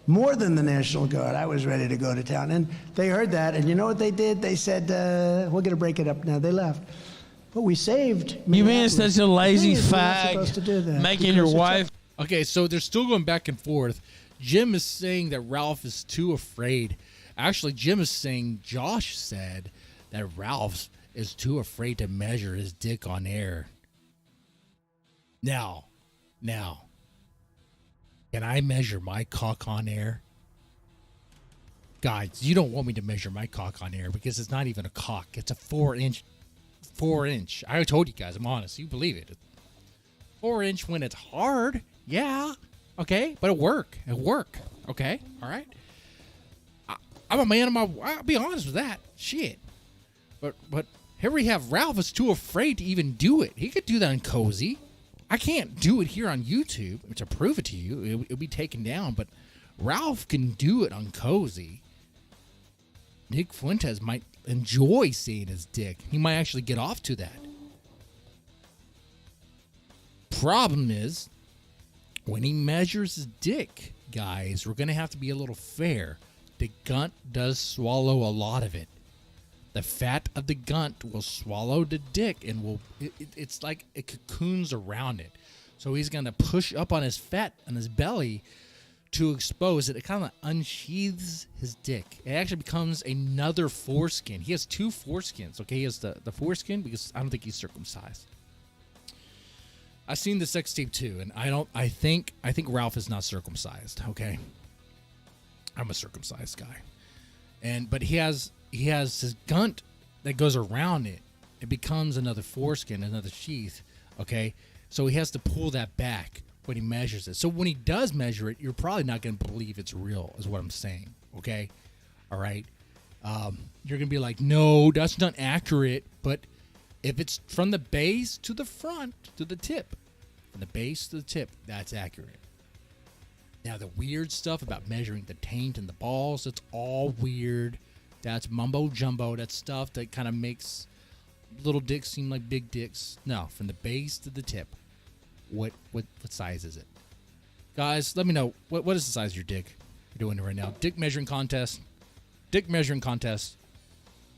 S9: More than the National Guard. I was ready to go to town. And they heard that. And you know what they did? They said, we're going to break it up now. They left. But we saved.
S3: You mean it's such a lazy fag
S9: to do that
S3: making your wife...
S1: Okay, so they're still going back and forth. Jim is saying that Ralph is too afraid. Actually, Jim is saying Josh said that Ralph is too afraid to measure his dick on air. Now, can I measure my cock on air? Guys, you don't want me to measure my cock on air because it's not even a cock. It's a 4-inch. 4-inch. I told you guys, I'm honest. You believe it. 4-inch when it's hard. Yeah. Okay. But it'll work. Okay. All right. I'm a man of my... I'll be honest with that. Shit. But here we have Ralph is too afraid to even do it. He could do that on Cozy. I can't do it here on YouTube to prove it to you. It'll be taken down. But Ralph can do it on Cozy. Nick Fuentes might enjoy seeing his dick. He might actually get off to that. Problem is, when he measures his dick, guys, we're going to have to be a little fair. The gunt does swallow a lot of it. The fat of the gunt will swallow the dick and it's like it cocoons around it. So he's going to push up on his fat on his belly to expose it. It kind of unsheathes his dick. It actually becomes another foreskin. He has 2 foreskins. Okay, he has the foreskin because I don't think he's circumcised. I've seen the sex tape too, and I think Ralph is not circumcised. Okay, I'm a circumcised guy, but he has his gunt that goes around it. It becomes another foreskin, another sheath. Okay, so he has to pull that back when he measures it. So when he does measure it, you're probably not going to believe it's real, is what I'm saying. Okay, all right. You're going to be like, no, that's not accurate, but. If it's from the base to the front to the tip, from the base to the tip, that's accurate. Now, the weird stuff about measuring the taint and the balls, it's all weird. That's mumbo jumbo. That's stuff that kind of makes little dicks seem like big dicks. No, from the base to the tip, what size is it? Guys, let me know. What is the size of your dick? You're doing it right now. Dick measuring contest.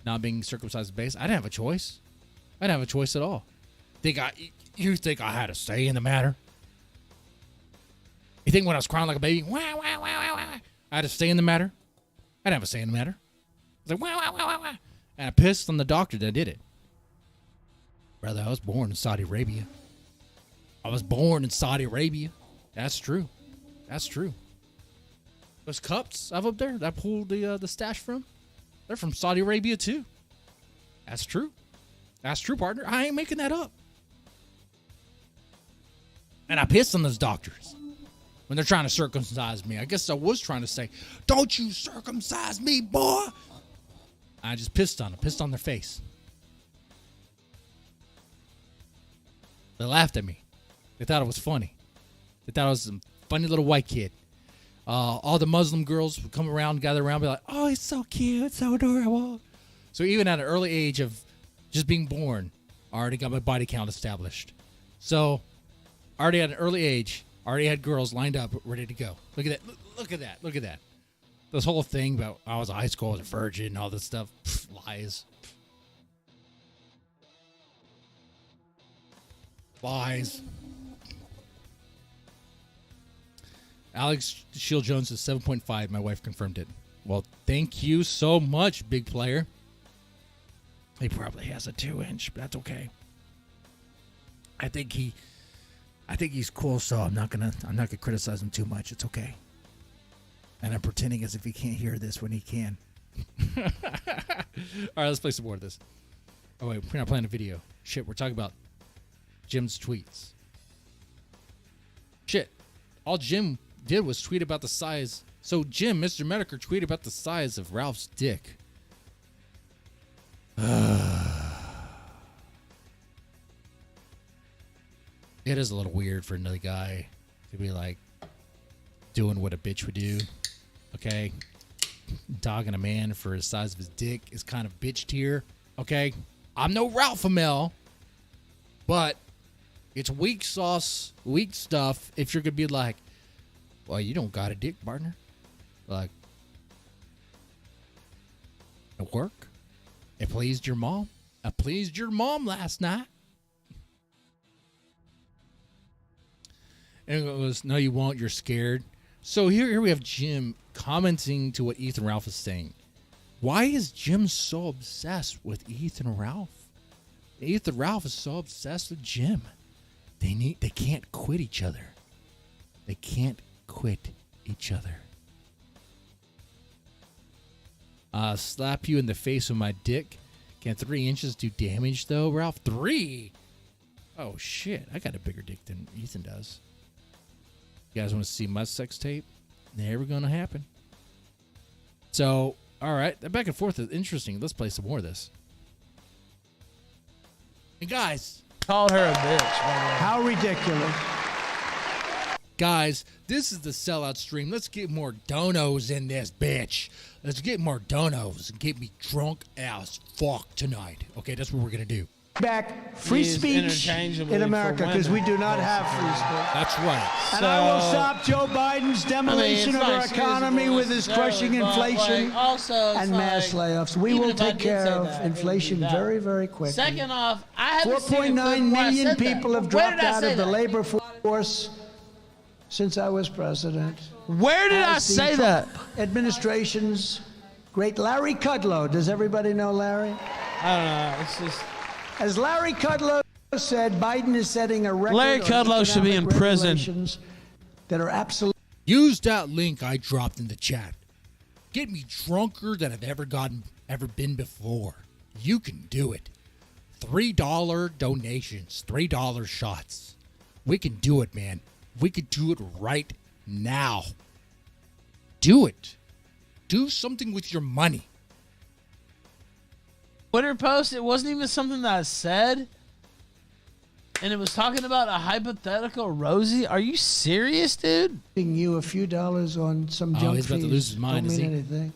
S1: Not being circumcised at base. I didn't have a choice. I didn't have a choice at all. You think I had a say in the matter? You think when I was crying like a baby, wah, wah, wah, wah, wah, I had a say in the matter? I didn't have a say in the matter. I was like, wah, wah, wah, wah, wah. And I pissed on the doctor that did it. Brother, I was born in Saudi Arabia. That's true. Those cups I have up there that I pulled the stash from, they're from Saudi Arabia too. That's true. That's true, partner. I ain't making that up. And I pissed on those doctors. when they're trying to circumcise me. I guess I was trying to say, don't you circumcise me, boy. I just pissed on them, pissed on their face. They laughed at me. They thought it was funny. They thought I was some funny little white kid. All the Muslim girls would come around, gather around, be like, oh, he's so cute, so adorable. So even at an early age of just being born, I already got my body count established. So already at an early age, already had girls lined up, ready to go. Look at that. Look at that. Look at that. This whole thing about I was in high school, I was a virgin, and all this stuff. Lies. Lies. Alex Shield Jones is 7.5. My wife confirmed it. Well, thank you so much, big player. He probably has a 2-inch, but that's okay. I think he's cool, so I'm not gonna criticize him too much. It's okay. And I'm pretending as if he can't hear this when he can. All right, let's play some more of this. Oh wait, we're not playing a video. Shit, we're talking about Jim's tweets. Shit, all Jim did was tweet about the size. So Jim, Mr. Mediker, tweeted about the size of Ralph's dick. It is a little weird for another guy to be like doing what a bitch would do. Okay, dogging a man for the size of his dick is kind of bitch tier. Okay, I'm no Ralph Amel, but it's weak sauce, weak stuff. If you're gonna be like, well, you don't got a dick, partner. Like, it work. It pleased your mom. I pleased your mom last night. And it goes, no, you won't. You're scared. So here we have Jim commenting to what Ethan Ralph is saying. Why is Jim so obsessed with Ethan Ralph? Ethan Ralph is so obsessed with Jim. They can't quit each other. They can't quit each other. Slap you in the face with my dick. Can 3 inches do damage though, Ralph? 3? Oh shit! I got a bigger dick than Ethan does. You guys want to see my sex tape? Never gonna happen. So, all right, the back and forth is interesting. Let's play some more of this. And guys,
S3: called her a bitch.
S9: How ridiculous.
S1: Guys, this is the sellout stream. Let's get more donos in this bitch. Let's get more donos and get me drunk as fuck tonight. Okay, that's what we're gonna do.
S9: Back free speech in America because we do not have free speech.
S1: That's right.
S9: And I will stop Joe Biden's demolition of our economy with his crushing inflation and mass layoffs. We will take care of inflation very, very quickly.
S3: Second off, I haven't
S9: 4.9 million people have dropped out of the labor force since I was president.
S3: Where did I say that?
S9: Administration's great Larry Kudlow. Does everybody know Larry?
S3: I don't know. It's just...
S9: As Larry Kudlow said, Biden is setting a record.
S3: Larry Kudlow should be in prison.
S9: That are absolutely.
S1: Use that link I dropped in the chat. Get me drunker than I've ever been before. You can do it. $3 donations, $3 shots. We can do it, man. We could do it right now. Do it. Do something with your money.
S3: Twitter post, it wasn't even something that I said. And it was talking about a hypothetical Rosie. Are you serious, dude?
S9: You a few dollars on some junk
S1: he's about to lose his mind,
S9: don't mean anything.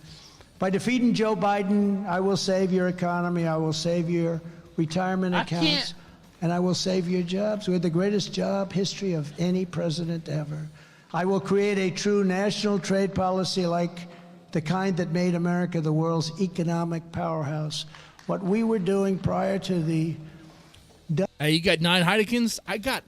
S9: By defeating Joe Biden, I will save your economy. I will save your retirement accounts. And I will save your jobs. We had the greatest job history of any president ever. I will create a true national trade policy like the kind that made America the world's economic powerhouse. What we were doing prior to the...
S1: Hey, you got 9 Heineken's? I got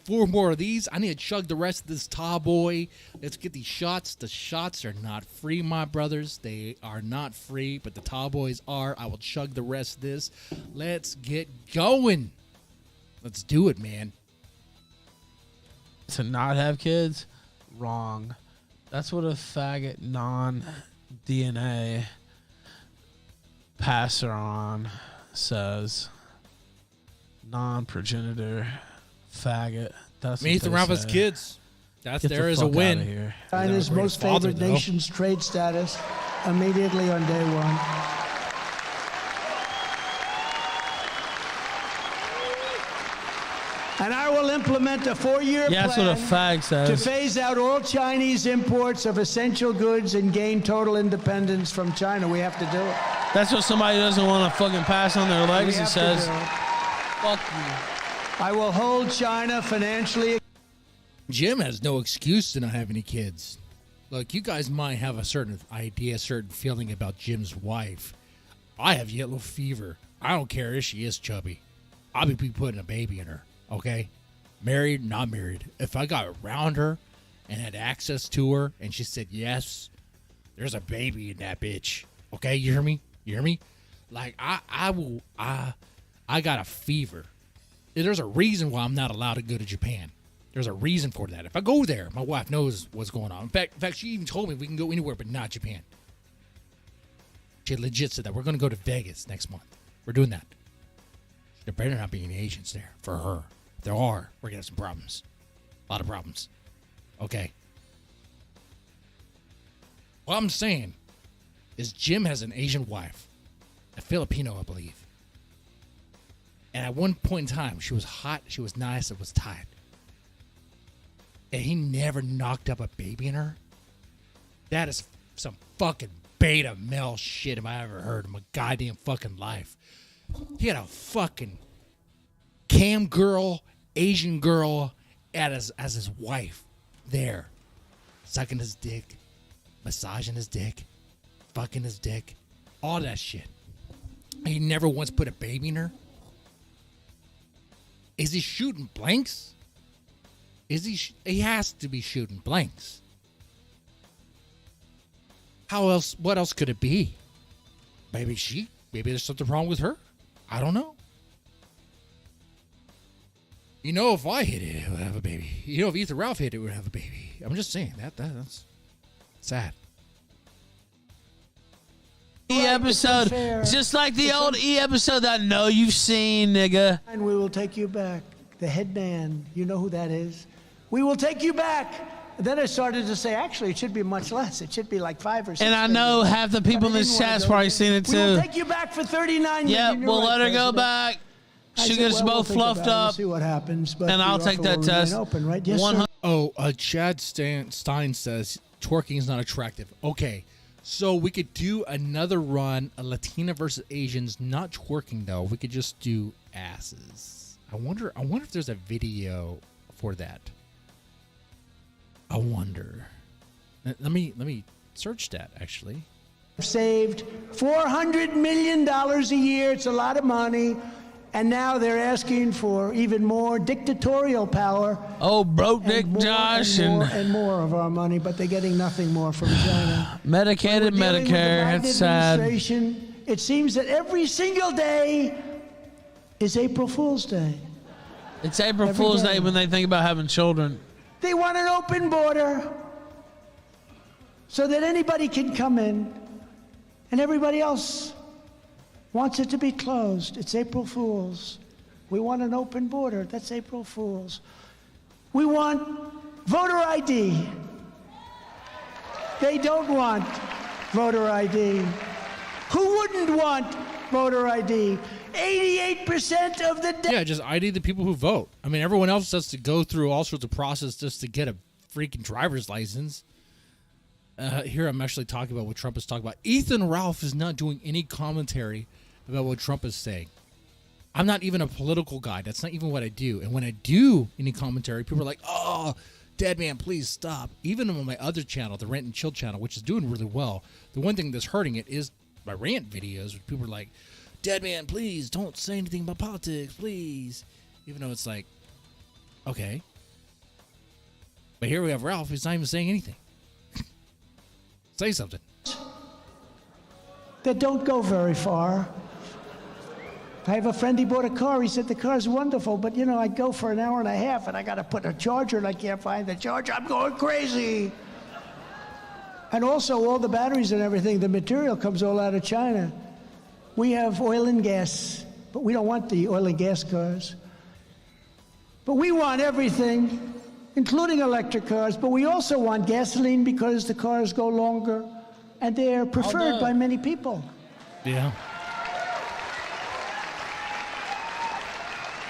S1: 4 more of these. I need to chug the rest of this Tall Boy. Let's get these shots. The shots are not free, my brothers. They are not free, but the Tall Boys are. I will chug the rest of this. Let's get going. Let's do it, man.
S3: To not have kids? Wrong. That's what a faggot non-DNA passer on says. Non-progenitor faggot. That's
S1: Ethan Ralph has kids. That's
S3: Get
S1: there
S3: the
S1: is a
S3: fuck outta
S1: win.
S3: here.
S9: China's most favored nation's trade status immediately on day one. And I will implement a 4-year
S3: Yeah, that's
S9: plan
S3: what a fag says.
S9: to phase out all Chinese imports of essential goods and gain total independence from China. We have to do it.
S3: That's what somebody doesn't want to fucking pass on their
S9: We
S3: legacy
S9: have to
S3: says.
S9: do it.
S3: Fuck you.
S9: I will hold China financially.
S1: Jim has no excuse to not have any kids. Look, you guys might have a certain idea, a certain feeling about Jim's wife. I have yellow fever. I don't care if she is chubby. I'll be putting a baby in her, okay? Married, not married. If I got around her and had access to her and she said yes, there's a baby in that bitch. Okay, you hear me? You hear me? Like, I got a fever. There's a reason why I'm not allowed to go to Japan. There's a reason for that. If I go there, my wife knows what's going on. In fact, she even told me we can go anywhere but not Japan. She legit said that. We're going to go to Vegas next month. We're doing that. There better not be any Asians there for her. If there are, we're going to have some problems. A lot of problems. Okay. What I'm saying is Jim has an Asian wife. A Filipino, I believe. And at one point in time, she was hot, she was nice, it was tight. And he never knocked up a baby in her. That is some fucking beta male shit if I ever heard in my goddamn fucking life. He had a fucking cam girl, Asian girl as his wife there. Sucking his dick, massaging his dick, fucking his dick, all that shit. He never once put a baby in her. Is he shooting blanks? Is he has to be shooting blanks. How else, what else could it be? Maybe there's something wrong with her. I don't know. You know, if I hit it, it would have a baby. You know, if Ethan Ralph hit it, it would have a baby. I'm just saying, that's sad.
S3: E episode, just like the old E episode that I know you've seen, nigga.
S9: And we will take you back. The headman, you know who that is? We will take you back. And then I started to say, actually, it should be much less. It should be like 5 or 6.
S3: And I know half the people in this chat's probably seen it too.
S9: We will take you back for 39
S3: Yep,
S9: million.
S3: we'll let her go back. She gets both fluffed up.
S9: See what happens. But
S3: and I'll take that test.
S9: Open, right? Yes, sir.
S1: Chad Stein says twerking is not attractive. Okay, so we could do another run, a Latina versus Asians, not twerking though. We could just do asses. I wonder if there's a video for that. I wonder. Let me search that actually.
S9: Saved $400 million a year. It's a lot of money. And now they're asking for even more dictatorial power.
S3: Oh, broke Dick Josh.
S9: And more of our money, but they're getting nothing more from China.
S3: Medicated Medicare. It's sad.
S9: It seems that every single day is April Fool's Day.
S3: It's April Fool's Day when they think about having children.
S9: They want an open border so that anybody can come in and everybody else wants it to be closed. It's April Fool's. We want an open border. That's April Fool's. We want voter ID. They don't want voter ID. Who wouldn't want voter ID? 88% of the
S1: Yeah, just ID the people who vote. I mean, everyone else has to go through all sorts of process just to get a freaking driver's license. Here I'm actually talking about what Trump is talking about. Ethan Ralph is not doing any commentary about what Trump is saying. I'm not even a political guy. That's not even what I do. And when I do any commentary, people are like, oh, Dead Man, please stop. Even on my other channel, the Rant and Chill channel, which is doing really well, the one thing that's hurting it is my rant videos, where people are like, Dead Man, please don't say anything about politics, please. Even though it's like, okay. But here we have Ralph, who's not even saying anything. Say something.
S9: that don't go very far. I have a friend, he bought a car. He said, the car's wonderful, but you know, I go for an hour and a half and I got to put a charger and I can't find the charger. I'm going crazy. And also all the batteries and everything, the material comes all out of China. We have oil and gas, but we don't want the oil and gas cars. But we want everything including electric cars, but we also want gasoline because the cars go longer and they're preferred by many people.
S1: Yeah.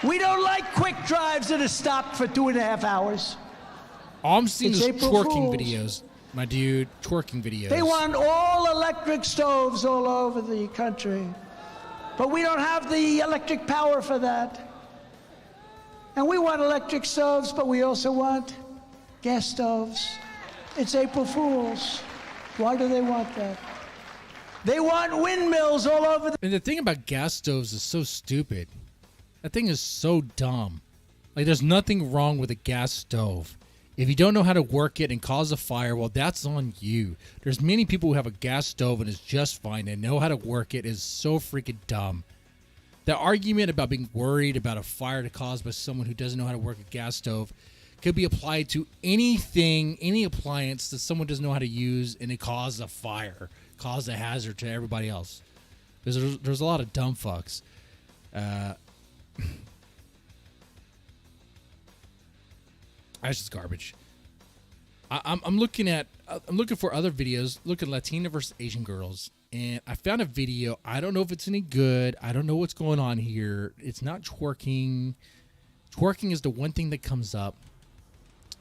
S9: We don't like quick drives that are stopped for 2.5 hours.
S1: All I'm seeing
S9: It's
S1: is
S9: April
S1: twerking
S9: Fools.
S1: videos, my dude. Twerking videos.
S9: They want all electric stoves all over the country. But we don't have the electric power for that. And we want electric stoves, but we also want gas stoves. It's April Fools. Why do they want that? They want windmills all over the...
S1: And the thing about gas stoves is so stupid. That thing is so dumb. Like, there's nothing wrong with a gas stove. If you don't know how to work it and cause a fire, well, that's on you. There's many people who have a gas stove and it's just fine and know how to work it is so freaking dumb. The argument about being worried about a fire caused by someone who doesn't know how to work a gas stove could be applied to anything, any appliance that someone doesn't know how to use and it causes a fire, cause a hazard to everybody else. There's a lot of dumb fucks. That's just garbage. I'm looking for other videos. Look at Latina versus Asian girls, and I found a video. I don't know if it's any good. I don't know what's going on here. It's not twerking. Twerking is the one thing that comes up.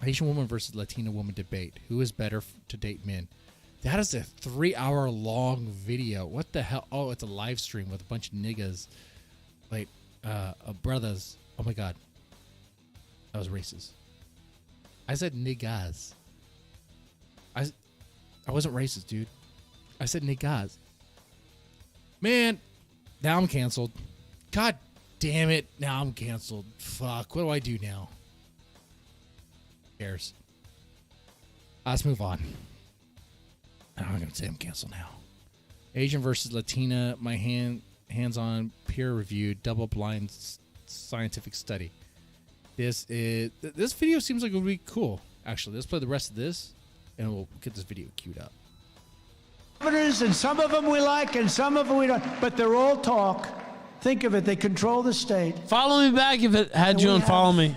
S1: Asian woman versus Latina woman debate. Who is better to date men? That is a 3-hour long video. What the hell? Oh, it's a live stream with a bunch of niggas. Wait, brothers. Oh my god, that was racist. I said niggas. I wasn't racist, dude. I said niggas. Man, now I'm canceled. God damn it. Now I'm canceled. Fuck. What do I do now? Who cares? Let's move on. I'm going to say I'm canceled now. Asian versus Latina. My hands-on, peer-reviewed, double-blind scientific study. This video seems like it would be cool. Actually, let's play the rest of this, and we'll get this video queued up.
S9: Governors, and some of them we like, and some of them we don't. But they're all talk. Think of it. They control the state.
S3: Follow me back if it had
S9: And
S3: you
S9: we
S3: unfollow me.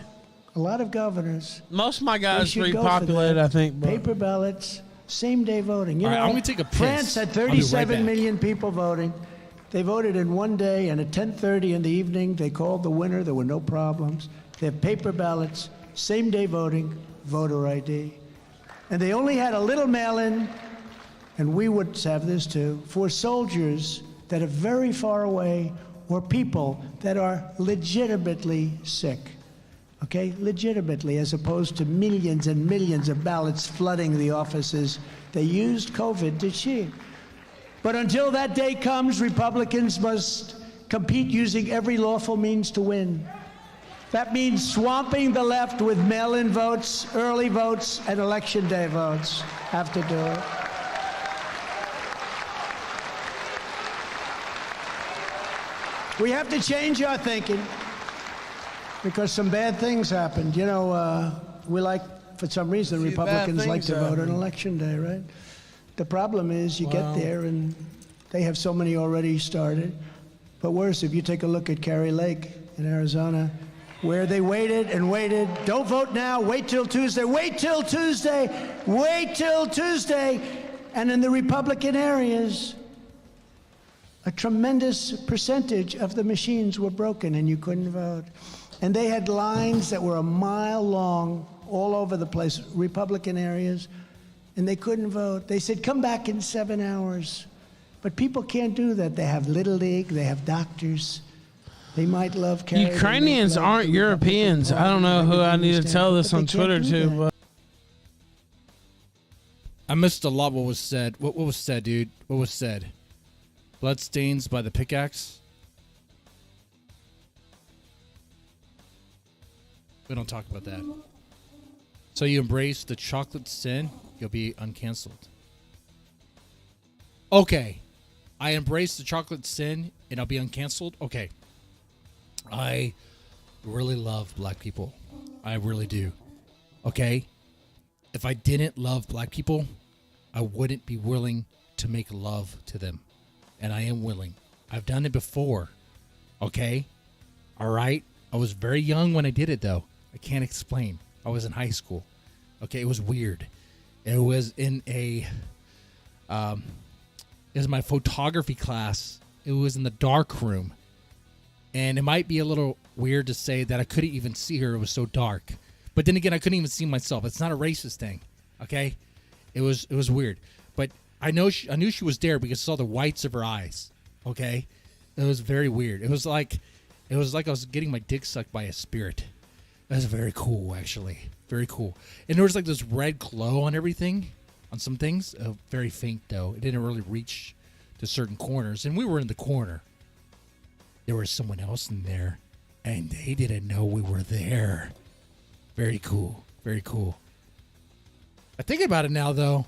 S9: A lot of governors.
S3: Most of my
S9: They
S3: guys
S9: should go for
S3: repopulated,
S9: that.
S3: I think. But
S9: Paper ballots, same-day voting. You
S1: All right,
S9: know,
S1: I'm gonna take a piss.
S9: France had
S1: I'll be right
S9: 37
S1: back.
S9: million people voting. They voted in one day, and at 10:30 in the evening, they called the winner. There were no problems. They have paper ballots, same-day voting, voter ID. And they only had a little mail-in, and we would have this too, for soldiers that are very far away or people that are legitimately sick. Okay, legitimately, as opposed to millions and millions of ballots flooding the offices. They used COVID to cheat. But until that day comes, Republicans must compete using every lawful means to win. That means swamping the left with mail-in votes, early votes, and election day votes. Have to do it. We have to change our thinking because some bad things happened. You know, we like, for some reason, Republicans like to vote on election day, right? The problem is you get there and they have so many already started. But worse, if you take a look at Kari Lake in Arizona, where they waited and waited. Don't vote now. Wait till Tuesday. Wait till Tuesday. Wait till Tuesday. And in the Republican areas, a tremendous percentage of the machines were broken and you couldn't vote. And they had lines that were a mile long all over the place, Republican areas, and they couldn't vote. They said, come back in 7 hours. But people can't do that. They have Little League. They have doctors. They might love Kari.
S3: Ukrainians aren't Europeans. I don't know who I need to tell this on Twitter to, but
S1: I missed a lot what was said. What was said, dude? What was said? Bloodstains by the pickaxe? We don't talk about that. So you embrace the chocolate sin, you'll be uncanceled. Okay. I embrace the chocolate sin and I'll be uncanceled? Okay. I really love black people. I really do. Okay? If I didn't love black people, I wouldn't be willing to make love to them. And I am willing. I've done it before. Okay? All right? I was very young when I did it, though. I can't explain. I was in high school. Okay, it was weird. It was in it was my photography class. It was in the dark room. And it might be a little weird to say that I couldn't even see her. It was so dark. But then again, I couldn't even see myself. It's not a racist thing, okay? It was weird. But I knew she was there because I saw the whites of her eyes, okay? It was very weird. It was like I was getting my dick sucked by a spirit. That was very cool, actually. Very cool. And there was like this red glow on everything, on some things. Very faint, though. It didn't really reach to certain corners. And we were in the corner. There was someone else in there, and they didn't know we were there. Very cool. Very cool. I think about it now, though.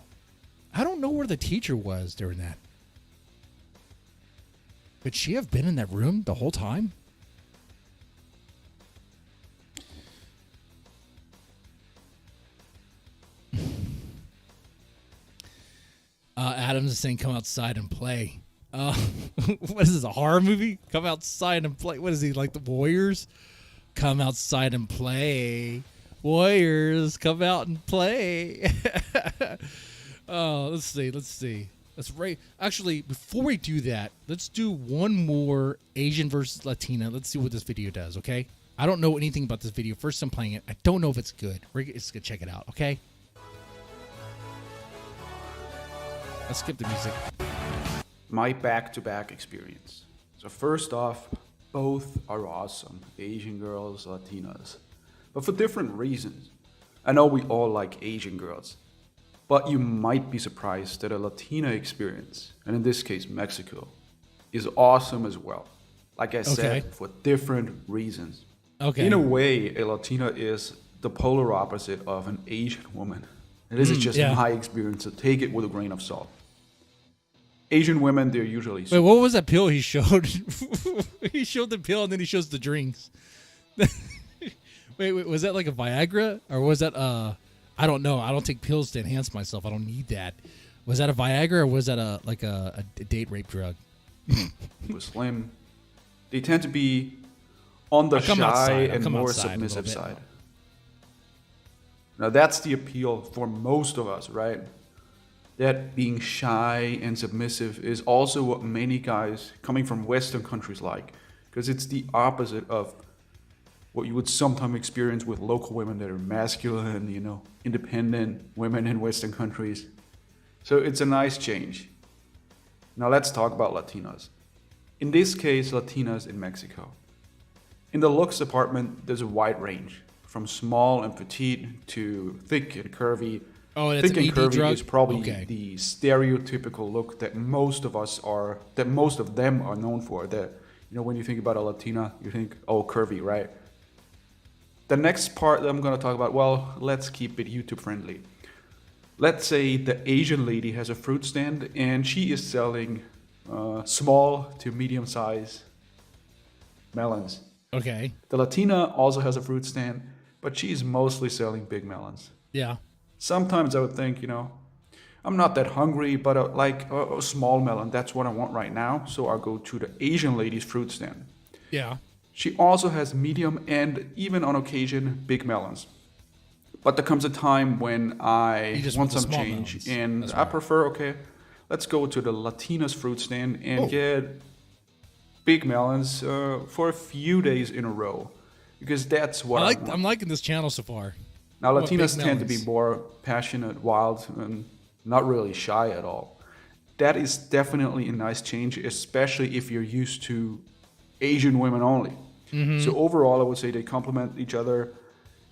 S1: I don't know where the teacher was during that. Could she have been in that room the whole time? Adams is saying, come outside and play. What is this, a horror movie? Come outside and play. What is he, like the Warriors? Come outside and play. Warriors, come out and play. Oh, let's see. Let's rate. Actually, before we do that, let's do one more Asian versus Latina. Let's see what this video does, okay? I don't know anything about this video. First I'm playing it. I don't know if it's good. We're just going to check it out, okay? Let's skip the music.
S11: My back-to-back experience. So first off, both are awesome. Asian girls, Latinas. But for different reasons. I know we all like Asian girls. But you might be surprised that a Latina experience, and in this case Mexico, is awesome as well. Like I said, for different reasons.
S1: Okay.
S11: In a way, a Latina is the polar opposite of an Asian woman. And this is just my experience, so take it with a grain of salt. Asian women, they're usually...
S1: Wait, what was that pill he showed? He showed the pill and then he shows the drinks. Wait, was that like a Viagra? Or was that, I don't know. I don't take pills to enhance myself. I don't need that. Was that a Viagra or was that a date rape drug?
S11: With Slim, they tend to be on the shy and more submissive side. Now that's the appeal for most of us, right? That being shy and submissive is also what many guys coming from Western countries like, because it's the opposite of what you would sometimes experience with local women that are masculine, you know, independent women in Western countries. So it's a nice change. Now let's talk about Latinas. In this case, Latinas in Mexico. In the looks department, there's a wide range, from small and petite to thick and curvy.
S1: Oh, that's
S11: thick and
S1: an ED
S11: curvy
S1: drug?
S11: is probably
S1: Okay.
S11: the stereotypical look that most of them are known for. That, you know, when you think about a Latina, you think, oh, curvy, right? The next part that I'm going to talk about, well, let's keep it YouTube friendly. Let's say the Asian lady has a fruit stand and she is selling small to medium size melons.
S1: Okay.
S11: The Latina also has a fruit stand, but she's mostly selling big melons.
S1: Yeah.
S11: Sometimes I would think, you know, I'm not that hungry, but a small melon, that's what I want right now. So I'll go to the Asian lady's fruit stand.
S1: Yeah.
S11: She also has medium and even on occasion big melons. But there comes a time when I want some change and I prefer, okay, let's go to the Latina's fruit stand and get big melons for a few days in a row. Because that's what I want.
S1: I'm liking this channel so far.
S11: Now, Latinas tend to be more passionate, wild, and not really shy at all. That is definitely a nice change, especially if you're used to Asian women only. Mm-hmm. So overall, I would say they complement each other.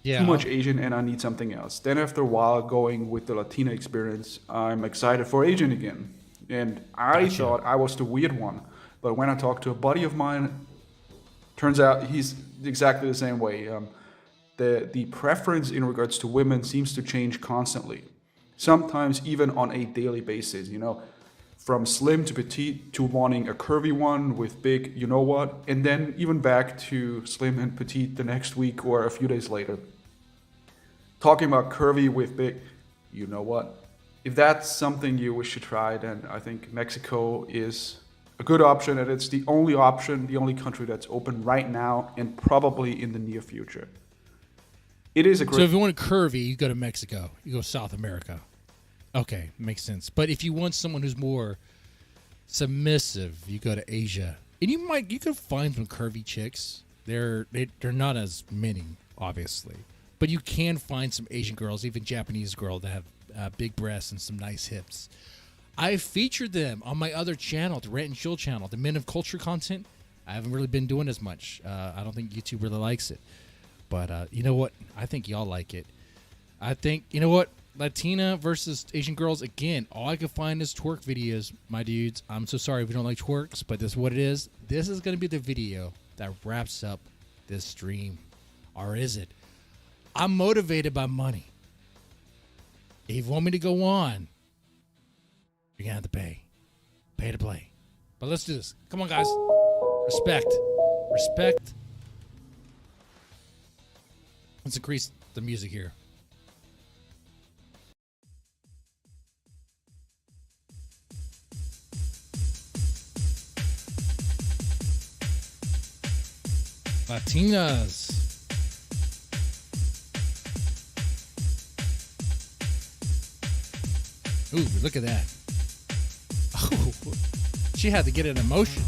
S11: Yeah. Too much Asian and I need something else. Then after a while, going with the Latina experience, I'm excited for Asian again. And I thought I was the weird one. But when I talked to a buddy of mine, turns out he's exactly the same way. The preference in regards to women seems to change constantly. Sometimes even on a daily basis, you know, from slim to petite to wanting a curvy one with big, you know what, and then even back to slim and petite the next week or a few days later. Talking about curvy with big, you know what. If that's something you wish to try, then I think Mexico is a good option, and it's the only option, the only country that's open right now and probably in the near future. It is a
S1: So
S11: great.
S1: if you want a curvy, you go to Mexico. You go South America. Okay, makes sense. But if you want someone who's more submissive, you go to Asia. And you could find some curvy chicks. They're not as many, obviously. But you can find some Asian girls, even Japanese girls that have big breasts and some nice hips. I featured them on my other channel, the Rant and Chill channel, the Men of Culture content. I haven't really been doing as much. I don't think YouTube really likes it. But you know what? I think y'all like it. I think, you know what? Latina versus Asian girls, again, all I can find is twerk videos, my dudes. I'm so sorry if you don't like twerks, but this is what it is. This is going to be the video that wraps up this stream. Or is it? I'm motivated by money. If you want me to go on, you're going to have to pay. Pay to play. But let's do this. Come on, guys. Respect. Respect. Let's increase the music here. Latinas. Ooh, look at that. Oh, she had to get an emotion.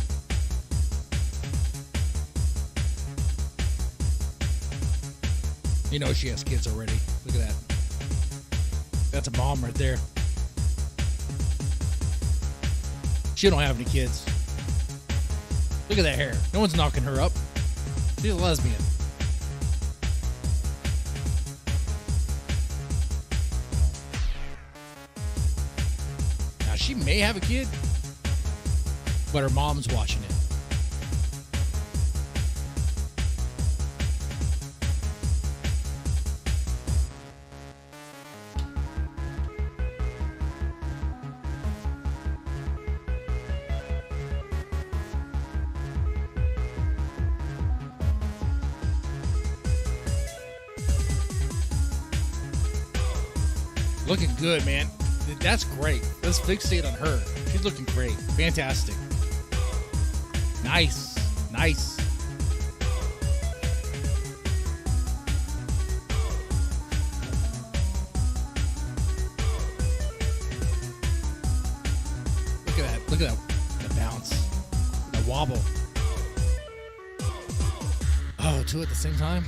S1: You know she has kids already. Look at that. That's a mom right there. She don't have any kids. Look at that hair. No one's knocking her up. She's a lesbian. Now, she may have a kid, but her mom's watching it. Looking good, man. That's great. Let's fixate on her. She's looking great. Fantastic. Nice. Nice. Look at that. Look at that. The bounce. The wobble. Oh, two at the same time?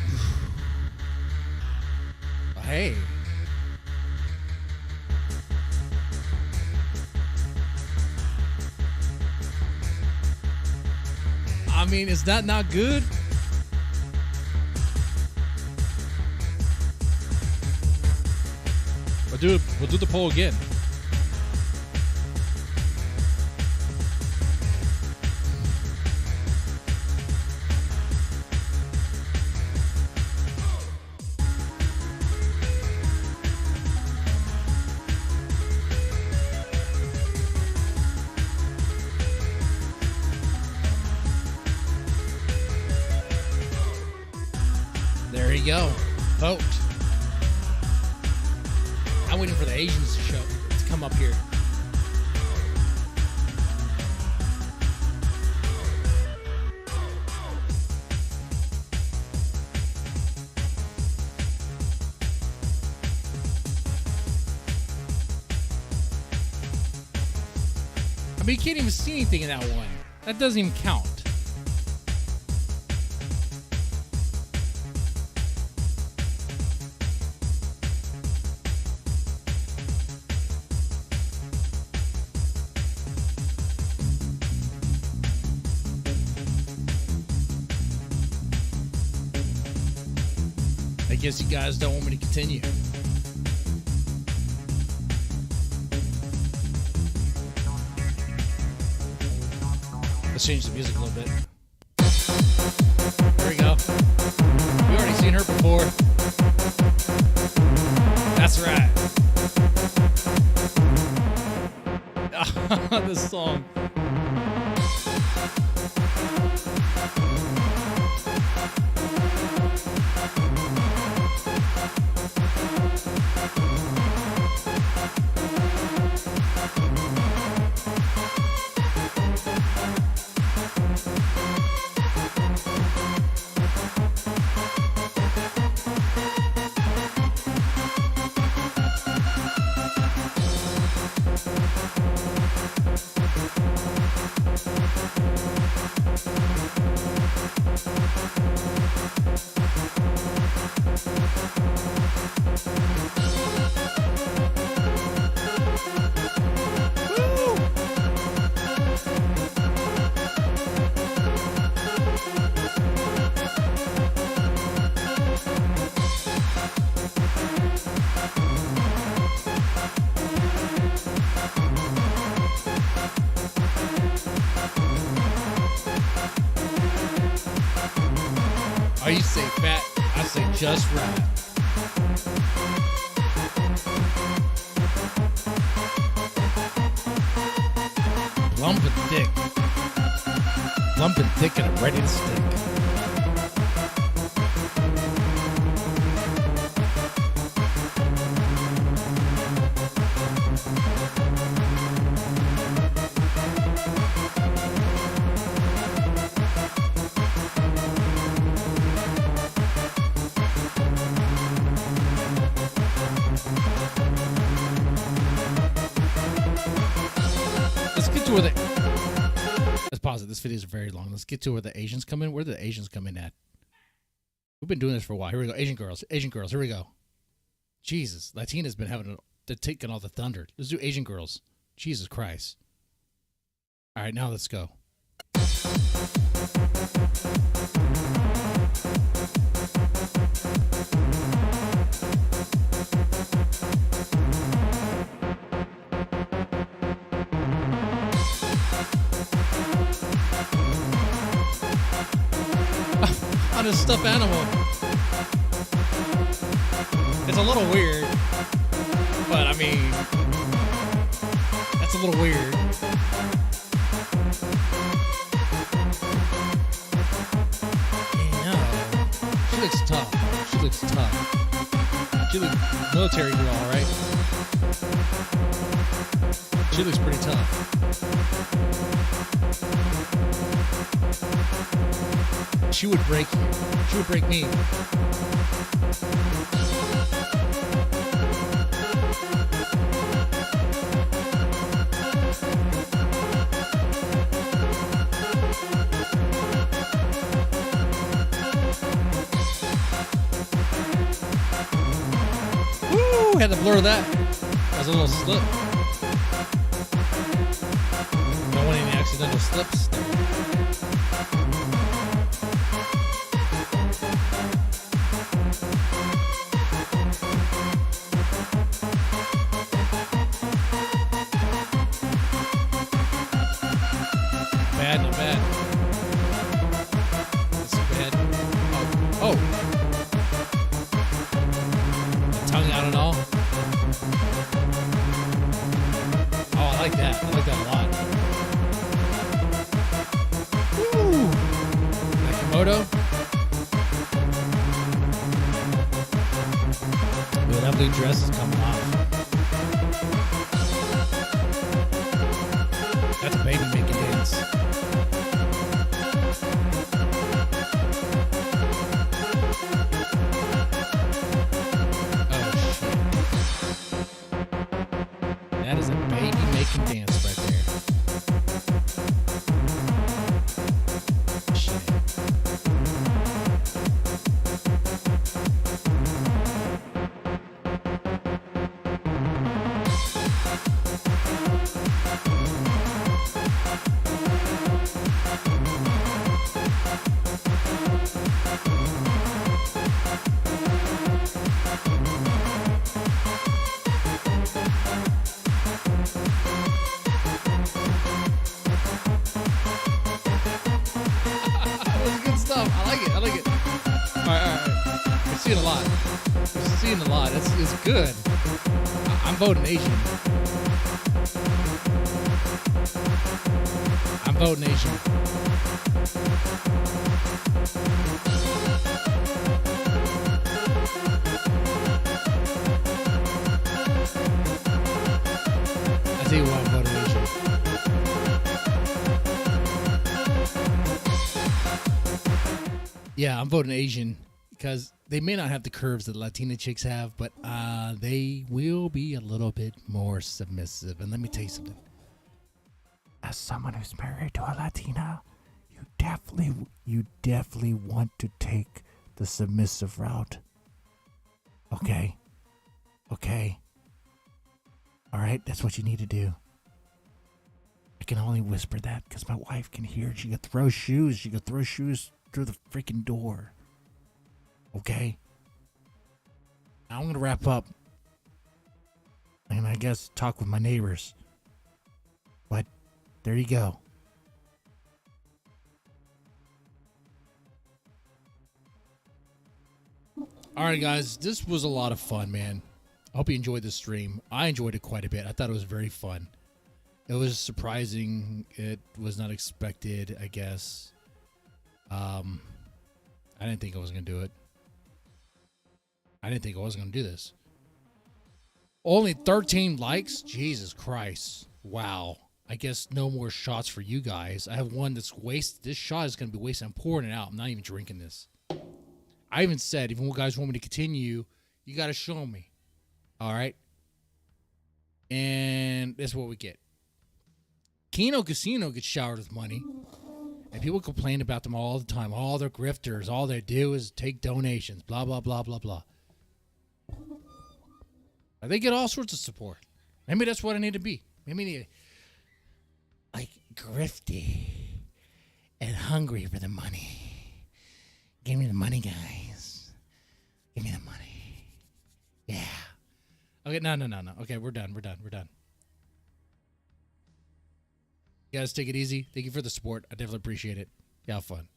S1: Hey. I mean, is that not good? We'll do the poll again. There you go. Vote. I'm waiting for the Asians to come up here. I mean, you can't even see anything in that one. That doesn't even count. I guess you guys don't want me to continue. Let's change the music a little bit. There we go. We already seen her before. That's right. This song. Oh, you say fat. I say just right. Plump and thick. Plump and thick and ready to stick. Let's pause it. This video is very long. Let's get to where the Asians come in. Where do the Asians come in at? We've been doing this for a while. Here we go. Asian girls. Asian girls. Here we go. Jesus. Latina's been having they're taking all the thunder. Let's do Asian girls. Jesus Christ. All right, now let's go. On a stuffed animal. It's a little weird, but I mean, that's a little weird. No, she looks tough. She looks tough. She looks military girl, all right? She looks pretty tough. She would break you. She would break me. Woo! Had to blur that. That was a little slip. Don't want any accidental slips there. Bad, not bad. That's bad. Oh. The tongue out and all. Oh, I like that. I like that a lot. Woo! Nakimoto. Ooh, that blue dress is coming off. That's a baby making dance. Oh, shit. That is a baby making dance right there. Shit. That's good stuff. I like it. I like it. All right. We're seeing a lot. We're seeing a lot. It's good. I'm voting Asian. I'm voting Asian. I tell you why I'm voting Asian. Yeah, I'm voting Asian because they may not have the curves that Latina chicks have, but they will be a little bit more submissive. And let me tell you something. As someone who's married to a Latina, you definitely want to take the submissive route. Okay? Okay? All right? That's what you need to do. I can only whisper that because my wife can hear. She could throw shoes. She could throw shoes through the freaking door. Okay? Now I'm going to wrap up. And I guess talk with my neighbors. But there you go. All right, guys, this was a lot of fun, man. I hope you enjoyed the stream. I enjoyed it quite a bit. I thought it was very fun. It was surprising. It was not expected, I guess. I didn't think I was going to do it. I didn't think I was going to do this. Only 13 likes? Jesus Christ. Wow. I guess no more shots for you guys. I have one that's wasted. This shot is going to be wasted. I'm pouring it out. I'm not even drinking this. I even said, if you guys want me to continue, you got to show me. All right? And that's what we get. Keno Casino gets showered with money. And people complain about them all the time. All they're grifters. All they do is take donations. Blah, blah, blah, blah, blah. They get all sorts of support. Maybe that's what I need to be. Maybe I need to, like, grifty and hungry for the money. Give me the money, guys. Give me the money. Yeah. Okay, no. Okay, we're done. You guys take it easy. Thank you for the support. I definitely appreciate it. Y'all have fun.